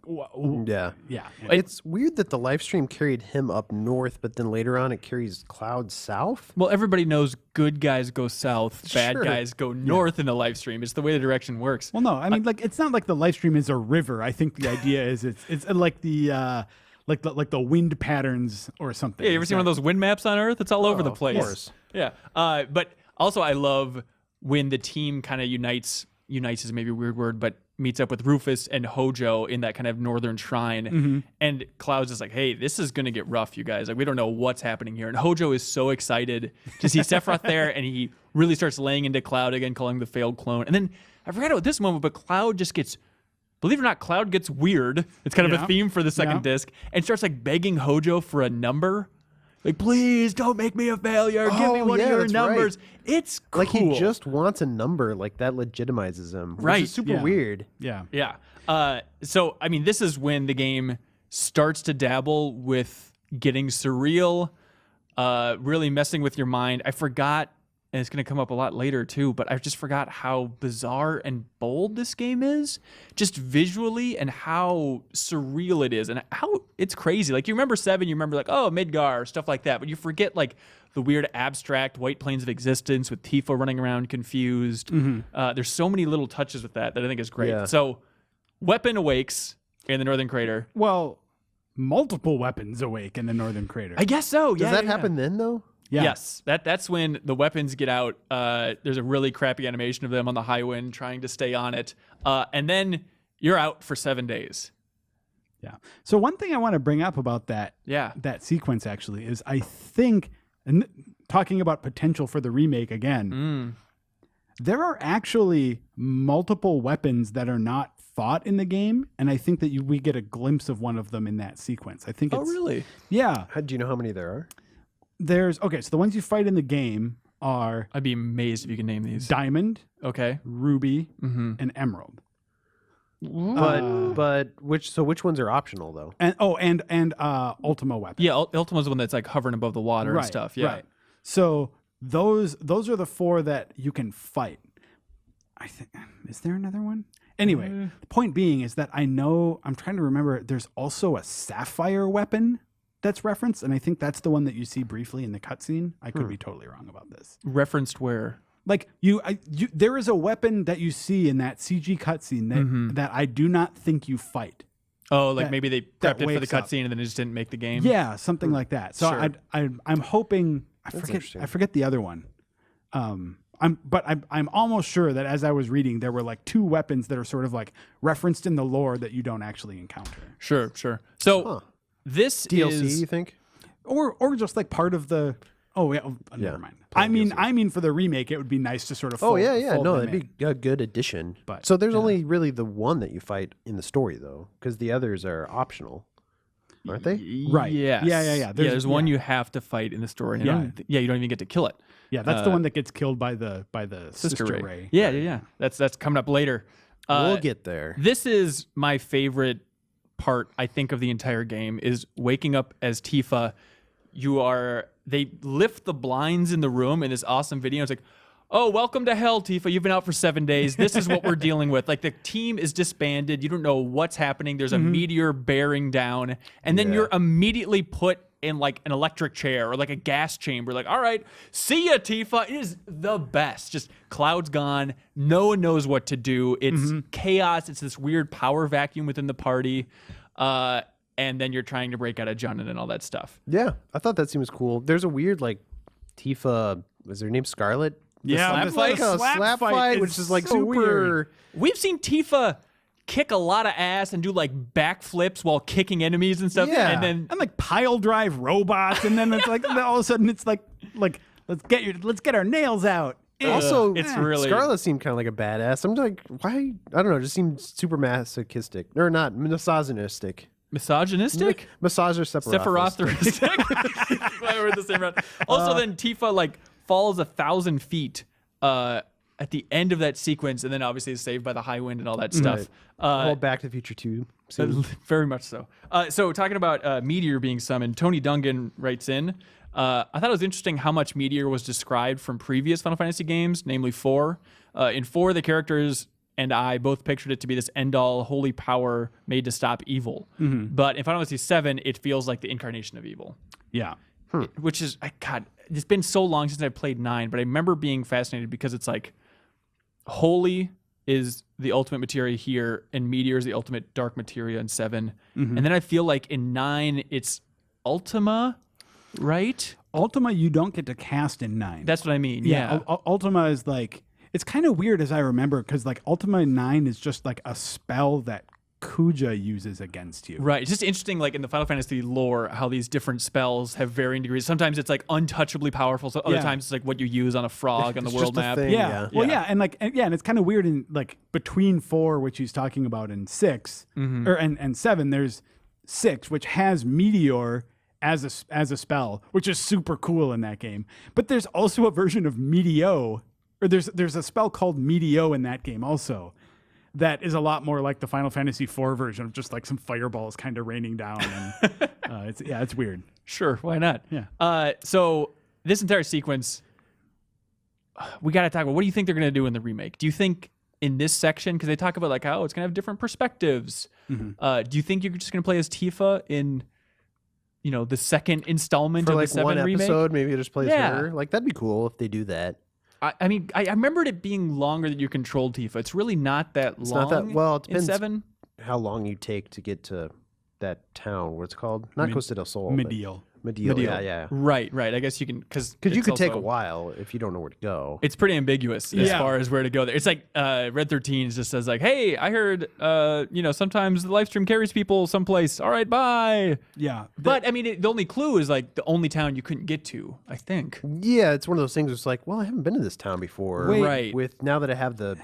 Yeah. yeah. It's weird that the live stream carried him up north, but then later on it carries Cloud south. Well, everybody knows good guys go south, bad Sure. guys go north in the live stream. It's the way the direction works. Well, no, I mean like it's not like the live stream is a river. I think the idea is it's like the like the wind patterns or something. Yeah, you ever seen one of those wind maps on Earth? It's all over the place. course. Yeah. But also I love when the team kind of unites is maybe a weird word, but meets up with Rufus and Hojo in that kind of northern shrine. And Cloud's just like, hey, this is going to get rough, you guys. Like, we don't know what's happening here. And Hojo is so excited to see Sephiroth there, and he really starts laying into Cloud again, calling him the failed clone. And then I forgot about this moment, but Cloud just gets... Believe it or not, Cloud gets weird. It's kind of a theme for the second disc, and starts like begging Hojo for a number. Like, please don't make me a failure. Give me one of your that's numbers. right. It's cool. Like he just wants a number, like that legitimizes him. Which Right. is super Yeah. weird. Yeah. Yeah. So, I mean, this is when the game starts to dabble with getting surreal, really messing with your mind. I forgot, and it's going to come up a lot later too, but I just forgot how bizarre and bold this game is, just visually, and how surreal it is, and how it's crazy. Like, you remember 7, you remember like, oh, Midgar, stuff like that, but you forget like the weird abstract white planes of existence with Tifa running around confused. There's so many little touches with that I think is great. Yeah. So, Weapon awakes in the Northern Crater. Well, multiple weapons awake in the Northern Crater. I guess so. Does that happen then though? Yeah. Yes, that's when the weapons get out. There's a really crappy animation of them on the high wind trying to stay on it, and then you're out for 7 days. Yeah. So one thing I want to bring up about that sequence actually is I think, and talking about potential for the remake again, there are actually multiple weapons that are not fought in the game, and I think that we get a glimpse of one of them in that sequence. I think it's... Oh, really? Yeah. Do you know how many there are? So the ones you fight in the game are I'd be amazed if you can name these. Diamond, Okay. Ruby, and Emerald. But which ones are optional though? And Ultima weapon. Yeah, Ultima's the one that's like hovering above the water and stuff. Yeah. Right. So those are the 4 that you can fight. I think, is there another one? Anyway, the point being is that I'm trying to remember, there's also a sapphire weapon that's referenced, and I think that's the one that you see briefly in the cutscene. I could be totally wrong about this. Referenced where? Like there is a weapon that you see in that CG cutscene that I do not think you fight. Oh, like That- maybe they that prepped it for the wakes up. cutscene and then it just didn't make the game. Yeah, something like that. So Sure. I'm hoping I forget the other one. I'm almost sure that as I was reading, there were like 2 weapons that are sort of like referenced in the lore that you don't actually encounter, Sure. So this DLC, is you think? or just like part of the Oh yeah, never mind. I mean, for the remake, it would be nice to sort of. Oh yeah. fold No, them that'd be a good addition. But, so there's only really the one that you fight in the story though, because the others are optional, aren't they? Right. Yes. Yeah. There's one you have to fight in the story. And you don't even get to kill it. Yeah, that's the one that gets killed by the Sister Ray. Yeah. That's coming up later. We'll get there. This is my favorite part, I think, of the entire game is waking up as Tifa. They lift the blinds in the room in this awesome video. It's like, oh, welcome to hell, Tifa. You've been out for 7 days. This is what we're dealing with. Like, the team is disbanded. You don't know what's happening. There's a meteor bearing down. And then you're immediately put in, like, an electric chair or, like, a gas chamber. Like, all right, see ya, Tifa. It is the best. Just clouds gone. No one knows what to do. It's chaos. It's this weird power vacuum within the party. And then you're trying to break out of Junin and all that stuff. Yeah, I thought that seems cool. There's a weird like Tifa. Was her name Scarlet? Yeah, It's like a slap fight, which is like so super weird. We've seen Tifa kick a lot of ass and do like backflips while kicking enemies and stuff. Yeah. And then And like pile drive robots, and then it's like all of a sudden it's like let's get our nails out. Also, it's really- Scarlet seemed kind of like a badass. I'm like, why? I don't know. It just seemed super masochistic, or not misogynistic. misogynistic? Massage or Sephirotheristic. We're the same round. Also, then Tifa like falls 1,000 feet at the end of that sequence, and then obviously is saved by the high wind and all that stuff. Well, Back to the Future 2. Very much so. So talking about Meteor being summoned, Tony Dungan writes in, I thought it was interesting how much Meteor was described from previous Final Fantasy games, namely 4. In 4, the characters and I both pictured it to be this end-all holy power made to stop evil. But in Final Fantasy VII, it feels like the incarnation of evil. Yeah. Which is, God, it's been so long since I played 9, but I remember being fascinated because it's like, holy is the ultimate materia here, and Meteor is the ultimate dark materia in 7. And then I feel like in 9, it's Ultima, right? Ultima, you don't get to cast in 9. That's what I mean. Yeah. Ultima is like, it's kind of weird as I remember, because like Ultima in 9 is just like a spell that Kuja uses against you. Right. It's just interesting, like in the Final Fantasy lore, how these different spells have varying degrees. Sometimes it's like untouchably powerful. So other times it's like what you use on a frog on the It's world just a map. thing. Yeah. Well, yeah, and it's kind of weird in like between 4, which he's talking about, and 6, or and 7. There's 6, which has Meteor as a spell, which is super cool in that game. But there's also a version of Meteo, or there's a spell called Meteo in that game also, that is a lot more like the Final Fantasy IV version of just like some fireballs kind of raining down. And it's weird. Sure, why not? Yeah. So this entire sequence, we got to talk about, what do you think they're going to do in the remake? Do you think in this section, because they talk about like how it's going to have different perspectives, do you think you're just going to play as Tifa in, the second installment For of like the 7 one remake? episode, maybe it just plays Yeah. her. Like that'd be cool if they do that. I mean, I remembered it being longer that you controlled Tifa. It's really not that It's long. not that well. It in depends 7. how long you take to get to that town. What's it called? Not Costa del Sol. but Medial. Medial. Yeah. Right. I guess you can, because Because you could take a while if you don't know where to go. It's pretty ambiguous as Yeah. far as where to go there. It's like Red 13 just says like, hey, I heard, sometimes the live stream carries people someplace. All right, bye. Yeah. But I mean, the only clue is like the only town you couldn't get to, I think. Yeah, it's one of those things. It's like, well, I haven't been to this town before. Wait. Right. With now that I have the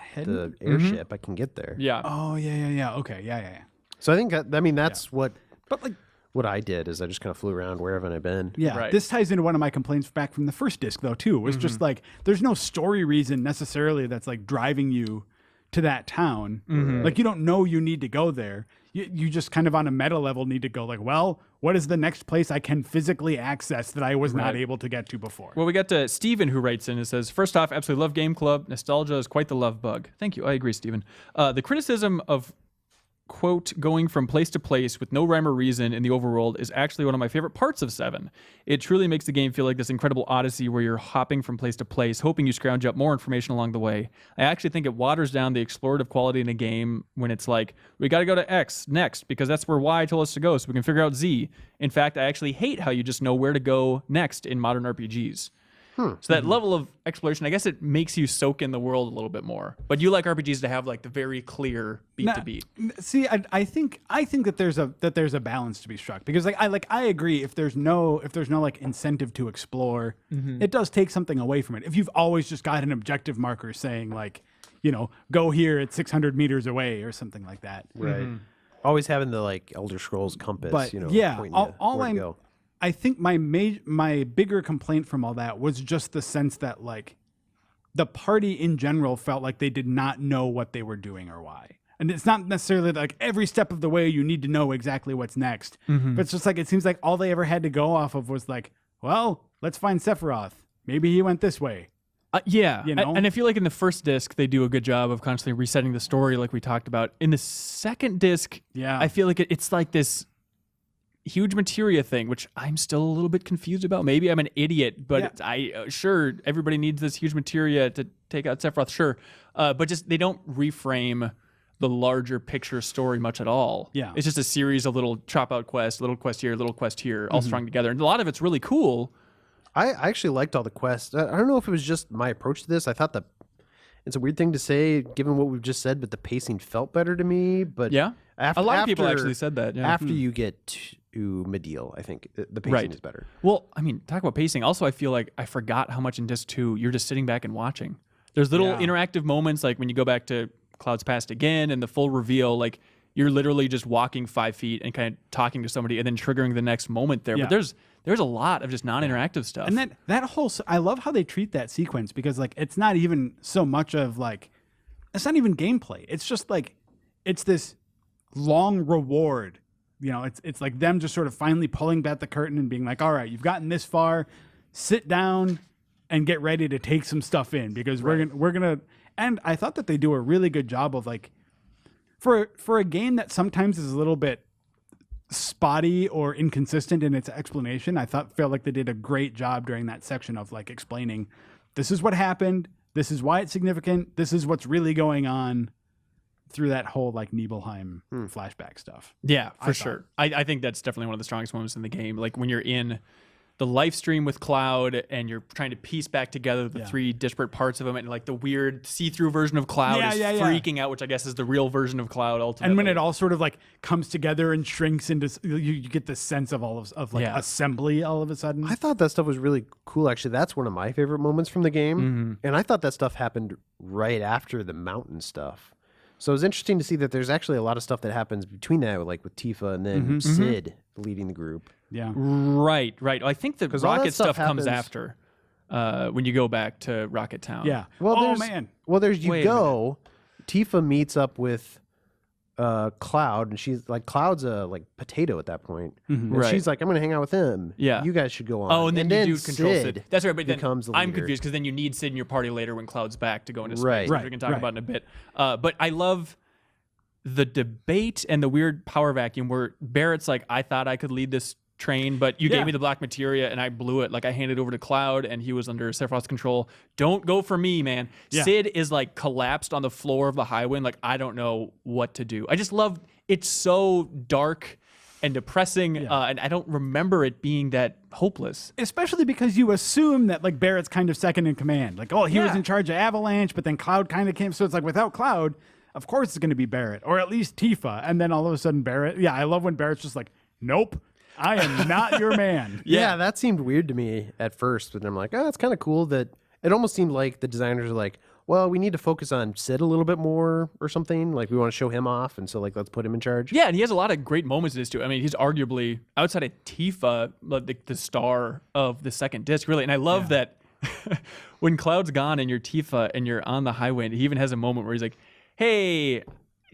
airship, I can get there. Yeah. Oh, yeah. Okay, yeah. So I think that's what. But like, what I did is I just kind of flew around wherever I've been. Yeah, Right. This ties into one of my complaints back from the first disc, though, too. It was just like, there's no story reason necessarily that's like driving you to that town. Like, you don't know you need to go there. You just kind of on a meta level need to go like, well, what is the next place I can physically access that I was not able to get to before? Well, we got to Steven who writes in and says, first off, absolutely love Game Club. Nostalgia is quite the love bug. Thank you. I agree, Steven. The criticism of, quote, going from place to place with no rhyme or reason in the overworld is actually one of my favorite parts of 7. It truly makes the game feel like this incredible odyssey where you're hopping from place to place, hoping you scrounge up more information along the way. I actually think it waters down the explorative quality in a game when it's like, we got to go to X next because that's where Y told us to go so we can figure out Z. In fact, I actually hate how you just know where to go next in modern RPGs. So that level of exploration, I guess it makes you soak in the world a little bit more. But you like RPGs to have like the very clear beat to beat. See, I think that there's a balance to be struck, because I agree, if there's no like incentive to explore, it does take something away from it. If you've always just got an objective marker saying like, go here at 600 meters away or something like that. Right. Always having the like Elder Scrolls compass, But pointing all where to I'm go. I think my bigger complaint from all that was just the sense that like the party in general felt like they did not know what they were doing or why. And it's not necessarily like every step of the way you need to know exactly what's next. But it's just like, it seems like all they ever had to go off of was like, well, let's find Sephiroth. Maybe he went this way. Yeah, You know? and I feel like in the first disc they do a good job of constantly resetting the story, like we talked about. In the second disc, Yeah. I feel like it's like this huge materia thing, which I'm still a little bit confused about. Maybe I'm an idiot, but sure, everybody needs this huge materia to take out Sephiroth, sure, but just they don't reframe the larger picture story much at all. Yeah. It's just a series of little chop out quests, little quest here, all strung together, and a lot of it's really cool. I actually liked all the quests. I don't know if it was just my approach to this. I thought it's a weird thing to say given what we've just said, but the pacing felt better to me. But Yeah, after, a lot of people actually said that. Yeah. After you get to Mediel, I think the pacing is better. Well, I mean, talk about pacing. Also, I feel like I forgot how much in Disc 2 you're just sitting back and watching. There's little interactive moments, like when you go back to Cloud's Past again and the full reveal, like you're literally just walking 5 feet and kind of talking to somebody and then triggering the next moment there. Yeah. But there's a lot of just non-interactive stuff. And that whole, I love how they treat that sequence, because like it's not even so much of like, it's not even gameplay. It's just like, it's this long reward. It's like them just sort of finally pulling back the curtain and being like, all right, you've gotten this far, sit down and get ready to take some stuff in, because we're gonna. And I thought that they do a really good job of like, for a game that sometimes is a little bit spotty or inconsistent in its explanation, felt like they did a great job during that section of like explaining, this is what happened, this is why it's significant, this is what's really going on, through that whole like Nibelheim flashback stuff. yeah, for sure. I think that's definitely one of the strongest moments in the game. Like when you're in the live stream with Cloud and you're trying to piece back together the three disparate parts of him, and like the weird see-through version of Cloud is freaking out, which I guess is the real version of Cloud ultimately. And when it all sort of like comes together and shrinks into, you get this sense of all of like assembly all of a sudden. I thought that stuff was really cool. Actually, that's one of my favorite moments from the game, and I thought that stuff happened right after the mountain stuff. So it was interesting to see that there's actually a lot of stuff that happens between that, like with Tifa and then Sid leading the group. Yeah. Right. I think the 'Cause all that Rocket stuff stuff comes happens- after when you go back to Rocket Town. Yeah. Well, there's Wait a you go. Tifa meets up with Cloud, and she's like, Cloud's a like potato at that point. And Right. she's like, I'm gonna hang out with him. Yeah. You guys should go on. Oh, and then you do control Sid. That's right, but then becomes the I'm leader. confused because then you need Sid in your party later when Cloud's back to go into space, Right. which we can talk about in a bit. But I love the debate and the weird power vacuum where Barrett's like, I thought I could lead this train, but you gave me the black materia and I blew it. Like I handed it over to Cloud and he was under Sephiroth's control. Don't go for me, man. Yeah. Sid is like collapsed on the floor of the highway and like, I don't know what to do. I just love, it's so dark and depressing, and I don't remember it being that hopeless. Especially because you assume that like Barrett's kind of second in command. Like, oh, he was in charge of Avalanche, but then Cloud kind of came. So it's like without Cloud, of course it's going to be Barrett, or at least Tifa. And then all of a sudden Barrett, I love when Barrett's just like, nope, I am not your man. Yeah, that seemed weird to me at first, but I'm like, oh, it's kind of cool that it almost seemed like the designers are like, well, we need to focus on Sid a little bit more or something. Like we want to show him off, and so like let's put him in charge. Yeah, and he has a lot of great moments in this too. I mean, he's arguably outside of Tifa, like the star of the second disc, really. And I love that when Cloud's gone and you're Tifa and you're on the highway, and he even has a moment where he's like, hey,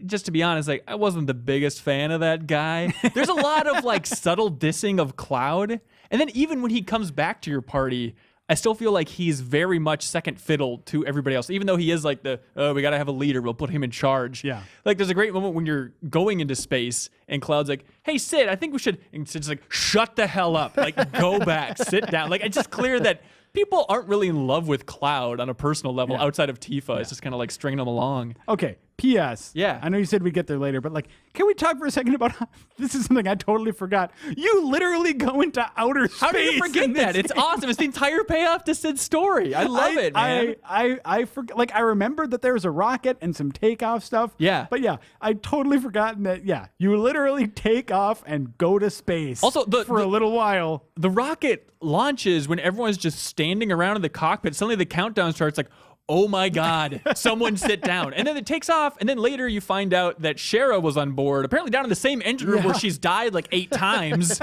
just to be honest, like I wasn't the biggest fan of that guy. There's a lot of like subtle dissing of Cloud. And then even when he comes back to your party, I still feel like he's very much second fiddle to everybody else, even though he is like we got to have a leader. We'll put him in charge. Yeah. Like there's a great moment when you're going into space and Cloud's like, hey, Sid, I think we should. And Sid's like, shut the hell up. Like, go back, sit down. Like, it's just clear that people aren't really in love with Cloud on a personal level outside of Tifa. It's just kind of like stringing them along. Okay, P.S. Yeah. I know you said we'd get there later, but like, can we talk for a second about how, this is something I totally forgot. You literally go into outer space. How did you forget in this that? It's game. awesome. It's the entire payoff to Sid's story. I love it, man. I forget. Like, I remembered that there was a rocket and some takeoff stuff. Yeah. But yeah, I totally forgotten that. Yeah, you literally take off and go to space. Also, for a little while. The rocket launches when everyone's just standing around in the cockpit. Suddenly the countdown starts like, oh my God, someone sit down. And then it takes off. And then later you find out that Shara was on board, apparently down in the same engine room where she's died like 8 times.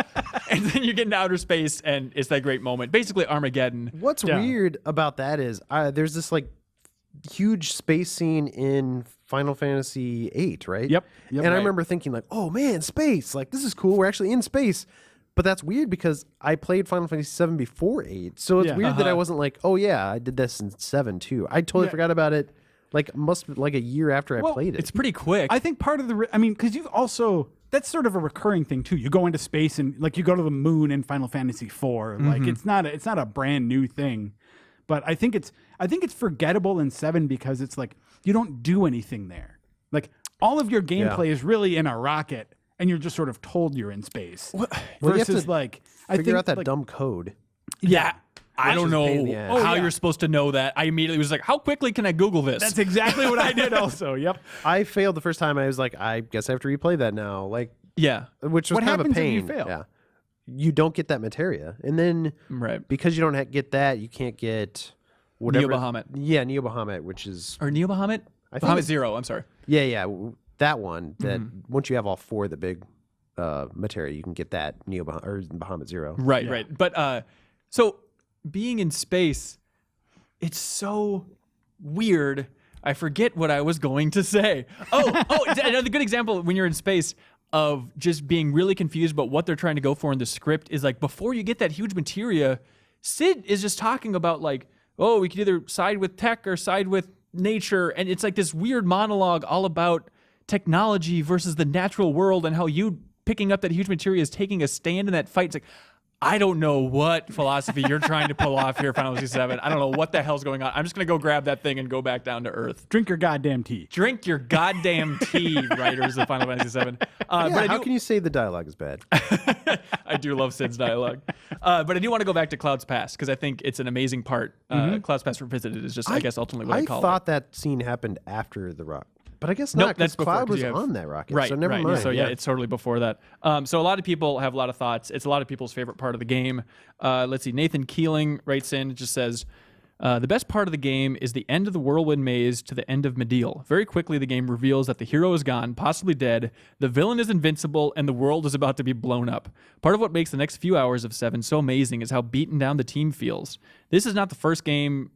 And then you get into outer space and it's that great moment. Basically Armageddon. What's weird about that is there's this like huge space scene in Final Fantasy VIII, right? Yep. And I remember thinking like, oh man, space, like this is cool. We're actually in space. But that's weird because I played Final Fantasy VII before 8. So it's weird that I wasn't like, oh yeah, I did this in 7 too. I totally forgot about it. Like must be like a year after I played it. It's pretty quick. I think part of the, I mean, because you've also, that's sort of a recurring thing too. You go into space and like you go to the moon in Final Fantasy IV. Like it's not a brand new thing. But I think it's forgettable in 7 because it's like you don't do anything there. Like all of your gameplay is really in a rocket. And you're just sort of told you're in space. Well, you have versus to like, figure out that like, dumb code. yeah. I don't is a pain in the know ass. how you're supposed to know that. I immediately was like, how quickly can I Google this? That's exactly what I did also. Yep. I failed the first time. I was like, I guess I have to replay that now. Like, yeah. which was What kind of a happens if pain. you fail? Yeah. You don't get that materia. And then Right. because you don't get that, you can't get whatever. Neo Bahamut. Yeah, Neo Bahamut, which is Or Neo Bahamut? I think Bahamut it's- Zero, I'm sorry. yeah, that one. That once you have all 4 of the big materia, you can get that Neo Bahamut or Bahamut Zero. Right, right. But so being in space, it's so weird. I forget what I was going to say. Another good example when you're in space of just being really confused about what they're trying to go for in the script is like before you get that huge materia, Sid is just talking about like, oh, we could either side with tech or side with nature. And it's like this weird monologue all about technology versus the natural world and how you picking up that huge materia is taking a stand in that fight. It's like, I don't know what philosophy you're trying to pull off here, Final Fantasy VII. I don't know what the hell's going on. I'm just going to go grab that thing and go back down to Earth. Drink your goddamn tea. Drink your goddamn tea, writers of Final Fantasy VII. How can you say the dialogue is bad? I do love Sid's dialogue. But I do want to go back to Cloud's Pass because I think it's an amazing part. Cloud's Pass Revisited is just, I guess, ultimately what I call thought it. that scene happened after the rock. But I guess Nope, not, that's because before, Cloud 'cause was you have- on that rocket. Right, so never right. mind. So yeah, it's totally before that. So a lot of people have a lot of thoughts. It's a lot of people's favorite part of the game. Let's see. Nathan Keeling writes in, it just says, the best part of the game is the end of the Whirlwind Maze to the end of Medeal. Very quickly, the game reveals that the hero is gone, possibly dead, the villain is invincible, and the world is about to be blown up. Part of what makes the next few hours of 7 so amazing is how beaten down the team feels. This is not the first game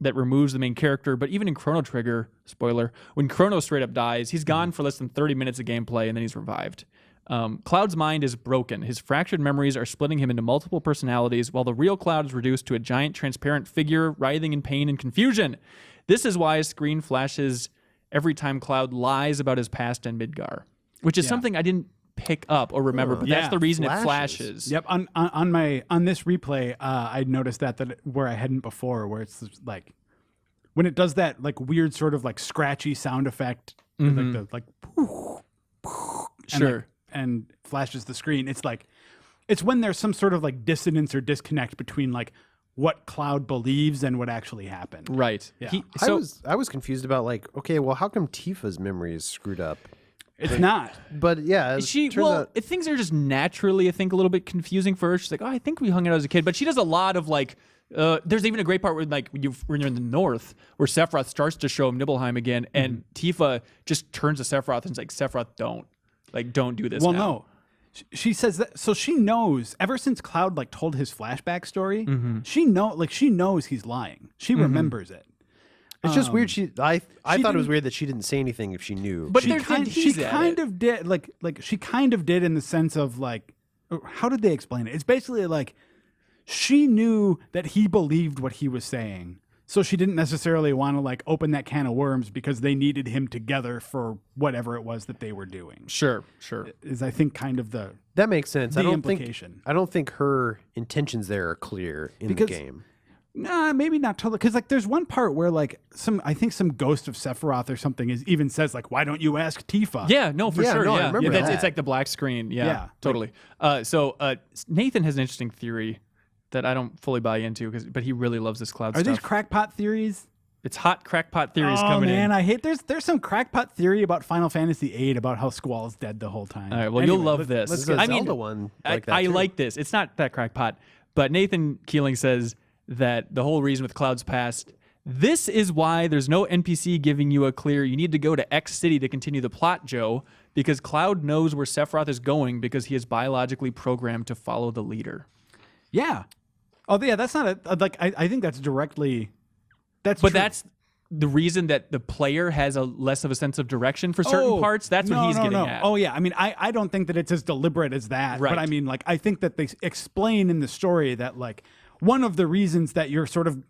that removes the main character, but even in Chrono Trigger, spoiler, when Chrono straight up dies, he's gone for less than 30 minutes of gameplay and then he's revived. Cloud's mind is broken. His fractured memories are splitting him into multiple personalities, while the real Cloud is reduced to a giant transparent figure writhing in pain and confusion. This is why a screen flashes every time Cloud lies about his past and Midgar, which is something I didn't pick up or remember, but that's the reason it flashes. Yep. On this replay, I noticed that where I hadn't before, where it's like when it does that like weird sort of like scratchy sound effect, like the like, Sure. and flashes the screen. It's like it's when there's some sort of like dissonance or disconnect between like what Cloud believes and what actually happened. Right. Yeah. I was confused about like, okay, well, how come Tifa's memory is screwed up? It's not. But yeah, Things are just naturally, I think, a little bit confusing for her. She's like, oh, I think we hung out as a kid, but she does a lot of like. There's even a great part where like when you're in the north, where Sephiroth starts to show him Nibelheim again, and Tifa just turns to Sephiroth and is like, Sephiroth, don't do this. Well, now. no. She says that, so she knows ever since Cloud like told his flashback story. She knows he's lying. She remembers it. it's just weird. I thought it was didn't- weird that she didn't say anything if she knew. But she there's kind, that she he's at kind it. of did like she kind of did in the sense of like, how did they explain it? It's basically like she knew that he believed what he was saying, so she didn't necessarily want to like open that can of worms because they needed him together for whatever it was that they were doing. Sure. Is I think kind of the That makes sense. the I don't implication. think her intentions there are clear in the game. Nah, maybe not totally. Because like, there's one part where like I think some ghost of Sephiroth or something even says like, "Why don't you ask Tifa?" Yeah, no, for Yeah, sure. no, I yeah, remember It's that. like the black screen. Yeah, Yeah. totally. So Nathan has an interesting theory that I don't fully buy into, but he really loves this cloud Are stuff. these crackpot theories? It's hot crackpot theories Oh coming man, in. I hate. There's some crackpot theory about Final Fantasy VIII about how Squall's dead the whole time. All right, well, you'll Anyway, love let's- this. Let's There's get a I mean, Zelda one like that I too. like this. It's not that crackpot, but Nathan Keeling says that the whole reason with Cloud's past, this is why there's no NPC giving you a clear, you need to go to X city to continue the plot, Joe, because Cloud knows where Sephiroth is going because he is biologically programmed to follow the leader. Yeah. Oh yeah, that's not a like. I think that's directly. That's. But true. that's the reason that the player has a less of a sense of direction for certain parts. That's what he's getting at. Oh yeah, I mean, I don't think that it's as deliberate as that. Right. But I mean, like, I think that they explain in the story that like one of the reasons that you're sort of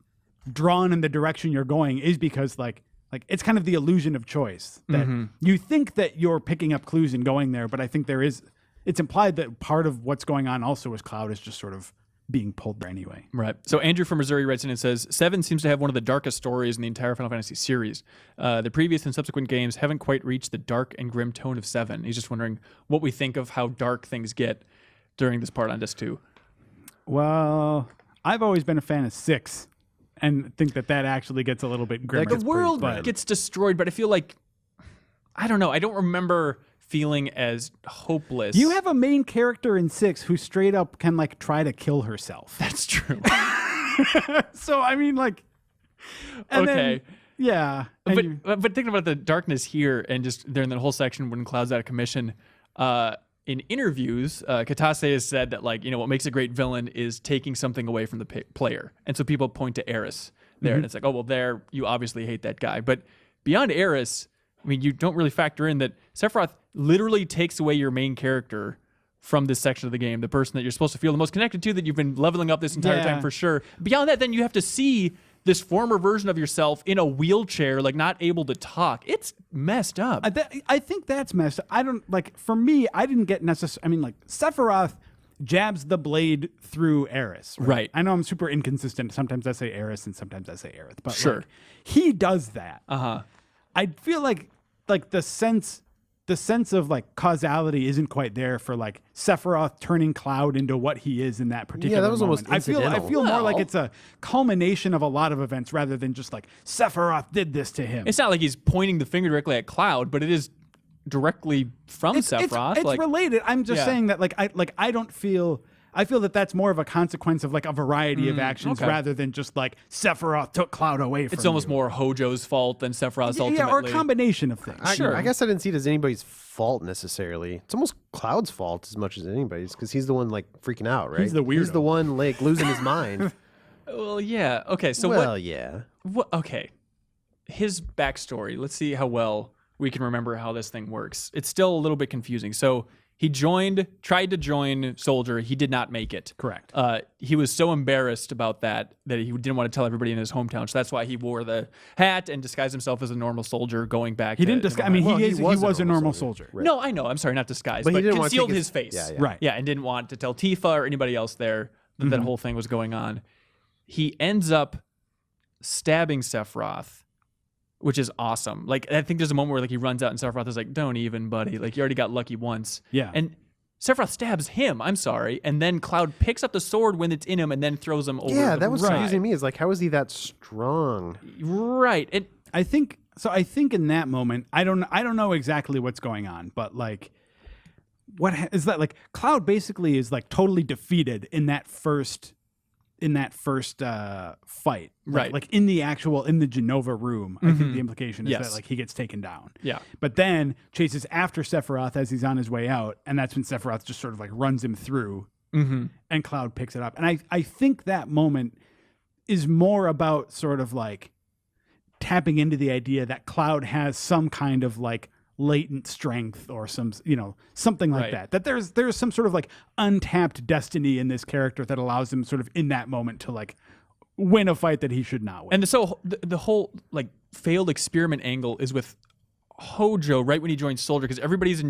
drawn in the direction you're going is because like it's kind of the illusion of choice that you think that you're picking up clues and going there, but I think it's implied that part of what's going on also is Cloud is just sort of being pulled there anyway. Right. So Andrew from Missouri writes in and says, 7 seems to have one of the darkest stories in the entire Final Fantasy series. The previous and subsequent games haven't quite reached the dark and grim tone of 7. He's just wondering what we think of how dark things get during this part on Disc 2. Well, I've always been a fan of 6 and think that actually gets a little bit grimmer. The world but- gets destroyed, but I feel like, I don't know, I don't remember feeling as hopeless. You have a main character in 6 who straight up can like try to kill herself. That's true. So I mean, like, and then- Okay. yeah. And But thinking about the darkness here and just during that whole section when Cloud's out of commission, in interviews, Katase has said that like, what makes a great villain is taking something away from the player. And so people point to Eris there and it's like, oh, well, there, you obviously hate that guy. But beyond Eris, I mean, you don't really factor in that Sephiroth literally takes away your main character from this section of the game, the person that you're supposed to feel the most connected to, that you've been leveling up this entire Yeah. time for sure. Beyond that, then you have to see this former version of yourself in a wheelchair, like not able to talk. It's messed up. I think that's messed up. I don't like. For me, I didn't get necessary. I mean, like Sephiroth jabs the blade through Eris. Right. I know I'm super inconsistent. Sometimes I say Eris and sometimes I say Aerith. But Sure. like, he does that. Uh-huh. I feel like the sense of like causality isn't quite there for like Sephiroth turning Cloud into what he is in that particular that was moment. almost I feel incidental. more like Well- it's a culmination of a lot of events rather than just like Sephiroth did this to him. It's not like he's pointing the finger directly at Cloud, but it is directly from Sephiroth. It's like, related. I'm just Yeah. saying that I don't feel. I feel that that's more of a consequence of like a variety of actions okay. rather than just like Sephiroth took Cloud away from it's almost you. more Hojo's fault than Sephiroth's ultimately. Yeah, or a combination of things. I guess I didn't see it as anybody's fault necessarily. It's almost Cloud's fault as much as anybody's because he's the one like freaking out, right? He's the He's the weirdo. one like losing his mind. Well, yeah. Okay, so well, yeah. what? Okay, his backstory. Let's see how well we can remember how this thing works. It's still a little bit confusing. So he tried to join Soldier. He did not make it. Correct. He was so embarrassed about that he didn't want to tell everybody in his hometown. So that's why he wore the hat and disguised himself as a normal soldier going back. He didn't disguise. I mean, Well, he was a normal soldier. soldier. Right. No, I know. I'm sorry, not disguised, But but he didn't want to concealed take his his- face. yeah, yeah. Right. Yeah, and didn't want to tell Tifa or anybody else there that that whole thing was going on. He ends up stabbing Sephiroth, which is awesome. Like, I think there's a moment where like he runs out and Sephiroth is like, "Don't even, buddy. Like, you already got lucky once." Yeah. And Sephiroth stabs him. I'm sorry, and then Cloud picks up the sword when it's in him and then throws him over. Yeah, the that was side. confusing me. Is like, how is he that strong? Right. And I think so. I think in that moment, I don't know exactly what's going on, but like, is that like Cloud basically is like totally defeated in that first fight, Right. Like in the Genova room. I think the implication is Yes. that like he gets taken down. yeah. But then chases after Sephiroth as he's on his way out, and that's when Sephiroth just sort of like runs him through, and Cloud picks it up. And I think that moment is more about sort of like tapping into the idea that Cloud has some kind of like latent strength or some something like Right. that. That there's some sort of like untapped destiny in this character that allows him sort of in that moment to like win a fight that he should not win. And so the whole like failed experiment angle is with Hojo right when he joins Soldier because everybody's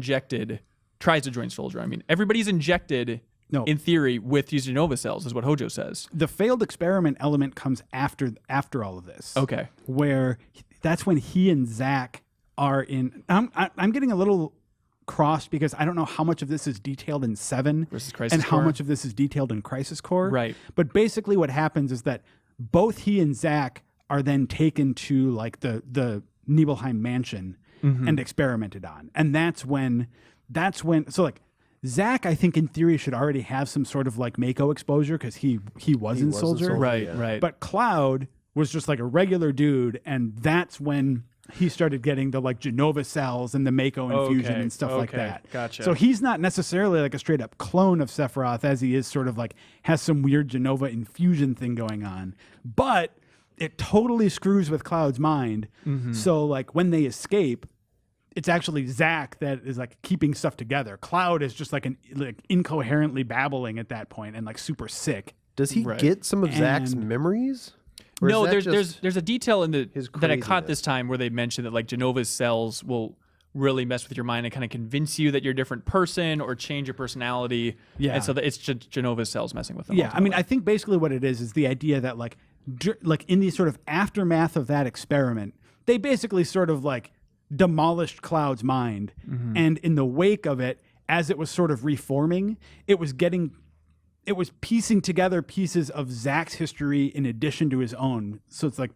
tries to join Soldier. I mean, everybody's injected No. in theory, with these Genova cells, is what Hojo says. The failed experiment element comes after all of this. Okay. Where that's when he and Zach are in. I'm getting a little crossed because I don't know how much of this is detailed in 7 Versus Crisis and how Core. much of this is detailed in Crisis Core. Right. But basically what happens is that both he and Zach are then taken to like the Nibelheim mansion and experimented on. And that's when so like Zach, I think in theory should already have some sort of like Mako exposure because he was in Soldier. Right, right. But Cloud was just like a regular dude, and that's when he started getting the like Genova cells and the Mako infusion Okay, and stuff like okay, that. gotcha. So he's not necessarily like a straight up clone of Sephiroth, as he is sort of like has some weird Genova infusion thing going on. But it totally screws with Cloud's mind. So like when they escape, it's actually Zach that is like keeping stuff together. Cloud is just like incoherently babbling at that point and like super sick. Does he get some of Zach's And- memories? Or is No, that there's a detail in his that I caught craziness? this time where they mentioned that like Genova's cells will really mess with your mind and kind of convince you that you're a different person or change your personality. Yeah. And so that it's just Genova's cells messing with them. Yeah, I mean, ultimately. I think basically what it is the idea that like in the sort of aftermath of that experiment, they basically sort of like demolished Cloud's mind, and in the wake of it, as it was sort of reforming, it was piecing together pieces of Zach's history in addition to his own. So it's like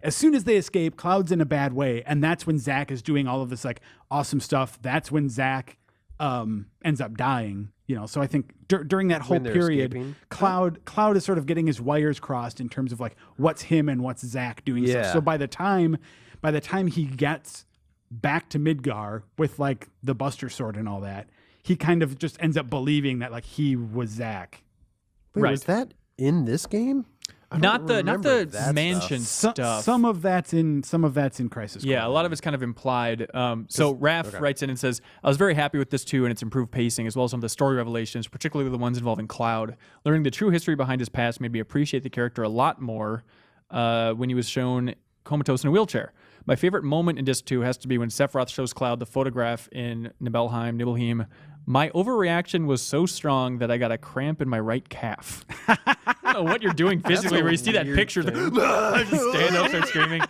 as soon as they escape, Cloud's in a bad way, and that's when Zach is doing all of this like awesome stuff. That's when Zach ends up dying. So I think during that whole When they're period, escaping? Cloud is sort of getting his wires crossed in terms of like what's him and what's Zach doing. Yeah. So by the time he gets back to Midgar with like the Buster Sword and all that, he kind of just ends up believing that like he was Zach. Wait, Right. was that in this game? I don't not the remember that mansion stuff. stuff. Some of that's in Crisis Core. Yeah, a lot of it's kind of implied. So Raph writes in and says, I was very happy with this too and its improved pacing, as well as some of the story revelations, particularly the ones involving Cloud. Learning the true history behind his past made me appreciate the character a lot more when he was shown comatose in a wheelchair. My favorite moment in Disc 2 has to be when Sephiroth shows Cloud the photograph in Nibelheim. My overreaction was so strong that I got a cramp in my right calf. I don't know what you're doing physically where you see that picture. Just stand up, start screaming.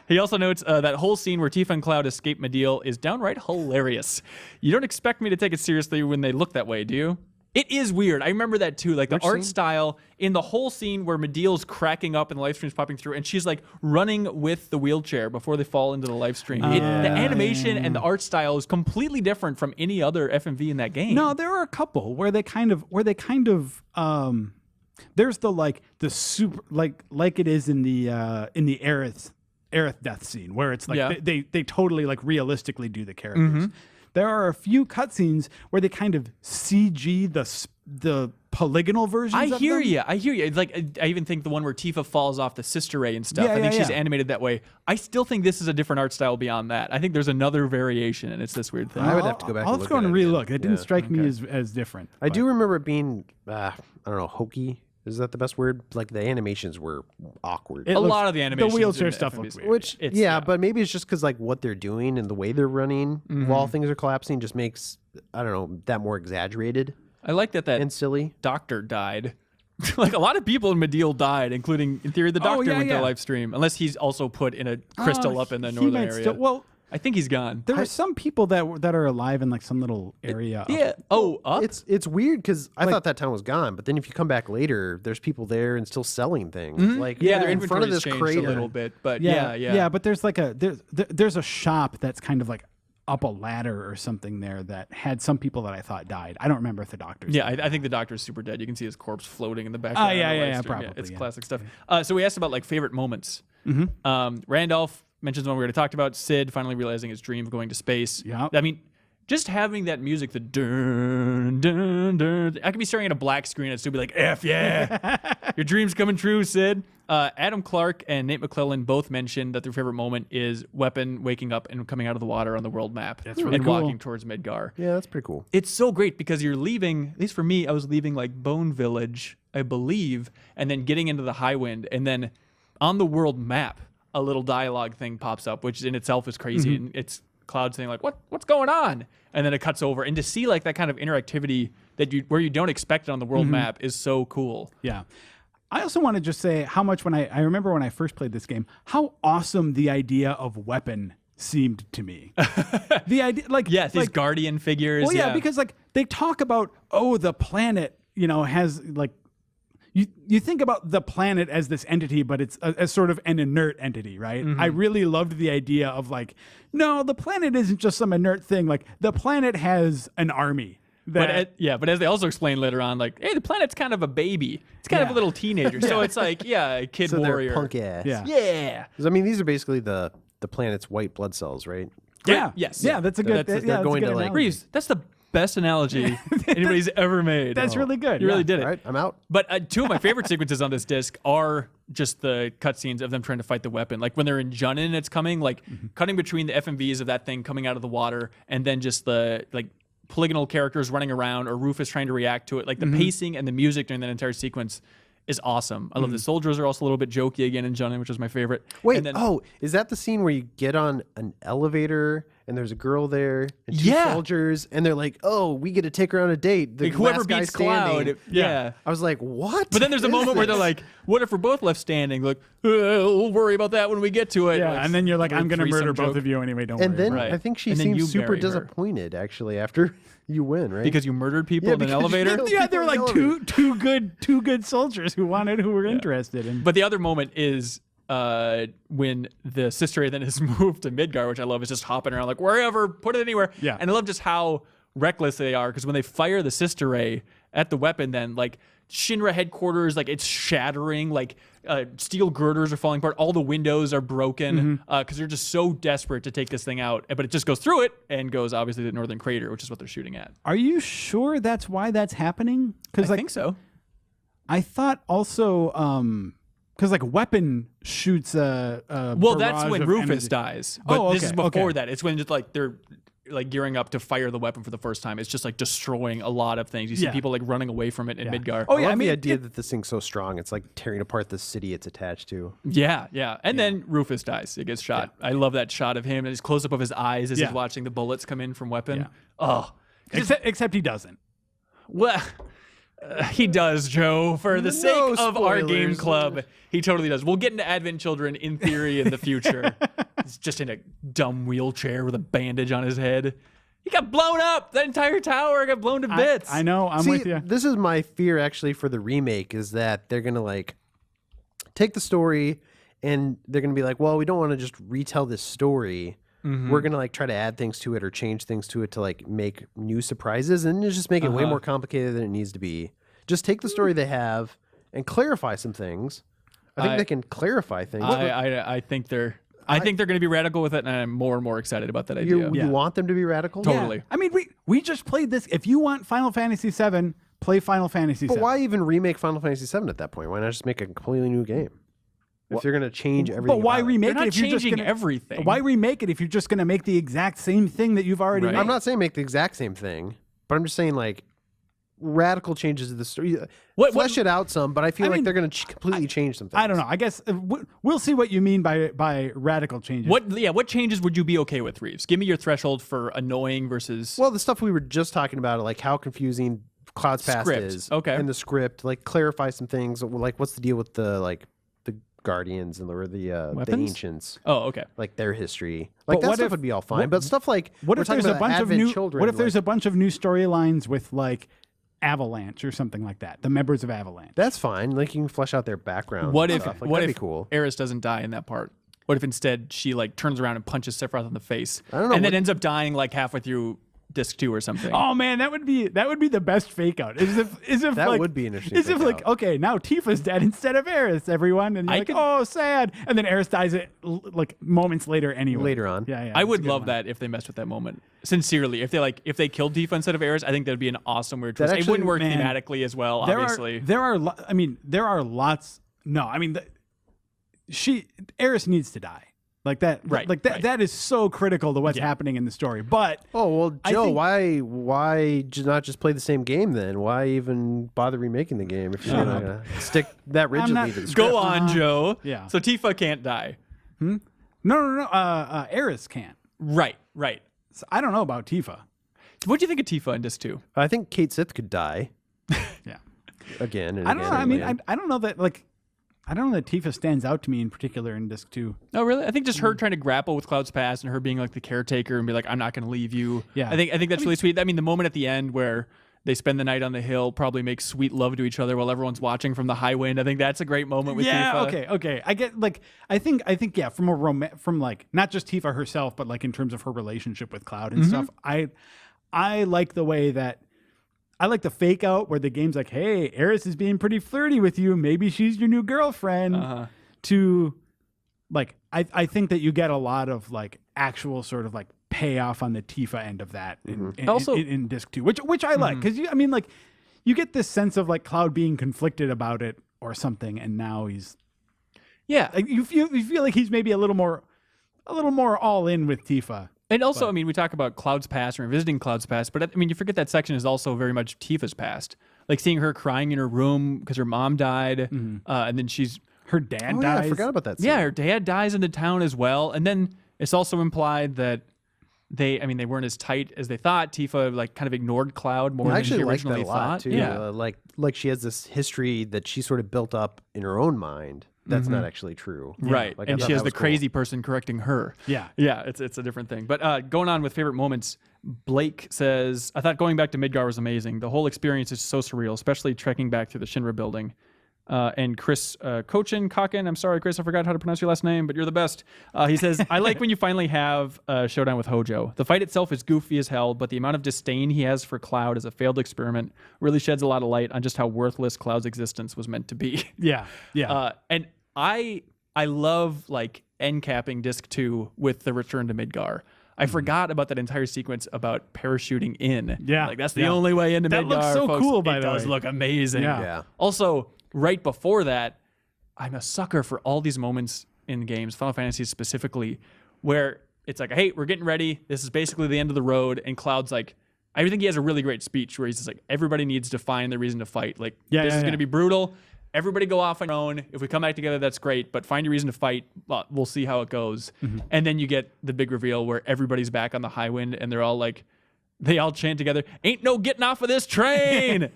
He also notes that whole scene where Tifa and Cloud escape Medeal is downright hilarious. You don't expect me to take it seriously when they look that way, do you? It is weird. I remember that too. Like the art style in the whole scene where Medeal's cracking up and the live stream's popping through, and she's like running with the wheelchair before they fall into the live stream. The animation and the art style is completely different from any other FMV in that game. No, there are a couple where they kind of there's the super like it is in the Aerith death scene where it's like they totally like realistically do the characters. There are a few cutscenes where they kind of CG the polygonal versions. I of hear them. you. It's like I even think the one where Tifa falls off the Sister Ray and stuff. Yeah, I think yeah, she's yeah. animated that way. I still think this is a different art style beyond that. I think there's another variation, and it's this weird thing. I would have to go back. I'll and have look to go at and it again. relook. It didn't Yeah. strike me as different. I do remember it being, I don't know, hokey. Is that the best word? Like the animations were awkward. A lot of the animations the wheelchair in stuff FMV looks is weird. Which, It's- yeah, yeah. but maybe it's just because like what they're doing and the way they're running while things are collapsing just makes, I don't know, that more exaggerated I like that and silly. doctor died. Like a lot of people in Medeal died, including in theory the doctor yeah, went to yeah. a live stream, unless he's also put in a crystal up in the He northern might area. still- well, I think he's gone. there are some people that are alive in like some little area. up- Yeah. Oh, up. It's weird because I thought that town was gone, but then if you come back later, there's people there and still selling things. Like yeah, their in front of inventory's this changed crate a little bit, but yeah, yeah. But there's like there's a shop that's kind of like up a ladder or something there that had some people that I thought died. I don't remember if the doctors. Yeah, I think the doctor's super dead. You can see his corpse floating in the background. Oh, yeah, on the yeah, live yeah, stream. probably, It's yeah. classic stuff. So we asked about like favorite moments. Randolph mentions one we already talked about. Sid finally realizing his dream of going to space. Yeah. I mean, just having that music, the dun dun dun. I could be staring at a black screen and still be like, "F yeah, your dream's coming true, Sid." Adam Clark and Nate McClellan both mentioned that their favorite moment is Weapon waking up and coming out of the water on the world map really and cool. walking towards Midgar. Yeah, that's pretty cool. It's so great because you're leaving, at least for me, I was leaving like Bone Village, I believe, and then getting into the Highwind, and then on the world map, a little dialogue thing pops up, which in itself is crazy. And it's Cloud saying like, what's going on? And then it cuts over, and to see like that kind of interactivity where you don't expect it on the world map is so cool. Yeah. I also want to just say how much when I remember when I first played this game, how awesome the idea of weapon seemed to me. The idea, like, These guardian figures. well, yeah, because like they talk about, the planet, has like, you think about the planet as this entity, but it's as sort of an inert entity, right? I really loved the idea of like, no, the planet isn't just some inert thing. Like the planet has an army. But as they also explain later on, like, hey, the planet's kind of a baby. It's kind of a little teenager. So it's like, a kid So warrior. they're punk ass. Yeah. Yeah. 'Cause, I mean, these are basically the planet's white blood cells, right? Yeah. Yes. Yeah, that's a good. They're that's a going good to, like, analogy. Reeves, that's the best analogy anybody's ever made. That's really good. You really yeah. did it. All right, I'm out. But two of my favorite sequences on this disc are just the cutscenes of them trying to fight the weapon. Like when they're in Junin, it's coming, like cutting between the FMVs of that thing coming out of the water, and then just the like polygonal characters running around, or Rufus trying to react to it. Like the pacing and the music during that entire sequence is awesome. I love the soldiers are also a little bit jokey again in Junin, which is my favorite. Wait, and then, is that the scene where you get on an elevator and there's a girl there and two Yeah. soldiers and they're like, "Oh, we get to take her on a date." The like, whoever last guy beats standing. Cloud, yeah. I was like, "What?" But then there's a is moment where they're this? like, "What if we're both left standing?" Like, we'll worry about that when we get to it. Yeah, Like, and then you're like, I'm going to threesome murder both joke. of you anyway. Don't And worry. then Right. I think she And then you seems super marry her. disappointed actually after you win, right? because you murdered people Yeah, in an because you elevator. killed Yeah, there were people like in the two good soldiers who were interested in. But the other moment is when the sister then is moved to Midgar, which I love, is just hopping around like wherever, put it anywhere. Yeah. And I love just how reckless they are, because when they fire the sister ray at the weapon, then like Shinra headquarters, like it's shattering, like steel girders are falling apart, all the windows are broken because they're just so desperate to take this thing out. But it just goes through it and goes obviously to the Northern Crater, which is what they're shooting at. Are you sure that's why that's happening? Because I like think so. I thought also because like weapon shoots a Well, that's barrage when of Rufus energy. dies. But Oh, this is okay, before okay. that. It's when just like they're like gearing up to fire the weapon for the first time. It's just like destroying a lot of things. You see Yeah. people like running away from it in Midgar. Oh I yeah, love I mean the idea it- that this thing's so strong. It's like tearing apart the city it's attached to. Yeah, yeah. And then Rufus dies. It gets shot. I love that shot of him and his close up of his eyes as Yeah. he's watching the bullets come in from weapon. Yeah. Oh, except he doesn't. well, he does, Joe. For the sake of our game spoilers. club, he totally does. We'll get into Advent Children in theory in the future. He's just in a dumb wheelchair with a bandage on his head. He got blown up. That entire tower got blown to bits. I know. I'm See, with you. this is my fear actually for the remake is that they're gonna like take the story and they're gonna be like, well, we don't want to just retell this story. We're gonna like try to add things to it or change things to it to like make new surprises and just make it way more complicated than it needs to be. Just take the story they have and clarify some things. I think they can clarify things. I think they're. I think they're going to be radical with it, and I'm more and more excited about that idea. you want them to be radical? Totally. I mean, we just played this. If you want Final Fantasy VII, play Final Fantasy VII. But why even remake Final Fantasy VII at that point? Why not just make a completely new game? If they're going to change everything. But why about it. remake They're not it if you're just changing gonna, everything. Why remake it if you're just going to make the exact same thing that you've already Right. made? I'm not saying make the exact same thing, but I'm just saying like radical changes to the story. Flesh it out some, but I feel I like mean, they're going to completely change some things. I don't know. I guess we'll see what you mean by radical changes. What changes would you be okay with, Reeves? Give me your threshold for annoying versus. Well, the stuff we were just talking about, like how confusing Cloud's past Script. is, Okay. and the script, like clarify some things, like what's the deal with the Guardians and the Weapons? Ancients, Oh, okay. like their history, like But that what stuff if- would be all fine. But stuff like What we're if talking there's a about bunch of Advent new? children? What if there's like, a bunch of new storylines with like Avalanche or something like that? The members of Avalanche. That's fine. Like you can flesh out their background. What and if stuff. Like, what that'd if be cool? Eris doesn't die in that part? What if instead she like turns around and punches Sephiroth in the face, I don't know, and then what- ends up dying like halfway through disc 2 or something? Oh man, that would be the best fake out. As if That like, would be an interesting As if fake like out. okay, now Tifa's dead instead of Eris, everyone, and you're I like, could- oh sad, and then Eris dies like moments later anyway. Later on. Yeah, I it's a would good love one. that if they messed with that moment. Sincerely, if they killed Tifa instead of Eris, I think that'd be an awesome weird twist. It actually- wouldn't work man, thematically as well, obviously. There are lots. No, I mean, Eris needs to die. Like that, Right, Like that. right. That is so critical to what's happening in the story. But Oh well, I Joe, think- why not just play the same game then? Why even bother remaking the game if you're gonna stick that rigidly not- to the script? Go on, Joe. yeah. So Tifa can't die. no. Eris can't. Right. Right. So I don't know about Tifa. What do you think of Tifa in Disc 2? I think Kate Sith could die Yeah. again and I don't know. again I and mean, again. I don't know that like. I don't know that Tifa stands out to me in particular in Disc 2. Oh, really? I think just her trying to grapple with Cloud's past and her being like the caretaker and be like, I'm not going to leave you. Yeah. I think that's really sweet. I mean, the moment at the end where they spend the night on the hill, probably make sweet love to each other while everyone's watching from the high wind. I think that's a great moment with Tifa. Okay. I get like I think yeah, from a from like not just Tifa herself, but like in terms of her relationship with Cloud and stuff. I like the way that I like the fake out where the game's like, hey, Eris is being pretty flirty with you. Maybe she's your new girlfriend. To like, I think that you get a lot of like actual sort of like payoff on the Tifa end of that in Disc 2, which I like because I mean like you get this sense of like Cloud being conflicted about it or something, and now he's like, you feel like he's maybe a little more all in with Tifa. And also, I mean, we talk about Cloud's past and revisiting Cloud's past, but I mean, you forget that section is also very much Tifa's past. Like seeing her crying in her room because her mom died, and then Her dad Oh, dies. yeah, I forgot about that scene. yeah, her dad dies in the town as well. And then it's also implied that they weren't as tight as they thought. Tifa like kind of ignored Cloud more I than actually she like that originally a lot thought. too. Yeah. Like she has this history that she sort of built up in her own mind. That's not actually true. Right. Like, I and thought she has that the was cool. crazy person correcting her. Yeah. Yeah, it's a different thing. But going on with favorite moments, Blake says, I thought going back to Midgar was amazing. The whole experience is so surreal, especially trekking back through the Shinra building. And Chris Kokken, I'm sorry, Chris, I forgot how to pronounce your last name, but you're the best. He says, I like when you finally have a showdown with Hojo. The fight itself is goofy as hell, but the amount of disdain he has for Cloud as a failed experiment really sheds a lot of light on just how worthless Cloud's existence was meant to be. Yeah. And I love like end capping Disc 2 with the return to Midgar. I forgot about that entire sequence about parachuting in. Yeah. Like that's the only way into That Midgar. looks so folks. cool, by it the does way. look amazing. Yeah. Yeah. Also, right before that, I'm a sucker for all these moments in games, Final Fantasy specifically, where it's like, hey, we're getting ready. This is basically the end of the road. And Cloud's like, I think he has a really great speech where he's just like, everybody needs to find the reason to fight. Like, this is going to be brutal. Everybody go off on their own. If we come back together, that's great. But find your reason to fight. Well, we'll see how it goes. And then you get the big reveal where everybody's back on the high wind and they're all like, they all chant together, ain't no getting off of this train.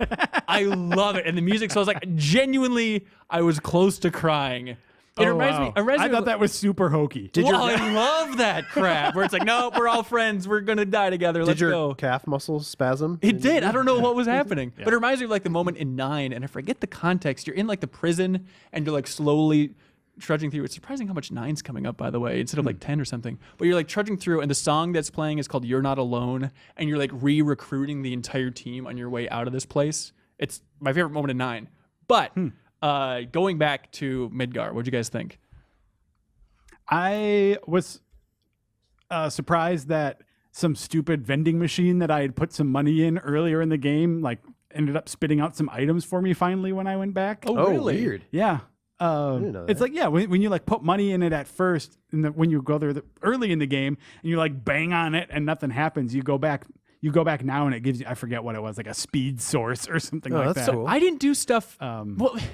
I love it. And the music, so I was like, genuinely, I was close to crying. It reminds me. I thought that was super hokey. I love that crap where it's like, no, we're all friends. We're going to die together. Did Let's your go. calf muscles spasm? It did. I don't know what was happening. But it reminds me of like the moment in 9, and I forget the context. You're in like the prison and you're like slowly trudging through. It's surprising how much 9's coming up, by the way, instead of like 10 or something. But you're like trudging through, and the song that's playing is called You're Not Alone, and you're like re-recruiting the entire team on your way out of this place. It's my favorite moment in 9. But going back to Midgar, what'd you guys think? I was surprised that some stupid vending machine that I had put some money in earlier in the game, like, ended up spitting out some items for me finally when I went back. Oh, weird. Yeah. didn't know It's that. like, yeah, when you like put money in it at first, and when you go there early in the game and you like bang on it and nothing happens, you go back now and it gives you, I forget what it was, like a speed source or something like that's that. cool. I didn't do stuff.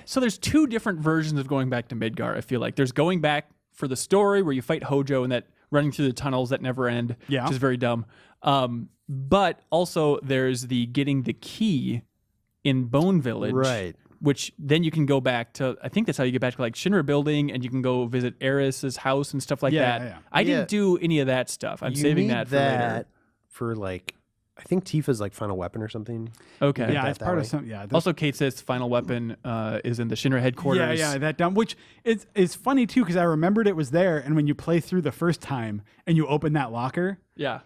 So there's two different versions of going back to Midgar. I feel like there's going back for the story where you fight Hojo and that running through the tunnels that never end, Yeah. which is very dumb. But also there's the getting the key in Bone Village, Right. Which then you can go back to. I think that's how you get back to like Shinra Building, and you can go visit Eris's house and stuff like Yeah, that. yeah. I Yeah. didn't do any of that stuff. I'm You saving need that for later. for like, I think Tifa's like final weapon or something. Okay. Yeah, that it's that part way. of some. Yeah. Also, Kate says final weapon is in the Shinra headquarters. Yeah, that dumb. Which it's funny too because I remembered it was there, and when you play through the first time and you open that locker, Yeah.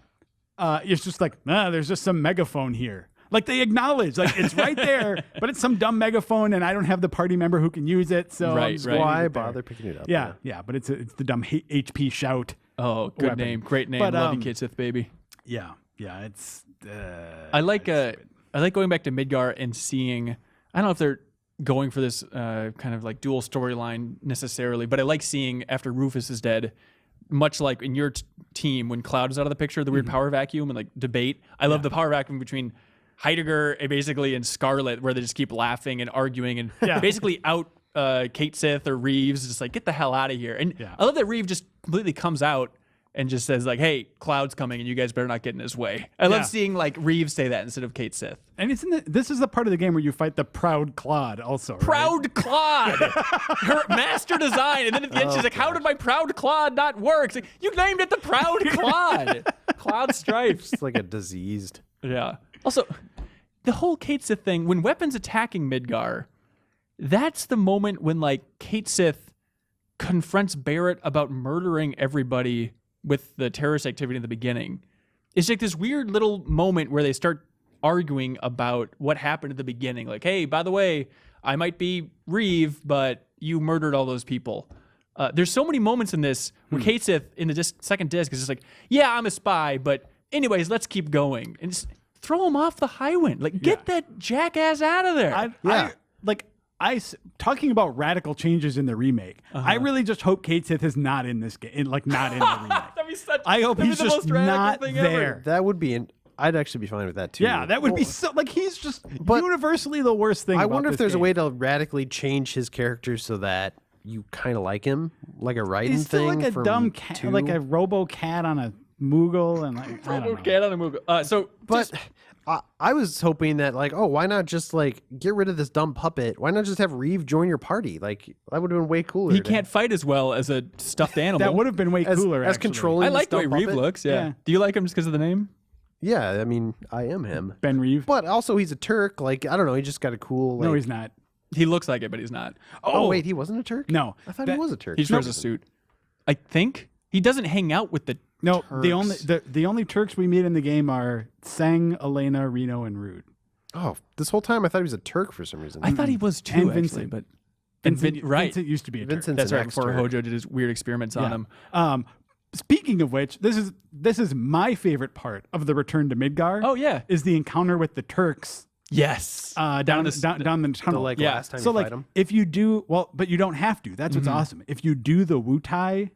it's just like, there's just some megaphone here. Like they acknowledge, like it's right there, but it's some dumb megaphone, and I don't have the party member who can use it. So Right, I'm just right. leaving Why it there. bother picking it up? Yeah, but it's the dumb HP shout. Oh, good Weapon. name. Great name. But, Love you, Kate Sith, baby. Yeah, it's. I like going back to Midgar and seeing. I don't know if they're going for this kind of like dual storyline necessarily, but I like seeing after Rufus is dead, much like in your team when Cloud is out of the picture, the weird power vacuum and like debate. I love the power vacuum between Heidegger basically and Scarlet, where they just keep laughing and arguing and basically out Kate Sith or Reeves, just like get the hell out of here. And I love that Reeves just completely comes out and just says like, "Hey, Cloud's coming, and you guys better not get in his way." I love seeing like Reeves say that instead of Kate Sith. And this is the part of the game where you fight the Proud Claude also. Right? Proud Claude, her master design, and then at the end she's like, "How did my Proud Claude not work?" It's like, you named it the Proud Claude. Cloud Stripes. It's like a diseased. Yeah. Also, the whole Kate Sith thing, when weapons attacking Midgar, that's the moment when like Kate Sith confronts Barrett about murdering everybody with the terrorist activity in the beginning. It's like this weird little moment where they start arguing about what happened at the beginning. Like, hey, by the way, I might be Reeve, but you murdered all those people. There's so many moments in this where Kate Sith in the second disc is just like, yeah, I'm a spy, but anyways, let's keep going. And just throw him off the high wind. Like, get that jackass out of there. Talking about radical changes in the remake, I really just hope Kate Sith is not in this game, not in the remake. That'd be such, I hope that'd he's be the just most radical not thing there. ever. That would be I'd actually be fine with that too. Yeah, that would be so. Like he's just universally the worst thing. I about wonder if this there's a game. way to radically change his character so that you kind of like him, like a Raiden He's still thing. like a from dumb cat, 2. like a robo cat on a Moogle, and like I don't know. Cat on a Moogle. But I was hoping that, like, oh, why not just like get rid of this dumb puppet? Why not just have Reeve join your party? Like that would have been way cooler. He can't fight as well as a stuffed animal. That would have been way cooler. as actually. controlling. I like the this way dumb Reeve puppet. looks. Yeah. Yeah. Do you like him just because of the name? Yeah, I mean, I am him. Ben Reeve. But also, he's a Turk. Like, I don't know. He just got a cool. Like, No, he's not. He looks like it, but he's not. Oh, wait, he wasn't a Turk. No, I thought he was a Turk. He just wears a suit. I think he doesn't hang out with the. No, Turks. the only Turks we meet in the game are Sang, Elena, Reno, and Rude. Oh, this whole time I thought he was a Turk for some reason. I thought he was too, And actually, Vincent. but right. Vincent used to be a Turk. Vincent's That's an right. Before ex-Turk. Hojo did his weird experiments on Yeah. him. Speaking of which, this is my favorite part of the return to Midgar. Oh yeah. is the encounter with the Turks Yes. down the The, tunnel. like Yeah. last time So you like, fight him. if you do but you don't have to. That's what's awesome. If you do the Wutai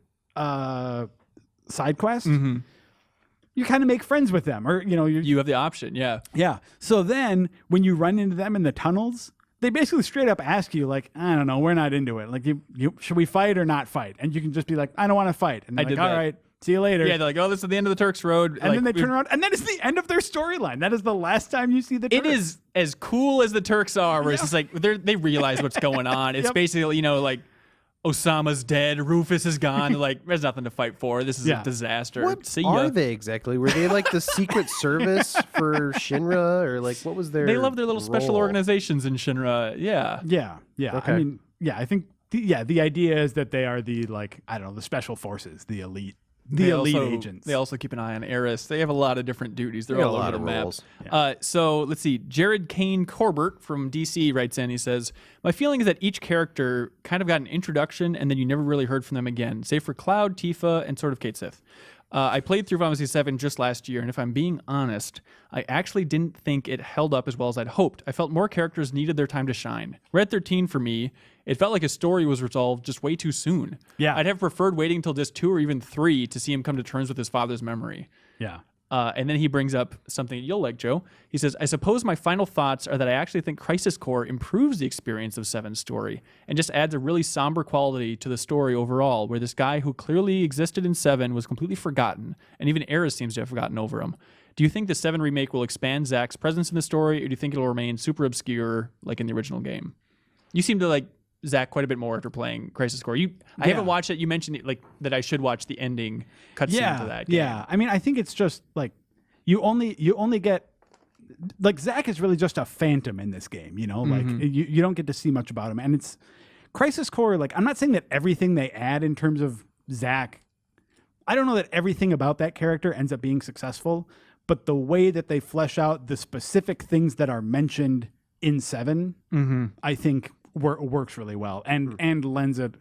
side quest, you kind of make friends with them, or You have the option. Yeah. yeah. So then when you run into them in the tunnels, they basically straight up ask you, like, I don't know, we're not into it. Like, you should we fight or not fight? And you can just be like, I don't want to fight. And they're I like, did all that. right, see you later. Yeah. They're like, oh, this is the end of the Turks Road. And then they turn around, and that is the end of their storyline. That is the last time you see the Turks. It is as cool as the Turks are, where it's just like they realize what's going on. It's Yep. basically, like Osama's dead, Rufus is gone. They're like, there's nothing to fight for. This is Yeah. a disaster. What See are ya. they exactly? Were they like the Secret Service for Shinra, or like what was their? They love their little special role? organizations in Shinra. Yeah. Yeah. Okay. I mean, yeah, I think, the idea is that they are the, like, I don't know, the special forces, the elite. The elite agents. They also keep an eye on Eris. They have a lot of different duties. They're They got all a over lot the of map. roles. So let's see. Jared Kane Corbett from DC writes in. He says, "My feeling is that each character kind of got an introduction, and then you never really heard from them again, save for Cloud, Tifa, and sort of Kate Sith. I played through Final Fantasy VII just last year, and if I'm being honest, I actually didn't think it held up as well as I'd hoped. I felt more characters needed their time to shine. Red 13 for me, it felt like a story was resolved just way too soon. Yeah. I'd have preferred waiting until disc 2 or even 3 to see him come to terms with his father's memory." Yeah. And then he brings up something you'll like, Joe. He says, "I suppose my final thoughts are that I actually think Crisis Core improves the experience of Seven's story and just adds a really somber quality to the story overall, where this guy who clearly existed in 7 was completely forgotten, and even Eris seems to have forgotten over him. Do you think the 7 remake will expand Zack's presence in the story, or do you think it'll remain super obscure like in the original game?" You seem to like Zack quite a bit more after playing Crisis Core. I haven't watched it. You mentioned it, like that I should watch the ending cutscene to that game. Yeah. I mean, I think it's just like you only get, like, Zack is really just a phantom in this game, like you don't get to see much about him. And it's Crisis Core, like, I'm not saying that everything they add in terms of Zack, I don't know that everything about that character ends up being successful, but the way that they flesh out the specific things that are mentioned in 7, I think works really well and lends it,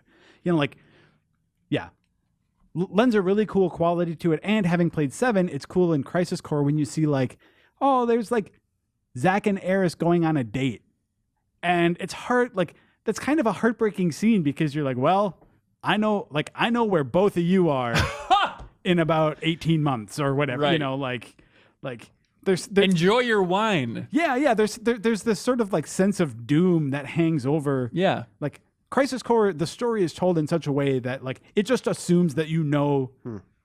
lends a really cool quality to it. And having played 7, it's cool in Crisis Core when you see, like, oh, there's like Zack and Eris going on a date, and it's hard. Like, that's kind of a heartbreaking scene because you're like, well, I know where both of you are in about 18 months or whatever. Right. Like there's Enjoy your wine. yeah. There's this sort of like sense of doom that hangs over. Yeah. Like Crisis Core, the story is told in such a way that, like, it just assumes that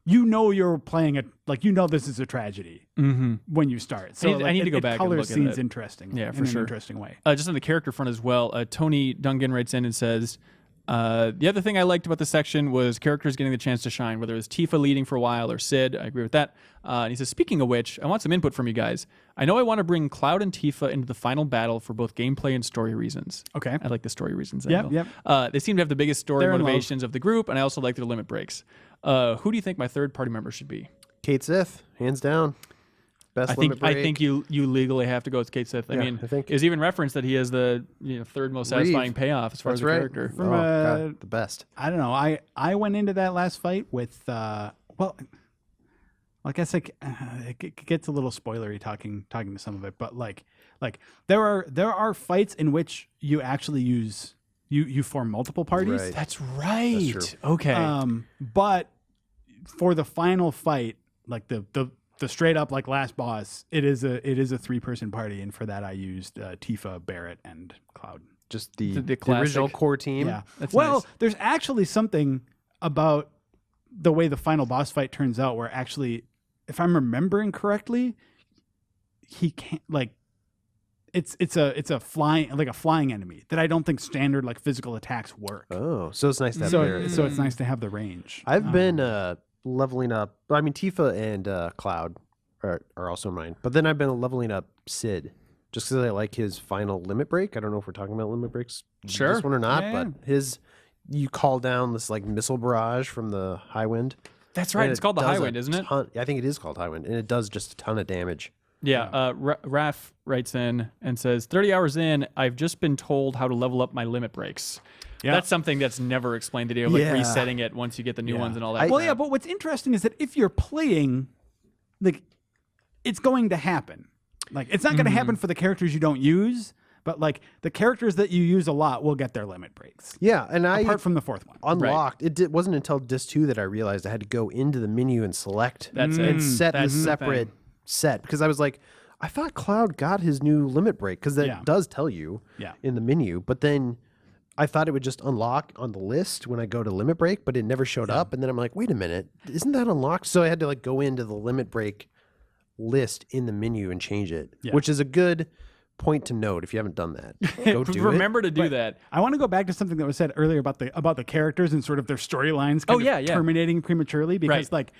you're playing it like this is a tragedy when you start. So I need to go back and colors look at scenes it. interesting. Yeah, for in sure. an interesting way. Just on the character front as well, Tony Dungan writes in and says, the other thing I liked about the section was characters getting the chance to shine, whether it was Tifa leading for a while or Sid. I agree with that. And he says, speaking of which, I want some input from you guys. I know I want to bring Cloud and Tifa into the final battle for both gameplay and story reasons. Okay. I like the story reasons. Yep, angle. They seem to have the biggest story They're in love. motivations of the group, and I also like their limit breaks. Who do you think my third party member should be? Kate Sith, hands down. Best I limit break. think you legally have to go with Kate Sith. I mean, I think- it's even referenced that he has the third most satisfying Reeve. payoff as far That's as a right. character. From God, the best. I don't know. I went into that last fight with I guess it gets a little spoilery talking to some of it, but like there are fights in which you actually use you form multiple parties. Right. That's right. That's true. Okay. But for the final fight, like the straight up like last boss, it is a 3-person party, and for that I used Tifa, Barrett, and Cloud. Just the classic. original core team. Yeah. That's well, nice. there's actually something about the way the final boss fight turns out where actually, if I'm remembering correctly, he can't it's a flying enemy that I don't think standard like physical attacks work. Oh, so it's nice to have So Barrett. so it's nice to have the range. I've been leveling up. I mean, Tifa and Cloud are also mine. But then I've been leveling up Sid just because I like his final limit break. I don't know if we're talking about limit breaks Sure. this one or not, Yeah. but you call down this like missile barrage from the high wind. That's right. and It's it called the does High a Wind, isn't it? I think it is called High Wind, and it does just a ton of damage. Yeah. Raf writes in and says, 30 hours in, I've just been told how to level up my limit breaks. Yeah. That's something that's never explained today, like Yeah. resetting it once you get the new ones and all that. Well, yeah, but what's interesting is that if you're playing, like, it's going to happen. Like, it's not going to happen for the characters you don't use, but like the characters that you use a lot will get their limit breaks. Yeah, and Apart from the fourth one. unlocked. It wasn't until Disc 2 that I realized I had to go into the menu and select That's it. and set That's the the separate set because I was like, I thought Cloud got his new limit break because that Yeah. does tell you Yeah. in the menu, but then I thought it would just unlock on the list when I go to limit break, but it never showed up. And then I'm like, wait a minute, isn't that unlocked? So I had to like go into the limit break list in the menu and change it, which is a good point to note if you haven't done that. Go do Remember to do that. I want to go back to something that was said earlier about the characters and sort of their storylines Oh, kind yeah, of yeah. terminating prematurely because Right. like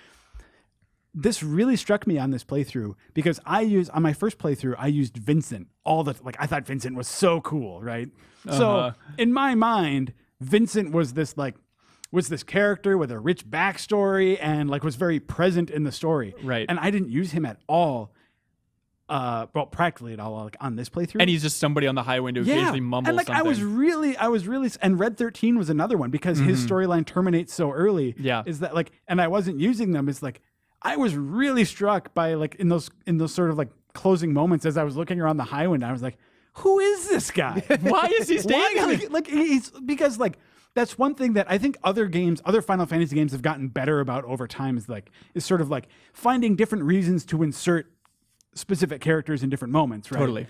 this really struck me on this playthrough because on my first playthrough I used Vincent I thought Vincent was so cool, right? So in my mind, Vincent was this character with a rich backstory and like was very present in the story. Right. And I didn't use him at all. Well, practically at all, like on this playthrough. And he's just somebody on the highway to occasionally mumble and like something. I was really, and Red 13 was another one because his storyline terminates so early. Yeah. Is that like, and I wasn't using them. It's like, I was really struck by like in those sort of like closing moments as I was looking around the highway and I was like, who is this guy? Why is he standing Why? there? Like he's because like that's one thing that I think other Final Fantasy games have gotten better about over time is sort of like finding different reasons to insert specific characters in different moments, right? Totally.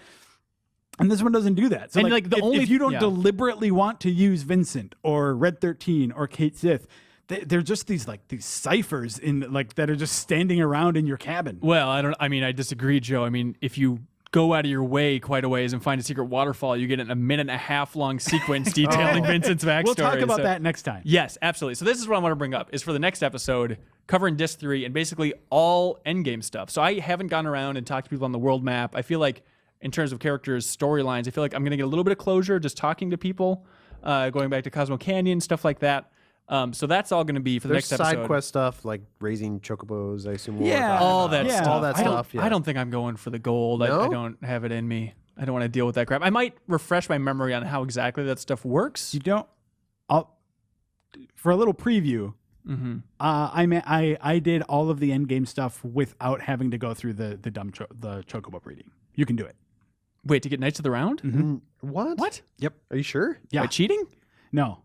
And this one doesn't do that. So And, like, like, the if, only- if you don't yeah. deliberately want to use Vincent or Red 13 or Kate Sith, they're just these ciphers in like that are just standing around in your cabin. Well, I disagree, Joe. I mean, if you go out of your way quite a ways and find a secret waterfall, you get a 1.5-minute long sequence detailing Vincent's backstory. We'll talk about So- that next time. Yes, absolutely. So this is what I want to bring up is for the next episode, covering Disc 3 and basically all endgame stuff. So I haven't gone around and talked to people on the world map. I feel like in terms of characters, storylines, I feel like I'm going to get a little bit of closure just talking to people, going back to Cosmo Canyon, stuff like that. So that's all going to be for the There's next episode. side quest stuff like raising chocobos, I assume. Yeah. All that Yeah. stuff. All that I don't- stuff, yeah. I don't think I'm going for the gold. No? I don't have it in me. I don't want to deal with that crap. I might refresh my memory on how exactly that stuff works. You don't. For a little preview, I did all of the end game stuff without having to go through the chocobo breeding. You can do it. Wait, to get Knights of the Round? What? What? Yep. Are you sure? Yeah. By cheating? No.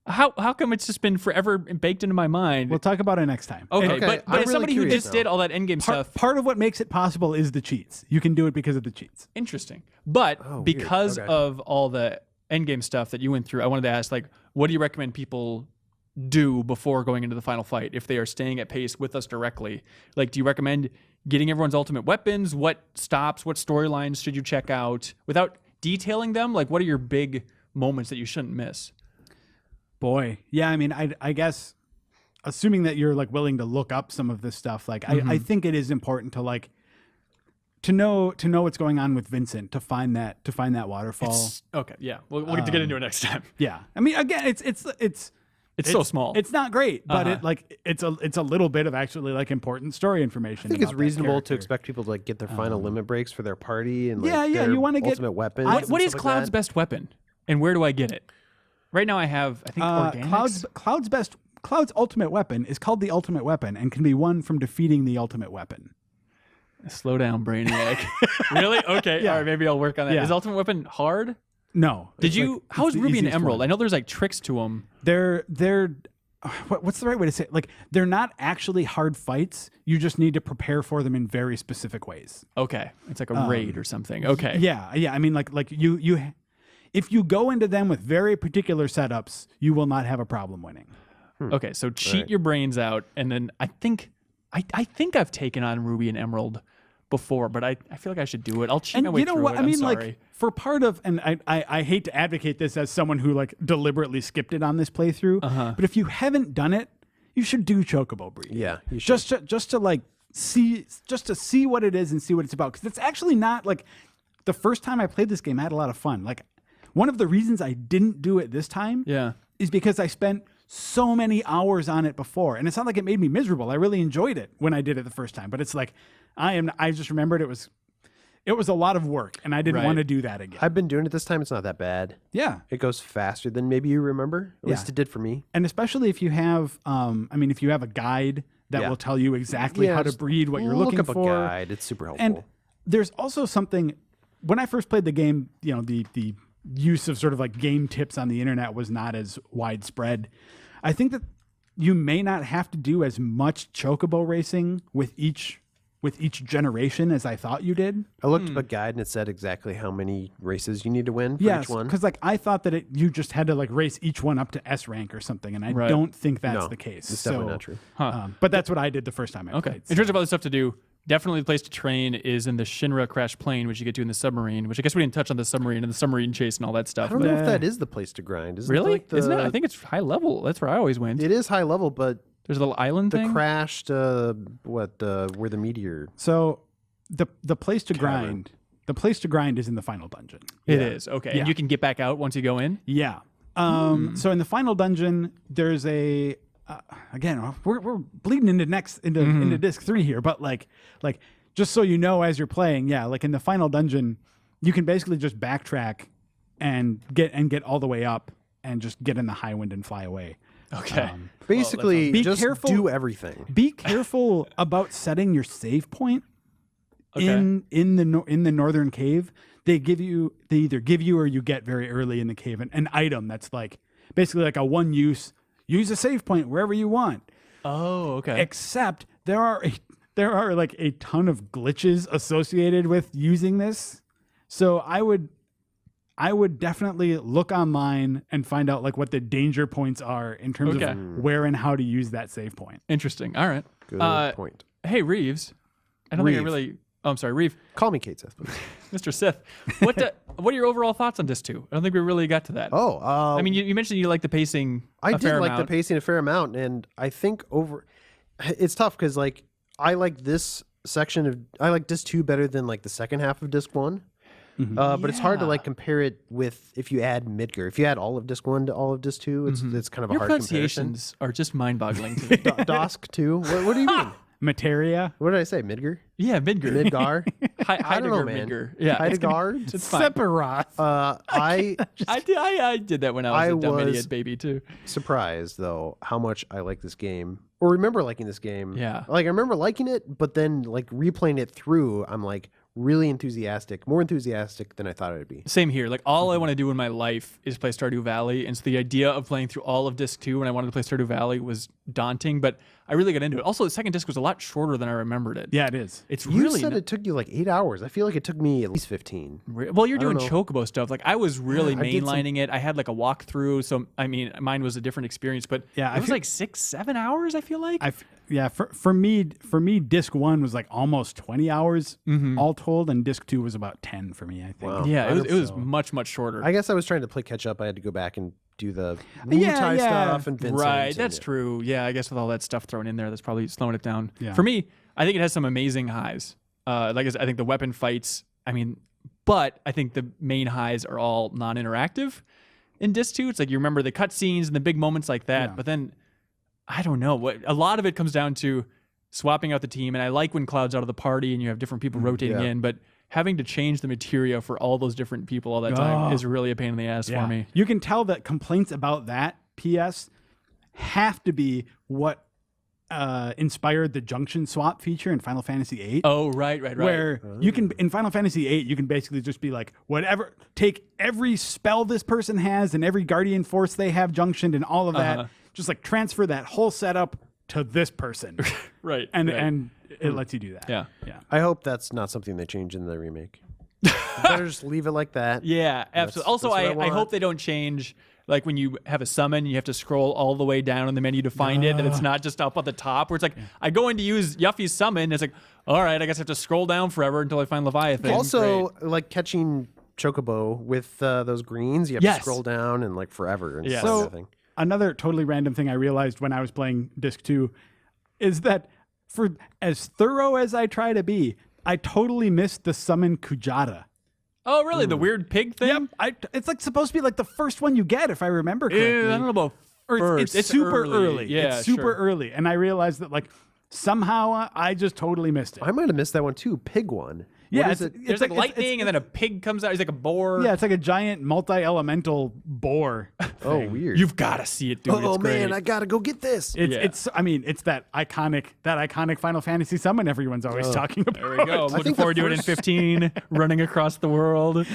How come it's just been forever baked into my mind? We'll talk about it next time. okay, Okay, but I'm as really somebody who curious just now. did all that endgame stuff, Part of what makes it possible is the cheats. You can do it because of the cheats. interesting. But weird. because Okay. of all the endgame stuff that you went through, I wanted to ask, like, what do you recommend people do before going into the final fight if they are staying at pace with us directly? Like, do you recommend getting everyone's ultimate weapons? What stops? What storylines should you check out without detailing them? Like, what are your big moments that you shouldn't miss? Boy, yeah. I mean, I guess assuming that you're like willing to look up some of this stuff, like I think it is important to like to know what's going on with Vincent, to find that waterfall. Okay, yeah, we'll get to get into it next time. Yeah, I mean, again, it's so small. It's not great, but it's a little bit of actually like important story information. I think it's about that reasonable to character. expect people to like get their final limit breaks for their party and like Yeah, their you wanna get- ultimate weapons. What and is stuff like Cloud's that. best weapon, and where do I get it? Right now, I have organics. Cloud's ultimate weapon is called the ultimate weapon and can be won from defeating the ultimate weapon. Slow down, Brainiac. Really? Okay. Yeah. All right. Maybe I'll work on that. Yeah. Is Ultimate Weapon hard? No. Did it's you? like- How's it's the Ruby and easiest Emerald? one. I know there's like tricks to them. They're what's the right way to say it? Like, they're not actually hard fights. You just need to prepare for them in very specific ways. Okay. It's like a raid or something. Okay. Yeah. I mean, like you if you go into them with very particular setups, you will not have a problem winning. Okay. So cheat your brains out, and then I think I've taken on Ruby and Emerald before, but I feel like I should do it. I'll cheat my way you know through what? it. I mean, I'm sorry. like for part of, and I hate to advocate this as someone who like deliberately skipped it on this playthrough, but if you haven't done it, you should do Chocobo breeding. Yeah, you should. Just to like see what it is and see what it's about, because it's actually not like the first time I played this game I had a lot of fun. Like, one of the reasons I didn't do it this time Yeah. is because I spent so many hours on it before, and it's not like it made me miserable. I really enjoyed it when I did it the first time, but it's like I just remembered it was a lot of work, and I didn't Right. want to do that again. I've been doing it this time. It's not that bad. Yeah. It goes faster than maybe you remember. At least it did for me. And especially if you have, if you have a guide that Yeah. will tell you exactly how to just breed what you're look looking up for. a guide. It's super helpful. And there's also something, when I first played the game, the use of sort of like game tips on the internet was not as widespread. I think that you may not have to do as much chocobo racing with each generation as I thought you did. I looked up a guide and it said exactly how many races you need to win for Yes, each one. because like I thought that you just had to like race each one up to S rank or something, and I Right. don't think that's No, the case. it's definitely not true. But that's what I did the first time I Okay. played. In terms of other stuff to do, definitely the place to train is in the Shinra crash plane, which you get to in the submarine, which I guess we didn't touch on the submarine and the submarine chase and all that I stuff. don't but- know if that is the place to grind. Isn't Really? It like the, Isn't it? I think it's high level. That's where I always win. it is high level, but There's a little island the thing. crashed where the meteor. So the place to Cavern. grind is in the final dungeon. It is. Okay. Yeah. And you can get back out once you go in? Yeah. So in the final dungeon, there's a again we're bleeding into into disc 3 here, but like just so you know as you're playing, like in the final dungeon, you can basically just backtrack and get all the way up and just get in the high wind and fly away. Okay. Basically, Be just careful. do everything. Be careful about setting your save point Okay. in the northern cave. They either give you or you get very early in the cave an item that's like basically like a one use. Use a save point wherever you want. Oh, okay. Except there are like a ton of glitches associated with using this. So I would definitely look online and find out like what the danger points are in terms Okay. of where and how to use that save point. Interesting. All right. Good point. Hey, Reeves. I don't think I Reeve. really. Oh, I'm sorry, Reeve. Call me Kate Seth, please. Mr. Sith. What are your overall thoughts on Disc 2? I don't think we really got to that. Oh, I mean, you mentioned you like the pacing. I a did fair like the amount. pacing a fair amount, and I think it's tough because like I like this section of I like disc 2 better than like the second half of disc 1. But it's hard to like compare it with if you add Midgar. If you add all of disc 1 to all of disc 2, it's kind of Your a hard comparison. pronunciations are just mind-boggling to me. Dosk 2. What do you mean? Materia. What did I say? Midgar? Yeah, Midgar. Midgar? I don't know, man. Midgar. Yeah, Heidegard? it's fine. Sephiroth. I did that when I was a dumb was- idiot baby too. Surprised though how much I like this game, or remember liking this game. Yeah. Like I remember liking it, but then like replaying it through, I'm like, really more enthusiastic than I thought it would be. Same here. Like all I want to do in my life is play Stardew Valley, and so the idea of playing through all of Disc 2 when I wanted to play Stardew Valley was daunting, but I really got into it. Also, the second disc was a lot shorter than I remembered it. Yeah, it is. It's You really said it took you like 8 hours. I feel like it took me at least 15. well, you're doing know. chocobo stuff. Like I was really I did some- mainlining it. I had like a walkthrough, so I mean, mine was a different experience. But Yeah, I it was feel- like 6-7 hours. I feel like. For me, disc 1 was like almost 20 hours all told, and disc 2 was about 10 for me, I think. Wow. Yeah, it was much shorter. I guess I was trying to play catch up. I had to go back and do the multi stuff and Vincent. Right, and that's true. Yeah, I guess with all that stuff thrown in there, that's probably slowing it down. Yeah. For me, I think it has some amazing highs. Like I said, I think the weapon fights. I mean, but I think the main highs are all non-interactive in Disc 2. It's like you remember the cutscenes and the big moments like that, Yeah. but then I don't know. What a lot of it comes down to swapping out the team, and I like when Cloud's out of the party and you have different people rotating yeah. in, but having to change the materia for all those different people all that time is really a pain in the ass for me. You can tell that complaints about that PS have to be what inspired the junction swap feature in Final Fantasy VIII. Oh, right. Where you can, in Final Fantasy VIII, you can basically just be like, whatever, take every spell this person has and every guardian force they have junctioned and all of that, just like transfer that whole setup to this person. Right. And it lets you do that. Yeah. I hope that's not something they change in the remake. Better just leave it like that. Yeah, absolutely. Also, that's what I I hope want. they don't change, like when you have a summon, you have to scroll all the way down in the menu to find it, and it's not just up at the top where it's like, I go in to use Yuffie's summon, and it's like, all right, I guess I have to scroll down forever until I find Leviathan. Also, Great. like catching Chocobo with those greens, you have Yes. to scroll down and like forever and Yes. find So that thing. another totally random thing I realized when I was playing Disc 2 is that for as thorough as I try to be, I totally missed the summon Kujata. Oh, really? The weird pig thing? Yep, it's like supposed to be like the first one you get, if I remember correctly. I don't know about Or first. it's super early. Yeah, it's super sure. early, and I realized that like somehow I just totally missed it. I might have missed that one too. Pig one. Yeah, What is it's- it? There's like lightning, and then a pig comes out. He's like a boar. Yeah, it's like a giant multi-elemental boar. Oh, thing. weird. You've got to see it, dude. oh It's great. man, I gotta go get this. It's Yeah. it's I mean it's that iconic Final Fantasy summon everyone's always talking about. There we go. Looking think the forward to it in 15, running across the world. It's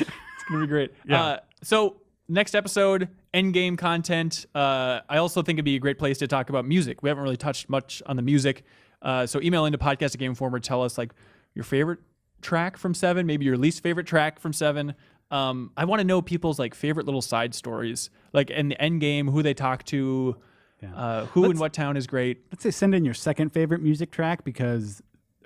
going to be great. Yeah. So next episode, endgame content. I also think it'd be a great place to talk about music. We haven't really touched much on the music. So email into podcast@GameInformer. Tell us like your favorite track from 7, maybe your least favorite track from 7. I want to know people's like favorite little side stories, like in the end game, who they talk to, who in what town is great. Let's say send in your second favorite music track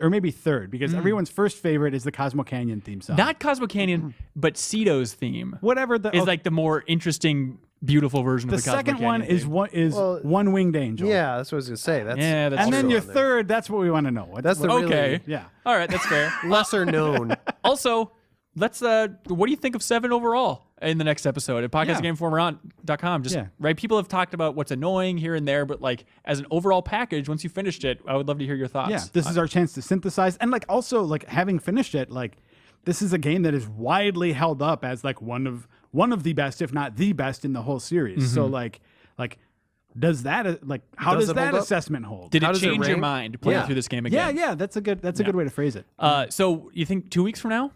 or maybe third, because everyone's first favorite is the Cosmo Canyon theme song. Not Cosmo Canyon, but Cito's theme Whatever the is like the more interesting, beautiful version the of the Cosmo second Canyon one is theme. One Winged Angel. Yeah, that's what I was gonna say. That's Yeah, that's and then true. your on there. third, that's what we want to know. That's the Okay. really yeah. All right, that's fair. lesser known. Also, let's what do you think of 7 overall in the next episode at podcastgameinformer.com? Just Yeah. right, people have talked about what's annoying here and there, but like as an overall package, once you finished it, I would love to hear your thoughts. Yeah, this is our chance to synthesize, and like also like having finished it, like this is a game that is widely held up as like one of the best, if not the best, in the whole series. So like does that like how Does does it that hold up? assessment hold? Did How it does it change your rank? mind playing Yeah. through this game yeah, again? yeah, that's a good way to phrase it. So you think 2 weeks from now?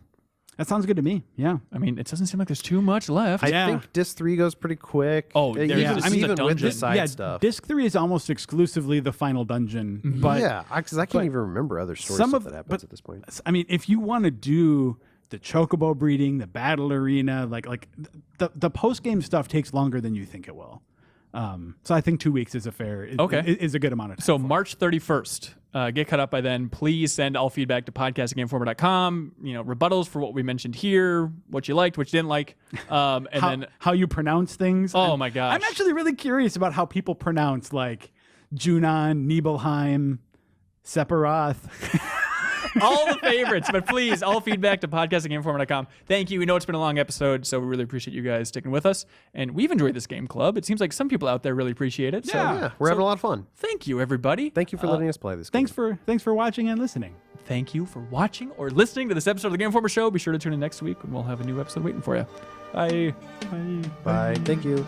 That sounds good to me. Yeah. I mean, it doesn't seem like there's too much left. I Yeah. think Disc 3 goes pretty quick. Oh, there's even, just- this is a even with the dungeon. side yeah, stuff. Disc 3 is almost exclusively the final dungeon, but yeah, because I can't even remember other story some stuff of- that happens but- at this point. I mean, if you want to do the chocobo breeding, the battle arena, like the post game stuff takes longer than you think it will. So I think 2 weeks is a good amount of time. So March 31st, get caught up by then. Please send all feedback to podcast@gameinformer.com. Rebuttals for what we mentioned here, what you liked, what you didn't like, and then how you pronounce things. Oh my gosh. I'm actually really curious about how people pronounce like Junon, Nibelheim, Sephiroth. all the favorites. But please, all feedback to podcast@gameinformer.com. Thank you. We know it's been a long episode, so we really appreciate you guys sticking with us. And we've enjoyed this game club. It seems like some people out there really appreciate it. So Yeah, we're having a lot of fun. thank you, everybody. Thank you for letting us play this game. Thanks for watching and listening. Thank you for watching or listening to this episode of the Game Informer Show. Be sure to tune in next week when we'll have a new episode waiting for you. Bye. Bye. Thank you.